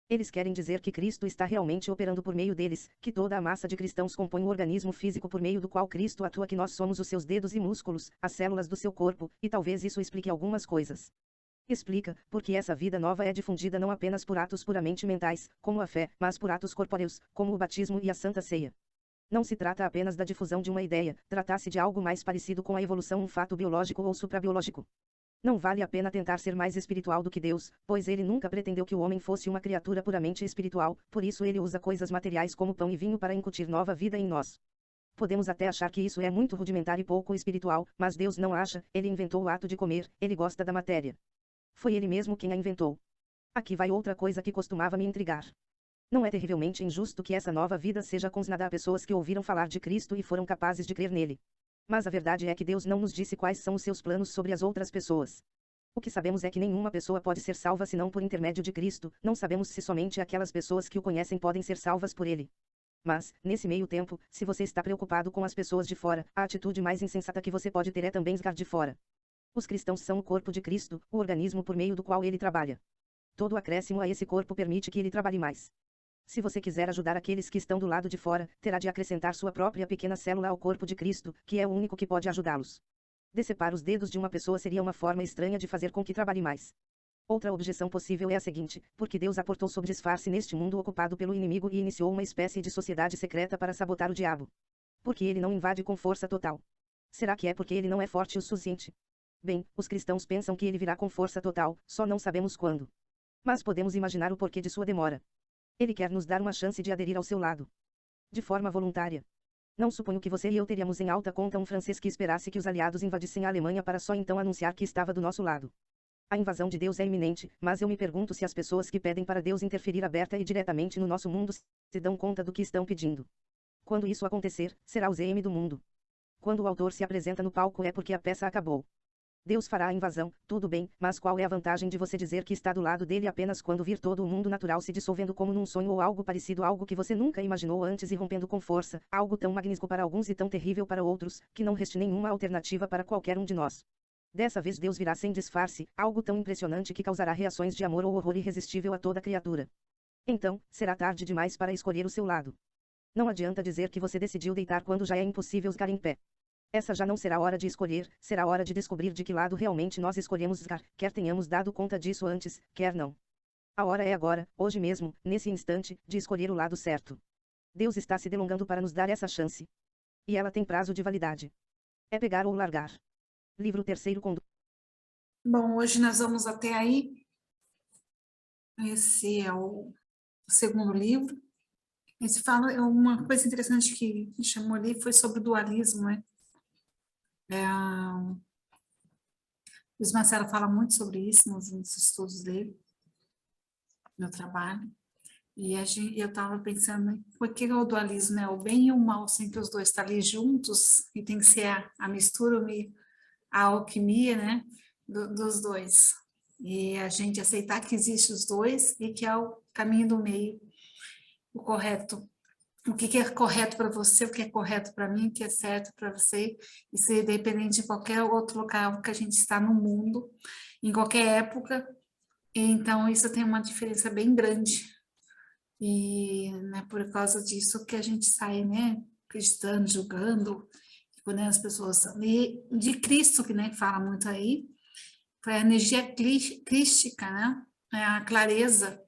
Eles querem dizer que Cristo está realmente operando por meio deles, que toda a massa de cristãos compõe o organismo físico por meio do qual Cristo atua, que nós somos os seus dedos e músculos, as células do seu corpo, e talvez isso explique algumas coisas. Explica, porque essa vida nova é difundida não apenas por atos puramente mentais, como a fé, mas por atos corpóreos, como o batismo e a Santa Ceia. Não se trata apenas da difusão de uma ideia, trata-se de algo mais parecido com a evolução, um fato biológico ou suprabiológico. Não vale a pena tentar ser mais espiritual do que Deus, pois ele nunca pretendeu que o homem fosse uma criatura puramente espiritual, por isso ele usa coisas materiais como pão e vinho para incutir nova vida em nós. Podemos até achar que isso é muito rudimentar e pouco espiritual, mas Deus não acha. Ele inventou o ato de comer, ele gosta da matéria. Foi ele mesmo quem a inventou. Aqui vai outra coisa que costumava me intrigar. Não é terrivelmente injusto que essa nova vida seja consignada a pessoas que ouviram falar de Cristo e foram capazes de crer nele. Mas a verdade é que Deus não nos disse quais são os seus planos sobre as outras pessoas. O que sabemos é que nenhuma pessoa pode ser salva senão por intermédio de Cristo, não sabemos se somente aquelas pessoas que o conhecem podem ser salvas por ele. Mas, nesse meio tempo, se você está preocupado com as pessoas de fora, a atitude mais insensata que você pode ter é também esgar de fora. Os cristãos são o corpo de Cristo, o organismo por meio do qual ele trabalha. Todo acréscimo a esse corpo permite que ele trabalhe mais. Se você quiser ajudar aqueles que estão do lado de fora, terá de acrescentar sua própria pequena célula ao corpo de Cristo, que é o único que pode ajudá-los. Decepar os dedos de uma pessoa seria uma forma estranha de fazer com que trabalhe mais. Outra objeção possível é a seguinte: porque Deus aportou sob disfarce neste mundo ocupado pelo inimigo e iniciou uma espécie de sociedade secreta para sabotar o diabo. Porque ele não invade com força total. Será que é porque ele não é forte o suficiente? Bem, os cristãos pensam que ele virá com força total, só não sabemos quando. Mas podemos imaginar o porquê de sua demora. Ele quer nos dar uma chance de aderir ao seu lado. De forma voluntária. Não suponho que você e eu teríamos em alta conta um francês que esperasse que os aliados invadissem a Alemanha para só então anunciar que estava do nosso lado. A invasão de Deus é iminente, mas eu me pergunto se as pessoas que pedem para Deus interferir aberta e diretamente no nosso mundo se dão conta do que estão pedindo. Quando isso acontecer, será o ZM do mundo. Quando o autor se apresenta no palco é porque a peça acabou. Deus fará a invasão, tudo bem, mas qual é a vantagem de você dizer que está do lado dele apenas quando vir todo o mundo natural se dissolvendo como num sonho ou algo parecido, algo que você nunca imaginou antes e rompendo com força, algo tão magnífico para alguns e tão terrível para outros, que não reste nenhuma alternativa para qualquer um de nós. Dessa vez Deus virá sem disfarce, algo tão impressionante que causará reações de amor ou horror irresistível a toda criatura. Então, será tarde demais para escolher o seu lado. Não adianta dizer que você decidiu deitar quando já é impossível ficar em pé. Essa já não será hora de escolher, será hora de descobrir de que lado realmente nós escolhemos estar, quer tenhamos dado conta disso antes, quer não. A hora é agora, hoje mesmo, nesse instante, de escolher o lado certo. Deus está se delongando para nos dar essa chance. E ela tem prazo de validade. É pegar ou largar. Livro 3º com... Bom, hoje nós vamos até aí. Esse é o segundo livro. Esse fala, uma coisa interessante que me chamou ali foi sobre o dualismo, né? O Luiz Marcelo fala muito sobre isso nos estudos dele, no trabalho. E eu estava pensando, por que o dualismo, né? O bem e o mal, sempre os dois estão ali juntos, e tem que ser a mistura, a alquimia, né? Dos dois. E a gente aceitar que existem os dois e que é o caminho do meio, o correto. O que é correto para você, o que é correto para mim, o que é certo para você, isso é independente de qualquer outro local que a gente está no mundo, em qualquer época, e então isso tem uma diferença bem grande, e né, por causa disso que a gente sai, né, acreditando, julgando, quando as pessoas, e de Cristo, que né, fala muito aí, foi a energia crística, né, a clareza,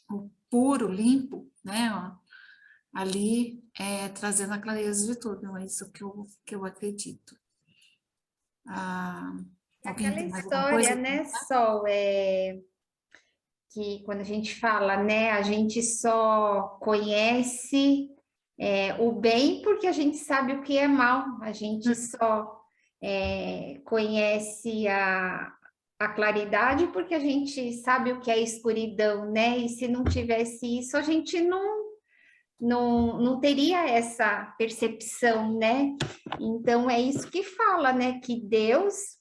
o puro, limpo, né, ó, ali trazendo a clareza de tudo, é isso que eu acredito. Alguém tem mais alguma coisa? Aquela história, né, Sol, que quando a gente fala, né, a gente só conhece o bem porque a gente sabe o que é mal, a gente só conhece a claridade porque a gente sabe o que é escuridão, né, e se não tivesse isso, a gente não teria essa percepção, né? Então, é isso que fala, né? Que Deus,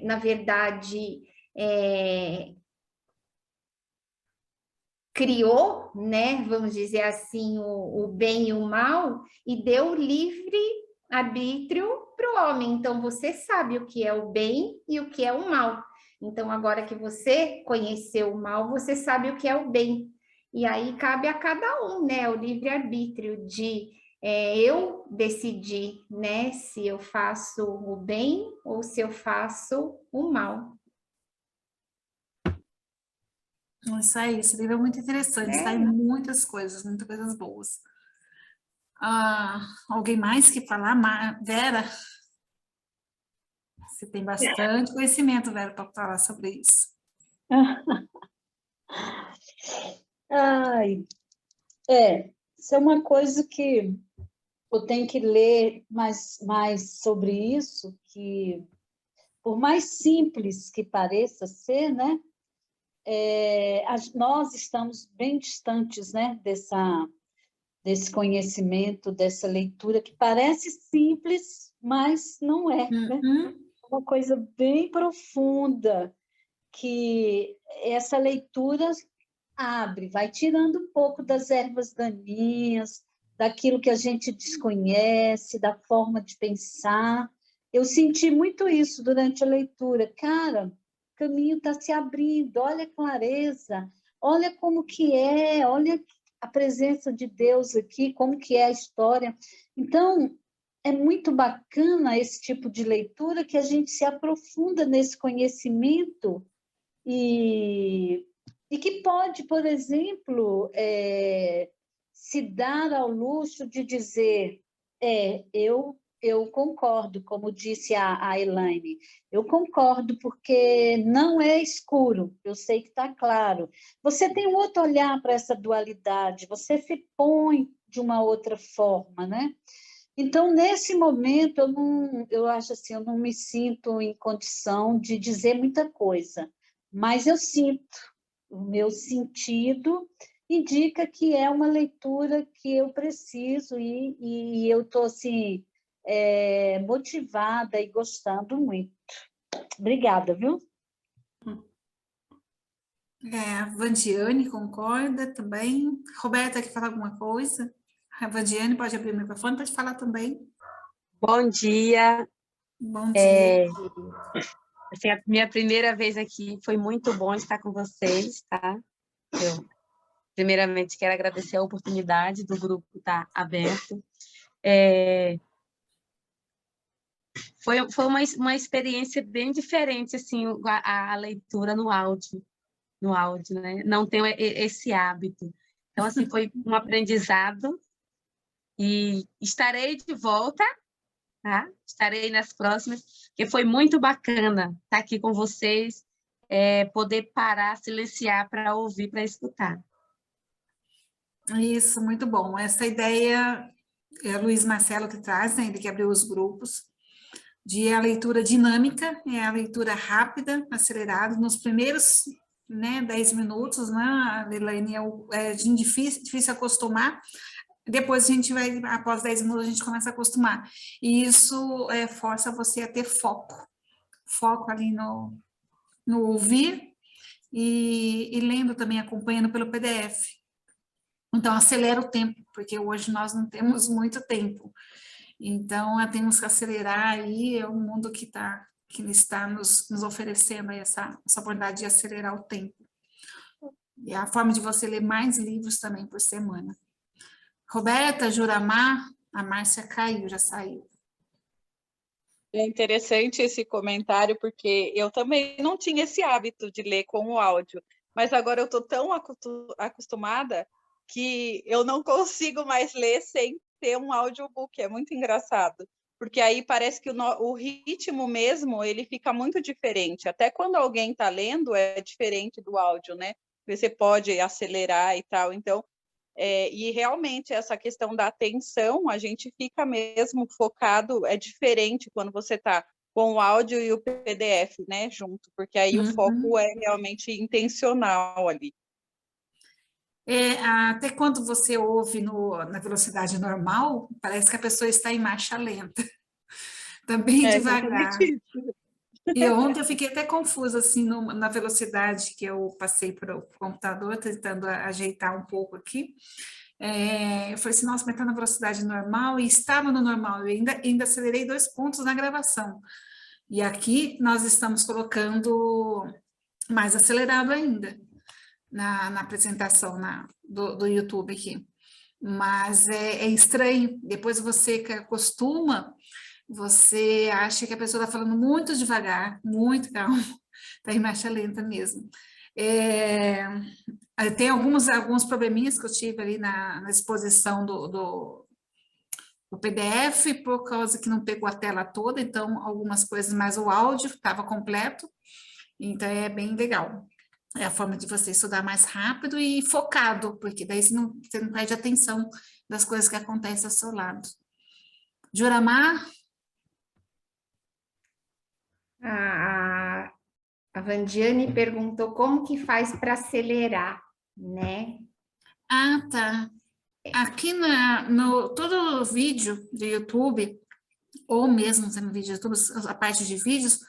na verdade, criou, né? Vamos dizer assim, o bem e o mal, e deu livre arbítrio para o homem. Então, você sabe o que é o bem e o que é o mal. Então, agora que você conheceu o mal, você sabe o que é o bem. E aí cabe a cada um, né, o livre-arbítrio de eu decidir, né, se eu faço o bem ou se eu faço o mal. Isso aí, esse livro é muito interessante, sai muitas coisas boas. Alguém mais que falar? Vera? Você tem bastante conhecimento, Vera, para falar sobre isso. Ai, isso é uma coisa que eu tenho que ler mais sobre isso, que por mais simples que pareça ser, né, nós estamos bem distantes, né, desse conhecimento, dessa leitura, que parece simples, mas não é, né? Uhum. Uma coisa bem profunda, que essa leitura abre, vai tirando um pouco das ervas daninhas, daquilo que a gente desconhece, da forma de pensar. Eu senti muito isso durante a leitura. Cara, o caminho está se abrindo, olha a clareza, olha como que é, olha a presença de Deus aqui, como que é a história. Então, é muito bacana esse tipo de leitura, que a gente se aprofunda nesse conhecimento e que pode, por exemplo, se dar ao luxo de dizer, eu concordo, como disse a Elaine, eu concordo porque não é escuro, eu sei que está claro. Você tem um outro olhar para essa dualidade, você se põe de uma outra forma, né? Então, nesse momento, eu acho assim, eu não me sinto em condição de dizer muita coisa, mas eu sinto, o meu sentido indica que é uma leitura que eu preciso e eu estou assim, motivada e gostando muito. Obrigada, viu? A Vandiane concorda também. Roberta, quer falar alguma coisa? A Vandiane pode abrir o microfone, pode falar também. Bom dia. Bom dia. Assim, a minha primeira vez aqui, foi muito bom estar com vocês, tá? Eu, primeiramente, quero agradecer a oportunidade do grupo estar aberto. Foi uma experiência bem diferente, assim, a leitura no áudio, né? Não tenho esse hábito. Então, assim, foi um aprendizado e estarei de volta, tá? Estarei nas próximas, porque foi muito bacana estar aqui com vocês, poder parar, silenciar para ouvir, para escutar. Isso, muito bom. Essa ideia é o Luiz Marcelo que traz, né? Ele que abriu os grupos, de a leitura dinâmica, é a leitura rápida, acelerada, nos primeiros, né, 10 minutos, né, a Elaine, difícil acostumar, depois a gente vai, após 10 minutos, a gente começa a acostumar, e isso força você a ter foco ali no ouvir, e lendo também, acompanhando pelo PDF. Então, acelera o tempo, porque hoje nós não temos muito tempo. Então, temos que acelerar aí, é o mundo que está nos oferecendo aí essa oportunidade de acelerar o tempo. E a forma de você ler mais livros também por semana. Roberta, Juramar, a Márcia caiu, já saiu. É interessante esse comentário, porque eu também não tinha esse hábito de ler com o áudio, mas agora eu estou tão acostumada que eu não consigo mais ler sem ter um audiobook, é muito engraçado, porque aí parece que o ritmo mesmo, ele fica muito diferente, até quando alguém está lendo é diferente do áudio, né? Você pode acelerar e tal, então, e realmente essa questão da atenção, a gente fica mesmo focado, é diferente quando você está com o áudio e o PDF, né, junto, porque aí o foco é realmente intencional ali. Até quando você ouve na velocidade normal, parece que a pessoa está em marcha lenta, também devagar. E ontem eu fiquei até confusa, assim, na velocidade que eu passei para o computador, tentando ajeitar um pouco aqui. Eu falei assim, nossa, mas está na velocidade normal, e estava no normal, eu ainda acelerei 2 pontos na gravação. E aqui nós estamos colocando mais acelerado ainda na apresentação do YouTube aqui. Mas é estranho, depois você que acostuma, você acha que a pessoa está falando muito devagar, muito calmo, está em marcha lenta mesmo. Tem alguns probleminhas que eu tive ali na exposição do PDF, por causa que não pegou a tela toda, então algumas coisas, mas o áudio estava completo, então é bem legal. É a forma de você estudar mais rápido e focado, porque daí você não perde atenção das coisas que acontecem ao seu lado. Juramar? A Vandiane perguntou como que faz para acelerar, né? Ah, tá. Aqui no todo vídeo do YouTube, ou mesmo no vídeo do YouTube, a parte de vídeos,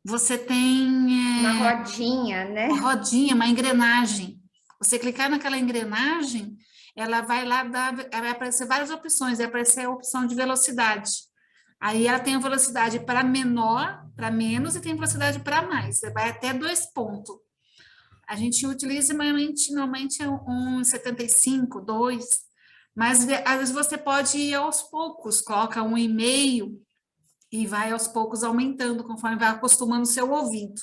você tem Uma rodinha, né? uma rodinha, uma engrenagem. Você clicar naquela engrenagem, ela vai lá vai aparecer várias opções, vai aparecer a opção de velocidade. Aí ela tem a velocidade para menor, para menos, e tem velocidade para mais. Você vai até 2 pontos. A gente utiliza normalmente 1,75, 2, mas às vezes você pode ir aos poucos, coloca 1,5 e vai aos poucos aumentando, conforme vai acostumando o seu ouvido.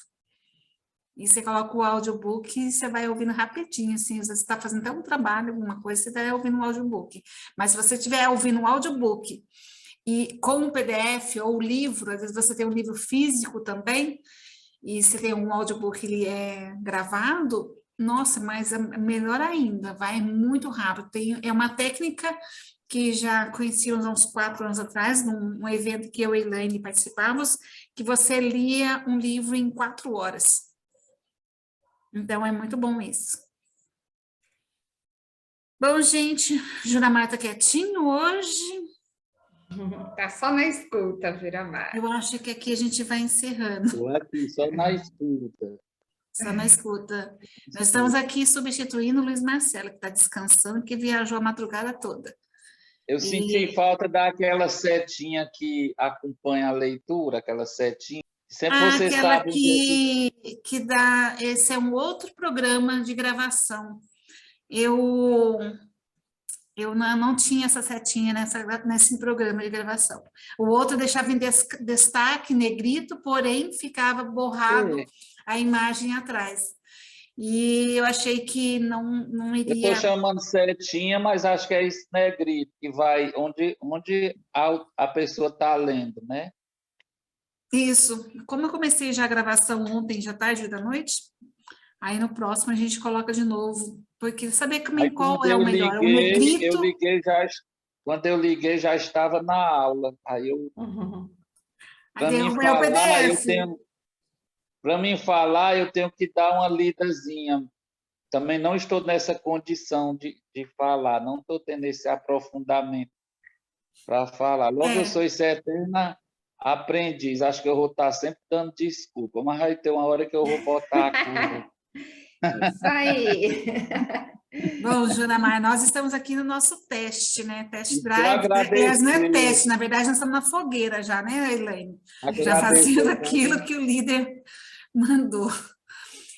E você coloca o audiobook e você vai ouvindo rapidinho, assim, às vezes você está fazendo até um trabalho, alguma coisa, você vai ouvindo um audiobook. Mas se você estiver ouvindo um audiobook e com um PDF ou livro, às vezes você tem um livro físico também, e você tem um audiobook que ele é gravado, nossa, mas é melhor ainda, vai muito rápido. É uma técnica que já conheci uns 4 anos atrás, num evento que eu e a Elaine participávamos, que você lia um livro em 4 horas. Então, é muito bom isso. Bom, gente, Juramar tá quietinho hoje. Tá só na escuta, Juramar. Eu acho que aqui a gente vai encerrando. Estou aqui, só na escuta. Só na escuta. Nós estamos aqui substituindo o Luiz Marcelo, que está descansando, que viajou a madrugada toda. Eu senti falta daquela setinha que acompanha a leitura, aquela setinha. Sempre você Aquela sabe que dá... Esse é um outro programa de gravação. Eu não tinha essa setinha nesse programa de gravação. O outro deixava em destaque, negrito, porém ficava borrado a imagem atrás. E eu achei que não Eu iria... estou chamando setinha, mas acho que é isso negrito, que vai onde a pessoa está lendo, né? Isso. Como eu comecei já a gravação ontem, já tarde da noite, aí no próximo a gente coloca de novo, porque saber Aí, qual quando é eu o melhor, o liguei, negrito... quando eu liguei já estava na aula. Aí para Aí é mim o falar, PDF. eu tenho que dar uma lidazinha. Também não estou nessa condição de falar, não estou tendo esse aprofundamento para falar. Logo, eu sou essa eterna aprendiz, acho que eu vou estar sempre dando desculpa, mas vai ter uma hora que eu vou botar a curva. Isso aí. Bom, Junamar, nós estamos aqui no nosso teste, né? Test E eu drive. Aliás, não é agradecer, teste, na verdade, nós estamos na fogueira já, né, Elaine? Já agradecer fazendo o aquilo convite. que o líder mandou.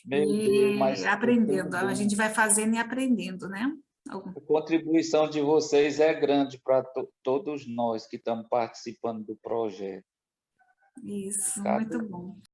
Meu Deus, E mas foi tão aprendendo, a bom. gente vai fazendo e aprendendo, né? A contribuição de vocês é grande para todos nós que estamos participando do projeto. Isso, Cada muito bom.